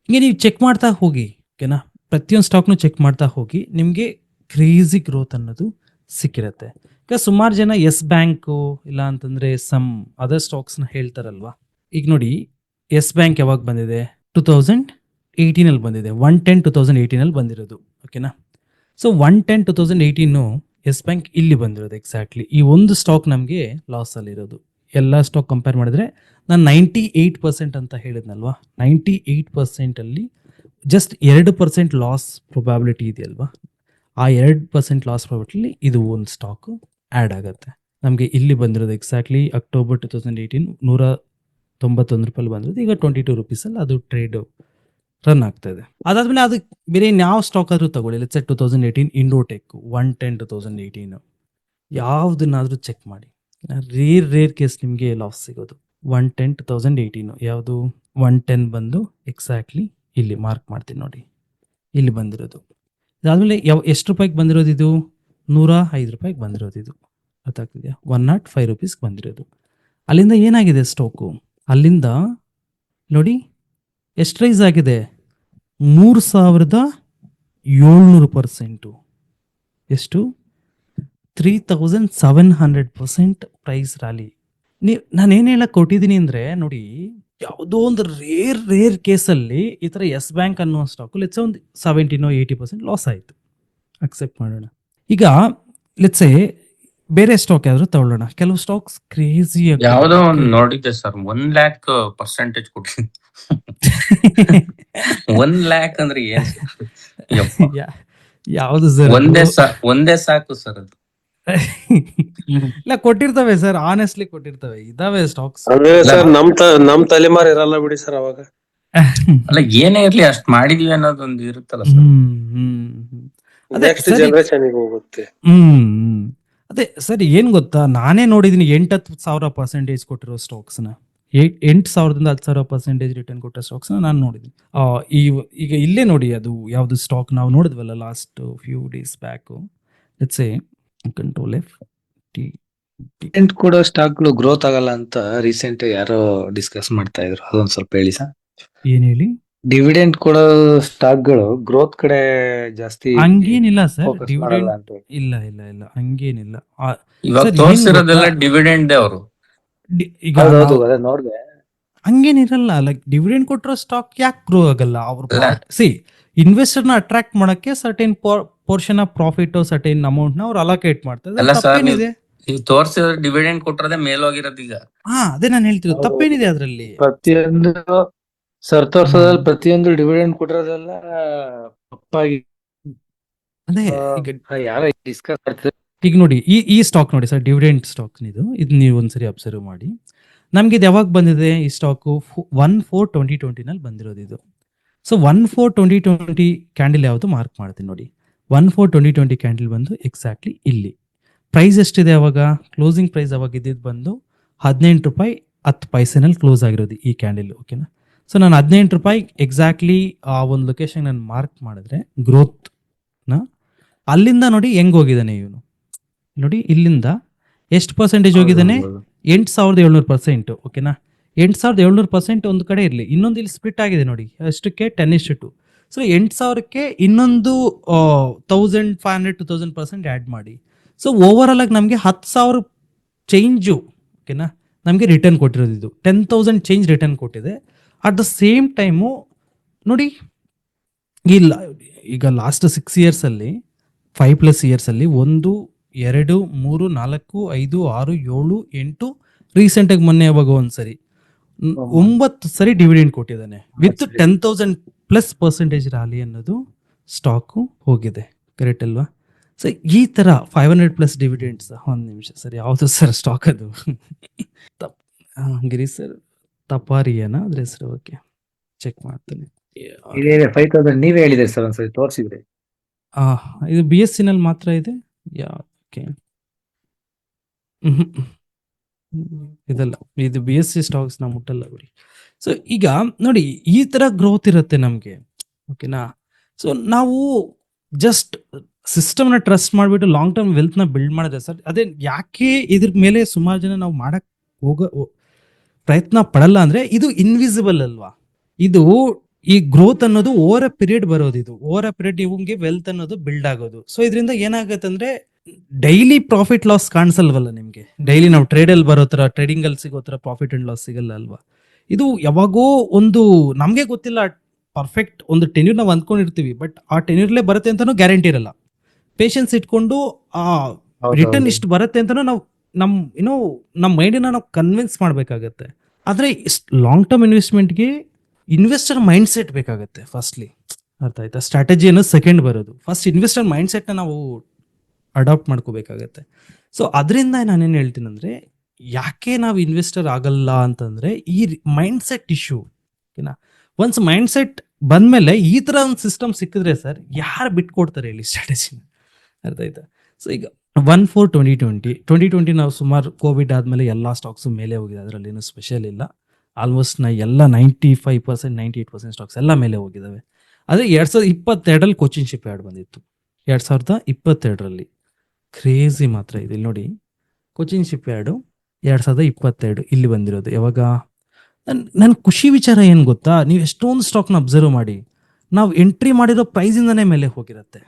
ಹಿಂಗೆ ನೀವು ಚೆಕ್ ಮಾಡ್ತಾ ಹೋಗಿ. ಓಕೆನಾ, ಪ್ರತಿಯೊಂದು ಸ್ಟಾಕ್ನು ಚೆಕ್ ಮಾಡ್ತಾ ಹೋಗಿ, ನಿಮಗೆ ಕ್ರೇಜಿ ಗ್ರೋತ್ ಅನ್ನೋದು ಸಿಕ್ಕಿರುತ್ತೆ. ಈಗ ಸುಮಾರು ಜನ ಎಸ್ ಬ್ಯಾಂಕು ಇಲ್ಲ ಅಂತಂದರೆ ಸಮ್ ಅದರ್ ಸ್ಟಾಕ್ಸ್ನ ಹೇಳ್ತಾರಲ್ವ. ಈಗ ನೋಡಿ, ಎಸ್ ಬ್ಯಾಂಕ್ ಯಾವಾಗ ಬಂದಿದೆ? 2018 ಬಂದಿದೆ. 110 2018 ಬಂದಿರೋದು. ಓಕೆನಾ, ಸೊ 110 2018 ಎಸ್ ಬ್ಯಾಂಕ್ ಇಲ್ಲಿ ಬಂದಿರೋದು ಎಕ್ಸಾಕ್ಟ್ಲಿ. ಈ ಒಂದು ಸ್ಟಾಕ್ ನಮಗೆ ಲಾಸಲ್ಲಿರೋದು. ಎಲ್ಲ ಸ್ಟಾಕ್ ಕಂಪೇರ್ ಮಾಡಿದ್ರೆ ನಾನು 98% ಅಂತ ಹೇಳಿದ್ನಲ್ವಾ, 98% ಜಸ್ಟ್ 2% ಲಾಸ್ ಪ್ರೊಬ್ಯಾಬಿಲಿಟಿ ಇದೆಯಲ್ವಾ, ಆ 2% ಲಾಸ್ ಪ್ರೊಬ್ಯಾಬಿಲಿಟಿ ಇದು ಒಂದು ಸ್ಟಾಕು ಆ್ಯಡ್ ಆಗುತ್ತೆ ನಮಗೆ. ಇಲ್ಲಿ ಬಂದಿರೋದು ಎಕ್ಸಾಕ್ಟ್ಲಿ ಅಕ್ಟೋಬರ್ 2018 191 ರೂಪಾಯಿ ಬಂದಿರೋದು. ಈಗ 22 ರೂಪೀಸಲ್ಲಿ ಅದು ಟ್ರೇಡು ರನ್ ಆಗ್ತಾ ಇದೆ. ಅದಾದಮೇಲೆ ಅದು ಬೇರೆ ಯಾವ ಸ್ಟಾಕ್ ಆದರೂ ತಗೊಳ್ಳಿ. ಲೆಟ್ಸ್ ಸೇ 2018 ಇಂಡೋಟೆಕ್ 110 2018 ಯಾವುದನ್ನಾದರೂ ಚೆಕ್ ಮಾಡಿ. ರೇರ್ ಕೇಸ್ ನಿಮಗೆ ಲಾಸ್ ಸಿಗೋದು 110 2018. ಯಾವುದು? 110 ಬಂದು ಎಕ್ಸಾಕ್ಟ್ಲಿ ಇಲ್ಲಿ ಮಾರ್ಕ್ ಮಾಡ್ತೀನಿ ನೋಡಿ, ಇಲ್ಲಿ ಬಂದಿರೋದು. ಅದಾದಮೇಲೆ ಎಷ್ಟು ರೂಪಾಯಿಗೆ ಬಂದಿರೋದು? ಇದು 105 ರೂಪಾಯಿಗೆ ಬಂದಿರೋದು. ಇದು ಗೊತ್ತಾಗ್ತಿದೆಯಾ? 105 ರೂಪೀಸ್ಗೆ ಬಂದಿರೋದು. ಅಲ್ಲಿಂದ ಏನಾಗಿದೆ ಸ್ಟಾಕು? ಅಲ್ಲಿಂದ ನೋಡಿ ಎಷ್ಟು ರೈಸ್ ಆಗಿದೆ? 3700%. ಎಷ್ಟು? 3700% ಪ್ರೈಸ್ ರ್ಯಾಲಿ. ನಾನೇನು ಹೇಳಕ್ಕೆ ಕೊಟ್ಟಿದ್ದೀನಿ ಅಂದರೆ ನೋಡಿ, ಯಾವುದೋ ಒಂದು ರೇರ್ ಕೇಸಲ್ಲಿ ಈ ಥರ ಎಸ್ ಬ್ಯಾಂಕ್ ಅನ್ನೋ ಸ್ಟಾಕು ಲೆಟ್ಸ್ ಒಂದು 70-80% ಲಾಸ್ ಆಯಿತು, ಅಕ್ಸೆಪ್ಟ್ ಮಾಡೋಣ. ಈಗ ಲೆಟ್ಸೆ ಬೇರೆ ಸ್ಟಾಕ್ ಯಾವ್ದಾದ್ರು ತಗೊಳ್ಳೋಣ. ಕೆಲವು ಸ್ಟಾಕ್ಸ್ ಕ್ರೇಜಿ ಯಾವುದೋ ಒಂದು ನೋಡಿದ್ದೆ ಸರ್, 1,00,000% ಕೊಡ್ತೀನಿ. 1 lakh ಅಂದ್ರೆ ಏನ್? ಯಪ್ಪ. ಯಾವ್ದು ಸರ್ ಒಂದೇ ಸಾಕು ಸರ್ ಅದು. ಇಲ್ಲ ಕೊಟ್ಟಿರ್ತವೆ ಸರ್, ಆನೆಸ್ಟ್ಲಿ ಕೊಟ್ಟಿರ್ತವೆ, ಇದಾವೆ ಸ್ಟಾಕ್ಸ್. ಅಂದ್ರೆ ಇಲ್ಲ. ಸರ್ ನಮ್ ತಲೆಮಾರು ಇರಲ್ಲ ಬಿಡಿ ಸರ್ ಅವಾಗ. ಅಲ್ಲ ಏನೇ ಇರ್ಲಿ ಅಷ್ಟ್ ಮಾಡಿದೀವಿ ಅನ್ನೋದೊಂದು ಇರುತ್ತಲ್ಲ ಸರ್. ಅದೇ ನೆಕ್ಸ್ಟ್ ಸರಿ. ಜನರೇಷನ್ ಹೋಗುತ್ತೆ. ಅದೇ ಸರ್, ಏನ್ ಗೊತ್ತಾ, ನಾನೇ ನೋಡಿದೀನಿ 8,000% ಕೊಟ್ಟಿರೋ ಸ್ಟಾಕ್ಸ್ ನ, 8,000ದಿಂದ 10,000% ರಿಟರ್ನ್ ಕೊಟ್ಟ ಸ್ಟಾಕ್ಸ್ ನಾನು ನೋಡಿದ್ದೀನಿ. ಈಗ ಇಲ್ಲೇ ನೋಡಿ, ಅದು ಯಾವ್ದು ಸ್ಟಾಕ್ ನಾವು ನೋಡಿದ್ವಲ್ಲ last few days back, let's say control F T. ಕೂಡ ಸ್ಟಾಕ್ಗಳು ಗ್ರೋತ್ ಆಗಲ್ಲ ಅಂತ ರೀಸೆಂಟ್ ಯಾರೋ ಡಿಸ್ಕಸ್ ಮಾಡ್ತಾ ಇದ್ರು, ಅದೊಂದ್ ಸ್ವಲ್ಪ ಹೇಳಿ ಸರ್. ಏನ್ ಹೇಳಿ? ಡಿವಿಡೆಂಟ್ ಕೊಡೋ ಸ್ಟಾಕ್ಗಳು ಗ್ರೋತ್ ಕಡೆ ಜಾಸ್ತಿ ಹಂಗೇನಿಲ್ಲ ಸರ್, ಫೋಕಸ್ ಮಾಡಲ್ಲ ಡಿವಿಡೆಂಡ್ ಅಂತ. ಇಲ್ಲ ಹಂಗೇನಿಲ್ಲ. ಇವಾಗ ಸರ್, ತೋರ್ಸಿರೋದೆಲ್ಲ ಡಿವಿಡೆಂಡ್ ಅವರು. ಈಗ ಹೌದೌದು, ಅದೇ ನೋಡ್ದೆ. ಹಂಗೇನಿರಲ್ಲ, ಲೈಕ್ ಡಿವಿಡೆಂಡ್ ಕೊಟ್ಟಿರೋ ಸ್ಟಾಕ್ ಯಾಕೆ ಗ್ರೋ ಆಗಲ್ಲ? ಅವ್ರ ಅಲ್ಲ. ಇನ್ವೆಸ್ಟರ್ ನ ಅಟ್ರಾಕ್ಟ್ ಮಾಡಕ್ಕೆ certain portion of profit, certain amount ನ ಅವ್ರು ಅಲೋಕೇಟ್ ಮಾಡ್ತಾರೆ. ಅಲ್ಲ ಸರ್, ತಪ್ಪೇನಿದೆ? ನೀವು ತೋರ್ಸಿರೋ ಡಿವಿಡೆಂಡ್ ಕೊಟ್ಟಿರೋದೇ ಮೇಲೋಗಿರೋದು ಈಗ. ಅದೇ ನಾನು ಹೇಳ್ತಿರೋದು, ಹೌದು. ತಪ್ಪೇನಿದೆ ಅದ್ರಲ್ಲಿ? ಪ್ರತಿಯೊಂದು ತೋರ್ಸೋದ್ರಲ್ಲಿ ಪ್ರತಿಯೊಂದು ಡಿವಿಡೆಂಡ್ ಕೊಟ್ಟಿರೋದೆಲ್ಲ ತಪ್ಪಾಗಿ ಅದೇ ಈಗ ಯಾರೋ ಡಿಸ್ಕಸ್ ಮಾಡ್ತಾರೆ. ಈಗ ನೋಡಿ, ಈ ಸ್ಟಾಕ್ ನೋಡಿ ಸರ್, ಡಿವಿಡೆಂಟ್ ಸ್ಟಾಕ್ ಇದು ನೀವು ಒಂದ್ಸರಿ ಅಬ್ಸರ್ವ್ ಮಾಡಿ. ನಮ್ಗೆ ಇದು ಯಾವಾಗ ಬಂದಿದೆ ಈ ಸ್ಟಾಕು? 1/4/2020 ಬಂದಿರೋದು ಇದು. ಸೊ 1/4/2020 ಕ್ಯಾಂಡಲ್ ಯಾವುದು ಮಾರ್ಕ್ ಮಾಡ್ತೀನಿ ನೋಡಿ. 1/4/2020 ಕ್ಯಾಂಡಲ್ ಬಂದು ಎಕ್ಸಾಕ್ಟ್ಲಿ ಇಲ್ಲಿ. ಪ್ರೈಸ್ ಎಷ್ಟಿದೆ ಅವಾಗ? ಕ್ಲೋಸಿಂಗ್ ಪ್ರೈಸ್ ಅವಾಗ ಇದ್ದಿದ್ದು ಬಂದು 18 ರೂಪಾಯಿ 10 ಪೈಸೆನಲ್ಲಿ ಕ್ಲೋಸ್ ಆಗಿರೋದು ಈ ಕ್ಯಾಂಡಲ್, ಓಕೆನಾ? ಸೊ ನಾನು 18 ರೂಪಾಯಿ ಎಕ್ಸಾಕ್ಟ್ಲಿ ಆ ಒಂದು ಲೊಕೇಶನ್ ನಾನು ಮಾರ್ಕ್ ಮಾಡಿದ್ರೆ ಗ್ರೋತ್ನ ಅಲ್ಲಿಂದ ನೋಡಿ ಹೆಂಗ್ ಹೋಗಿದ್ದಾನೆ ಇವನು. ನೋಡಿ ಇಲ್ಲಿಂದ ಎಷ್ಟು ಪರ್ಸೆಂಟೇಜ್ ಹೋಗಿದ್ದಾನೆ? 8,700%, ಓಕೆನಾ? 8,700% ಒಂದು ಕಡೆ ಇರಲಿ, ಇನ್ನೊಂದು ಇಲ್ಲಿ ಸ್ಪ್ಲಿಟ್ ಆಗಿದೆ ನೋಡಿ, ಅಷ್ಟಕ್ಕೆ 10:2. ಸೊ 8,000ಕ್ಕೆ ಇನ್ನೊಂದು 1,500 to 1,000% ಆ್ಯಡ್ ಮಾಡಿ. ಸೊ ಓವರ್ ಆಲ್ ಆಗಿ ನಮಗೆ 10,000 ಚೇಂಜು, ಓಕೆನಾ, ನಮಗೆ ರಿಟರ್ನ್ ಕೊಟ್ಟಿರೋದು ಇದು. 10,000 ಚೇಂಜ್ ರಿಟರ್ನ್ ಕೊಟ್ಟಿದೆ. ಅಟ್ ದ ಸೇಮ್ ಟೈಮು ನೋಡಿ, ಈಗ ಲಾಸ್ಟ್ 6 ಇಯರ್ಸಲ್ಲಿ 5+ ಇಯರ್ಸಲ್ಲಿ 1, 2, 3, 4, 5, 6, 7, 8 ರೀಸೆಂಟಾಗಿ ಮೊನ್ನೆ ಯಾವಾಗ ಒಂದ್ಸರಿ 9 ಸರಿ ಡಿವಿಡೆಂಡ್ ಕೊಟ್ಟಿದ್ದಾನೆ ವಿತ್ 10,000+ ರಾಲಿ ಅನ್ನೋದು ಸ್ಟಾಕು ಹೋಗಿದೆ. ಕರೆಕ್ಟ್ ಅಲ್ವಾ? ಸೊ ಈ ತರ 500+ ಡಿವಿಡೆಂಡ್ಸ್. ಒಂದು ನಿಮಿಷ ಸರ್, ಯಾವುದು ಸರ್ ಸ್ಟಾಕ್ ಅದು? ಗಿರಿ ಸರ್, ತಪಾರಿಯನ ಅದ್ರ ಹೆಸರು? ಓಕೆ, ಚೆಕ್ ಮಾಡ್ತೀನಿ. 5,000 ನೀವೇ ಹೇಳಿದ್ರಿ ಸರ್, ಒಂದ್ಸರಿ ತೋರಿಸಿದ್ರಿ. ಇದು BSE ನಲ್ಲಿ ಮಾತ್ರ ಇದೆ. ಓಕೆ, ಇದಲ್ಲ, ಇದು BSE ಸ್ಟಾಕ್ಸ್ ನಾವು ಮುಟ್ಟಲ್ಲ ಬಿಡಿ. ಸೊ ಈಗ ನೋಡಿ, ಈ ತರ ಗ್ರೋತ್ ಇರುತ್ತೆ ನಮ್ಗೆ, ಓಕೆನಾ? ಸೊ ನಾವು ಜಸ್ಟ್ ಸಿಸ್ಟಮ್ನ ಟ್ರಸ್ಟ್ ಮಾಡಿಬಿಟ್ಟು ಲಾಂಗ್ ಟರ್ಮ್ ವೆಲ್ತ್ನ ಬಿಲ್ಡ್ ಮಾಡಿದ್ರೆ ಸರ್, ಅದೇ ಯಾಕೆ ಇದ್ರ ಮೇಲೆ ಸುಮಾರು ಜನ ನಾವು ಮಾಡಕ್ ಪ್ರಯತ್ನ ಪಡಲ್ಲ ಅಂದ್ರೆ, ಇದು ಇನ್ವಿಸಿಬಲ್ ಅಲ್ವಾ? ಇದು ಈ ಗ್ರೋತ್ ಅನ್ನೋದು ಓವರ್ ಅ ಪೀರಿಯಡ್ ಬರೋದು. ಇದು ಓವರ್ ಅ ಪೀರಿಯಡ್ ಇವಂಗೆ ವೆಲ್ತ್ ಅನ್ನೋದು ಬಿಲ್ಡ್ ಆಗೋದು. ಸೊ ಇದರಿಂದ ಏನಾಗುತ್ತೆ ಅಂದ್ರೆ, ಡೈಲಿ ಪ್ರಾಫಿಟ್ ಲಾಸ್ ಕಾಣಿಸಲ್ವಲ್ಲ ನಿಮ್ಗೆ. ಡೈಲಿ ನಾವು ಟ್ರೇಡಲ್ಲಿ ಬರೋ ತರ, ಟ್ರೇಡಿಂಗ್ ಅಲ್ಲಿ ಸಿಗೋ ತರ ಪ್ರಾಫಿಟ್ ಅಂಡ್ ಲಾಸ್ ಸಿಗಲ್ಲ ಅಲ್ವಾ? ಇದು ಯಾವಾಗೋ ಒಂದು ನಮ್ಗೆ ಗೊತ್ತಿಲ್ಲ, ಪರ್ಫೆಕ್ಟ್ ಒಂದು ಟೆನ್ಯೂರ್ ನಾವು ಅಂದ್ಕೊಂಡಿರ್ತೀವಿ, ಬಟ್ ಆ ಟೆನ್ಯೂರ್ಲೇ ಬರುತ್ತೆ ಅಂತಾನು ಗ್ಯಾರಂಟಿ ಇರಲ್ಲ. ಪೇಷನ್ಸ್ ಇಟ್ಕೊಂಡು ಆ ರಿಟರ್ನ್ ಇಷ್ಟು ಬರುತ್ತೆ ಅಂತಾನು ನಾವು ನಮ್ಮ ಮೈಂಡಿನ ನಾವು ಕನ್ವಿನ್ಸ್ ಮಾಡ್ಬೇಕಾಗತ್ತೆ. ಆದ್ರೆ ಲಾಂಗ್ ಟರ್ಮ್ ಇನ್ವೆಸ್ಟ್ಮೆಂಟ್ಗೆ ಇನ್ವೆಸ್ಟರ್ ಮೈಂಡ್ ಸೆಟ್ ಬೇಕಾಗುತ್ತೆ ಫಸ್ಟ್ಲಿ, ಅರ್ಥ ಆಯ್ತಾ? ಸ್ಟ್ರಾಟಜಿ ಅನ್ನೋದು ಸೆಕೆಂಡ್ ಬರೋದು. ಫಸ್ಟ್ ಇನ್ವೆಸ್ಟರ್ ಮೈಂಡ್ ಸೆಟ್ನ ನಾವು ಅಡಾಪ್ಟ್ ಮಾಡ್ಕೋಬೇಕಾಗತ್ತೆ. ಸೊ ಅದರಿಂದ ನಾನೇನು ಹೇಳ್ತೀನಿ ಅಂದರೆ, ಯಾಕೆ ನಾವು ಇನ್ವೆಸ್ಟರ್ ಆಗಲ್ಲ ಅಂತಂದರೆ, ಈ ಮೈಂಡ್ ಸೆಟ್ ಇಶ್ಯೂ, ಓಕೆನಾ? ಒನ್ಸ್ ಮೈಂಡ್ ಸೆಟ್ ಬಂದಮೇಲೆ ಈ ಥರ ಒಂದು ಸಿಸ್ಟಮ್ ಸಿಕ್ಕಿದ್ರೆ ಸರ್, ಯಾರು ಬಿಟ್ಕೊಡ್ತಾರೆ ಹೇಳಿ ಸ್ಟ್ರಾಟಜಿನ, ಅರ್ಥ ಆಯ್ತಾ? ಸೊ ಈಗ 1/4/2020 ನಾವು ಸುಮಾರು ಕೋವಿಡ್ ಆದಮೇಲೆ ಎಲ್ಲ ಸ್ಟಾಕ್ಸು ಮೇಲೆ ಹೋಗಿದೆ, ಅದರಲ್ಲಿ ಏನು ಸ್ಪೆಷಲ್ ಇಲ್ಲ. ಆಲ್ಮೋಸ್ಟ್ ಎಲ್ಲ 95%, 98% ಸ್ಟಾಕ್ಸ್ ಎಲ್ಲ ಮೇಲೆ ಹೋಗಿದ್ದಾವೆ. ಆದರೆ 2022ರಲ್ಲಿ ಕೊಚ್ಚಿನ್ ಶಿಪ್ ಯಾರ್ಡ್ ಬಂದಿತ್ತು. 2022ರಲ್ಲಿ ಕ್ರೇಜಿ ಮಾತ್ರ ಇದೆ. ಇಲ್ಲಿ ನೋಡಿ, ಕೊಚ್ಚಿನ್ ಶಿಪ್ ಯಾರ್ಡು 2022 ಇಲ್ಲಿ ಬಂದಿರೋದು. ಯಾವಾಗ ನನ್ನ ಖುಷಿ ವಿಚಾರ ಏನು ಗೊತ್ತಾ, ನೀವು ಎಷ್ಟೊಂದು ಸ್ಟಾಕ್ನ ಅಬ್ಸರ್ವ್ ಮಾಡಿ, ನಾವು ಎಂಟ್ರಿ ಮಾಡಿರೋ ಪ್ರೈಸಿಂದನೇ ಮೇಲೆ ಹೋಗಿರುತ್ತೆ.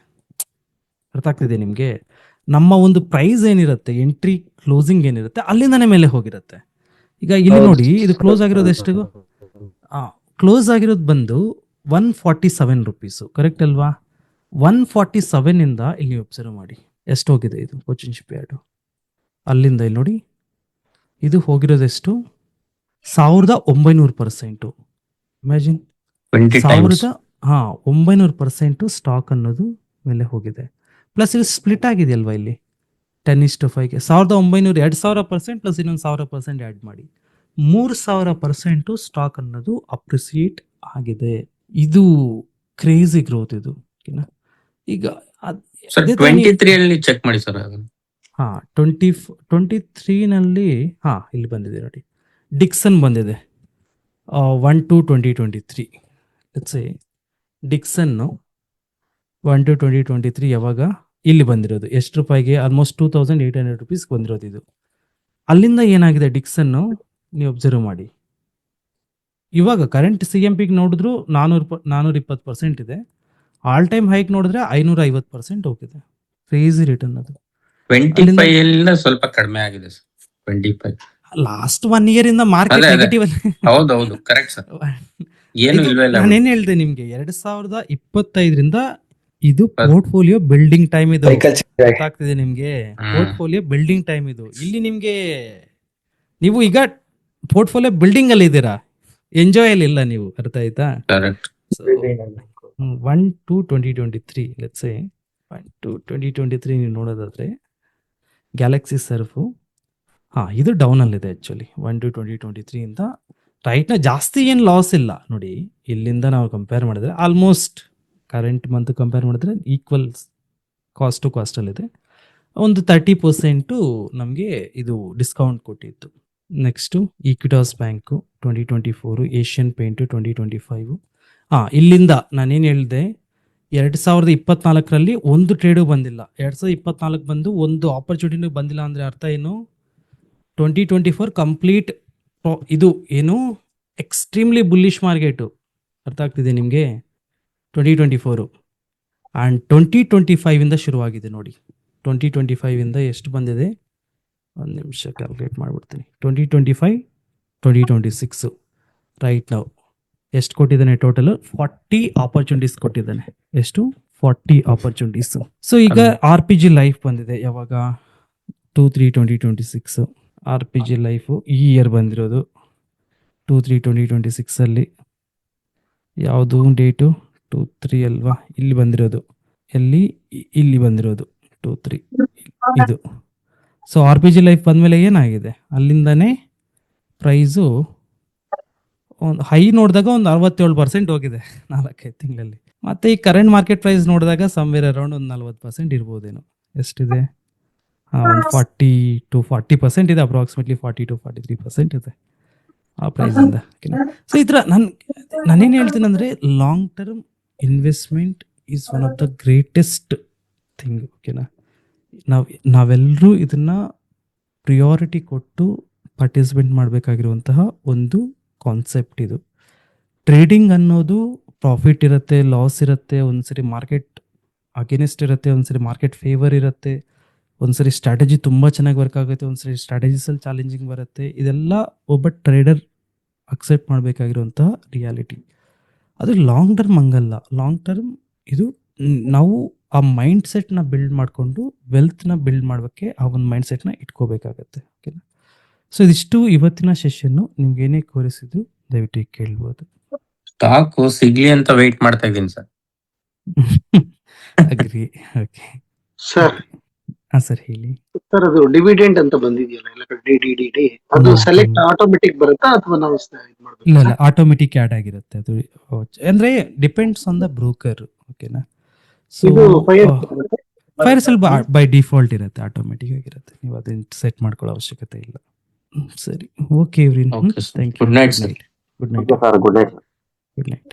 ಅರ್ಥ ಆಗ್ತಿದೆ ನಿಮಗೆ? ನಮ್ಮ ಒಂದು ಪ್ರೈಸ್ ಏನಿರುತ್ತೆ, ಎಂಟ್ರಿ ಕ್ಲೋಸಿಂಗ್ ಏನಿರುತ್ತೆ, ಅಲ್ಲಿಂದನೇ ಮೇಲೆ ಹೋಗಿರುತ್ತೆ. ಈಗ ಇಲ್ಲಿ ನೋಡಿ, ಇದು ಕ್ಲೋಸ್ ಆಗಿರೋದು ಎಷ್ಟು? ಕ್ಲೋಸ್ ಆಗಿರೋದು ಬಂದು 147 ರೂಪೀಸು, ಕರೆಕ್ಟ್ ಅಲ್ವಾ? 147 ಇಂದ ಇಲ್ಲಿ ನೀವು ಅಬ್ಸರ್ವ್ ಮಾಡಿ ಎಷ್ಟು ಹೋಗಿದೆ ಇದು ಕೊಚ್ಚಿನ್ ಶಿಪ್ ಯಾರ್ಡು. ಅಲ್ಲಿಂದ ಇಲ್ಲಿ ನೋಡಿ, ಇದು ಹೋಗಿರೋದು ಎಷ್ಟು? 1900%. Imagine, 20 times. 900% ಸ್ಟಾಕ್ ಅನ್ನೋದು ಮೇಲೆ ಹೋಗಿದೆ. ಪ್ಲಸ್ ಇದು ಸ್ಪ್ಲಿಟ್ ಆಗಿದೆಯಲ್ವಾ ಇಲ್ಲಿ 10:5ಗೆ 1900 2000% ಪ್ಲಸ್ ಇನ್ನೊಂದು 1000% ಆ್ಯಡ್ ಮಾಡಿ 3000% ಸ್ಟಾಕ್ ಅನ್ನೋದು ಅಪ್ರಿಸಿಯೇಟ್ ಆಗಿದೆ. ಇದು ಕ್ರೇಜಿ ಗ್ರೋತ್ ಇದು. ಓಕೆನಾ? ಈಗ ಸರ್ ಅದೇ ತರ 23 ಅಲ್ಲಿ ಚೆಕ್ ಮಾಡಿ ಸರ್ ಅದನ್ನ. 23ನಲ್ಲಿ ಇಲ್ಲಿ ಬಂದಿದೆ ನೋಡಿ, ಡಿಕ್ಸನ್ ಬಂದಿದೆ 1/2/2023. ಲೆಟ್ಸ್ ಸೇ ಡಿಕ್ಸನ್ನು 1/2/2023 ಯಾವಾಗ ಇಲ್ಲಿ ಬಂದಿರೋದು ಎಷ್ಟು ರೂಪಾಯಿಗೆ? ಆಲ್ಮೋಸ್ಟ್ 2800 ರುಪೀಸ್ ಬಂದಿರೋದು ಇದು. ಅಲ್ಲಿಂದ ಏನಾಗಿದೆ ಡಿಕ್ಸನ್ನು ನೀವು ಅಬ್ಸರ್ವ್ ಮಾಡಿ. ಇವಾಗ ಕರೆಂಟ್ CMPಗೆ ನೋಡಿದ್ರು 420% ಇದೆ. ಆಲ್ ಟೈಮ್ ಹೈಕ್ ನೋಡಿದ್ರೆ 550% ಹೋಗಿದೆ. ಕ್ರೇಜಿ ರಿಟರ್ನ್ ಅದು. 25 ಅಲ್ಲಿಂದ ಸ್ವಲ್ಪ ಕಡಿಮೆ ಆಗಿದೆ ಸರ್. 25 ಲಾಸ್ಟ್ 1 ಇಯರ್ ಇಂದ ಮಾರ್ಕೆಟ್ ಅದೇ. ನೆಗೆಟಿವ್ ಹೌದು ಕರೆಕ್ಟ್ ಸರ್. ಏನು ಇದು ಇಲ್ವೇ ಇಲ್ಲ. ನಾನೇನ್ ಹೇಳ್ದೆ ನಿಮ್ಗೆ 2025ರಿಂದ ಇದು ಪೋರ್ಟ್ಫೋಲಿಯೋ ಬಿಲ್ಡಿಂಗ್ ಟೈಮ್ ಇದು. ಗೊತ್ತಾಗ್ತಿದೆ ನಿಮ್ಗೆ? ಪೋರ್ಟ್ಫೋಲಿಯೋ ಬಿಲ್ಡಿಂಗ್ ಟೈಮ್ ಇದು. ಇಲ್ಲಿ ನಿಮ್ಗೆ ನೀವು ಈಗ ಪೋರ್ಟ್ಫೋಲಿಯೋ ಬಿಲ್ಡಿಂಗ್ ಅಲ್ಲಿ ಇದ್ದೀರಾ, ಎಂಜಾಯ್ ಅಲ್ಲಿ ಇಲ್ಲ ನೀವು. ಅರ್ಥ ಆಯ್ತಾ? ಕರೆಕ್ಟ್. 1/2/2023 ಲೆಟ್ಸ್ ಸೇ 1/2/2023 ನೀವು ನೋಡೋದಾದ್ರೆ ಗ್ಯಾಲಕ್ಸಿ ಸರ್ಫು ಇದು ಡೌನ್ ಅಲ್ಲಿದೆ ಆಕ್ಚುಲಿ 1/2/2023 ಇಂದ ರೈಟ್ ನ ಜಾಸ್ತಿ ಏನು ಲಾಸ್ ಇಲ್ಲ ನೋಡಿ. ಇಲ್ಲಿಂದ ನಾವು ಕಂಪೇರ್ ಮಾಡಿದ್ರೆ ಆಲ್ಮೋಸ್ಟ್ ಕರೆಂಟ್ ಮಂತ್ ಕಂಪೇರ್ ಮಾಡಿದ್ರೆ ಈಕ್ವಲ್ ಕಾಸ್ಟ್ ಟು ಕಾಸ್ಟ್ ಅಲ್ಲಿದೆ. ಒಂದು 30% ನಮಗೆ ಇದು ಡಿಸ್ಕೌಂಟ್ ಕೊಟ್ಟಿತ್ತು. Next Equitas bank 2024, Asian paint 2025. ಇಲ್ಲಿಂದ ನಾನೇನು ಹೇಳಿದೆ, 2024ರಲ್ಲಿ ಒಂದು ಟ್ರೇಡು ಬಂದಿಲ್ಲ. 2024 ಬಂದು ಒಂದು ಆಪರ್ಚುನಿಟಿ ಬಂದಿಲ್ಲ ಅಂದರೆ ಅರ್ಥ ಏನು? 2024 ಕಂಪ್ಲೀಟ್ ಇದು ಏನು ಎಕ್ಸ್ಟ್ರೀಮ್ಲಿ ಬುಲ್ಲಿಶ್ ಮಾರ್ಕೆಟು. ಅರ್ಥ ಆಗ್ತಿದೆ ನಿಮಗೆ? 2024 ಆ್ಯಂಡ್ 2025ಇಂದ ಶುರುವಾಗಿದೆ ನೋಡಿ. 2025ಇಂದ ಎಷ್ಟು ಬಂದಿದೆ? ಒಂದು ನಿಮಿಷ ಕ್ಯಾಲ್ಕುಲೇಟ್ ಮಾಡಿಬಿಡ್ತೀನಿ. 2025, 2026 ರೈಟ್ ನಾವು ಎಷ್ಟು ಕೊಟ್ಟಿದ್ದಾನೆ? ಟೋಟಲ್ 40 ಆಪರ್ಚುನಿಟೀಸ್ ಕೊಟ್ಟಿದ್ದಾನೆ. ಎಷ್ಟು? 40 ಆಪರ್ಚುನಿಟೀಸ್. ಸೊ ಈಗ RPG ಲೈಫ್ ಬಂದಿದೆ ಯಾವಾಗ? 2/3/2026 RPG ಲೈಫು ಈ ಇಯರ್ ಬಂದಿರೋದು 2/3/2026 ಅಲ್ಲಿ. ಯಾವುದು ಡೇಟು? 2/3 ಅಲ್ವಾ? ಇಲ್ಲಿ ಬಂದಿರೋದು ಎಲ್ಲಿ? ಇಲ್ಲಿ ಬಂದಿರೋದು 2/3 ಇದು. ಸೊ RPG ಲೈಫ್ ಬಂದಮೇಲೆ ಏನಾಗಿದೆ? ಅಲ್ಲಿಂದನೇ ಪ್ರೈಸು ಒಂದು ಹೈ ನೋಡಿದಾಗ ಒಂದು 67% ಹೋಗಿದೆ 4-5 ತಿಂಗಳಲ್ಲಿ. ಮತ್ತೆ ಈ ಕರೆಂಟ್ ಮಾರ್ಕೆಟ್ ಪ್ರೈಸ್ ನೋಡಿದಾಗ ಸಮ್ವೇರ್ ಅರೌಂಡ್ ಒಂದು 40% ಇರ್ಬೋದೇನೋ. ಎಷ್ಟಿದೆ? ಒಂದು 40% ಇದೆ, ಅಪ್ರಾಕ್ಸಿಮೇಟ್ಲಿ 40-43% ಇದೆ ಆ ಪ್ರೈಸಿಂದ. ಸೊ ಈ ಥರ ನಾನೇನು ಹೇಳ್ತೀನಿ ಅಂದರೆ, long term investment is one of the greatest thing. ಓಕೆನಾ? ನಾವೆಲ್ಲರೂ ಇದನ್ನ ಪ್ರಿಯಾರಿಟಿ ಕೊಟ್ಟು ಪಾರ್ಟಿಸಿಪೇಟ್ ಮಾಡಬೇಕಾಗಿರುವಂತಹ ಒಂದು ಕಾನ್ಸೆಪ್ಟ್ ಇದು. ಟ್ರೇಡಿಂಗ್ ಅನ್ನೋದು ಪ್ರಾಫಿಟ್ ಇರುತ್ತೆ, ಲಾಸ್ ಇರುತ್ತೆ, ಒಂದ್ಸರಿ ಮಾರ್ಕೆಟ್ ಅಗೇನೆಸ್ಟ್ ಇರುತ್ತೆ, ಒಂದ್ಸರಿ ಮಾರ್ಕೆಟ್ ಫೇವರ್ ಇರುತ್ತೆ, ಒಂದ್ಸರಿ ಸ್ಟ್ರಾಟಜಿ ತುಂಬ ಚೆನ್ನಾಗಿ ವರ್ಕ್ ಆಗುತ್ತೆ, ಒಂದ್ಸರಿ ಸ್ಟ್ರಾಟಜಿಸಲ್ಲಿ ಚಾಲೆಂಜಿಂಗ್ ಬರುತ್ತೆ. ಇದೆಲ್ಲ ಒಬ್ಬ ಟ್ರೇಡರ್ ಅಕ್ಸೆಪ್ಟ್ ಮಾಡಬೇಕಾಗಿರುವಂತಹ ರಿಯಾಲಿಟಿ. ಅದು ಲಾಂಗ್ ಟರ್ಮ್ ಹಂಗಲ್ಲ. ಲಾಂಗ್ ಟರ್ಮ್ ಇದು ನಾವು ಆ ಮೈಂಡ್ ಸೆಟ್ನ ಬಿಲ್ಡ್ ಮಾಡಿಕೊಂಡು ವೆಲ್ತ್ನ ಬಿಲ್ಡ್ ಮಾಡೋಕ್ಕೆ ಆ ಒಂದು ಮೈಂಡ್ ಸೆಟ್ನ ಇಟ್ಕೋಬೇಕಾಗತ್ತೆ. ಓಕೆನಾ? ಸೊ ಇದಿಷ್ಟು ಇವತ್ತಿನ ಸೆಷನ್ನು. ನಿಮ್ಗೆ ಏನೇ ಕೋರಿಸಿದ್ರು ದಯವಿಟ್ಟು ಕೇಳ್ಬೋದು. ಸ್ಟಾಕ್ ಸಿಗ್ಲಿ ಅಂತ ವೇಟ್ ಮಾಡ್ತಾ ಇದ್ದೀನಿ sir. Agri. Okay sir sir ಹೇಳಿ. ಸರ್ ಅದು ಡಿವಿಡೆಂಡ್ ಅಂತ ಬಂದಿದೆಯಲ್ಲ, ಎಲ್ಲ DDD ಅದು ಸೆಲೆಕ್ಟ್ ಆಟೋಮೆಟಿಕ್ ಬರುತ್ತಾ ಅಥವಾ ನಾವು ಮಾಡ್ಬೇಕು? ಇಲ್ಲ ಆಟೋಮೆಟಿಕ್ ಆ್ಯಡ್ ಆಗಿರುತ್ತೆ ಅದು. ಅಂದ್ರೆ ಡಿಪೆಂಡ್ಸ್ ಆನ್ ದ ಬ್ರೋಕರ್. ಓಕೆನಾ? ಸೊ ಇದು ಫೈರ್ಸೆಲ್ ಬೈ ಡಿಫಾಲ್ಟ್ ಇರುತ್ತೆ, ಆಟೋಮೆಟಿಕ್ ಆಗಿರುತ್ತೆ. ನೀವು ಅದನ್ನ ಸೆಟ್ ಮಾಡ್ಕೊಳ್ಳೋ ಅವಶ್ಯಕತೆ ಇಲ್ಲ. ಸರಿ, okay everyone. Okay, sir. Thank you. Good night, sir. Good night. Good night. Good night.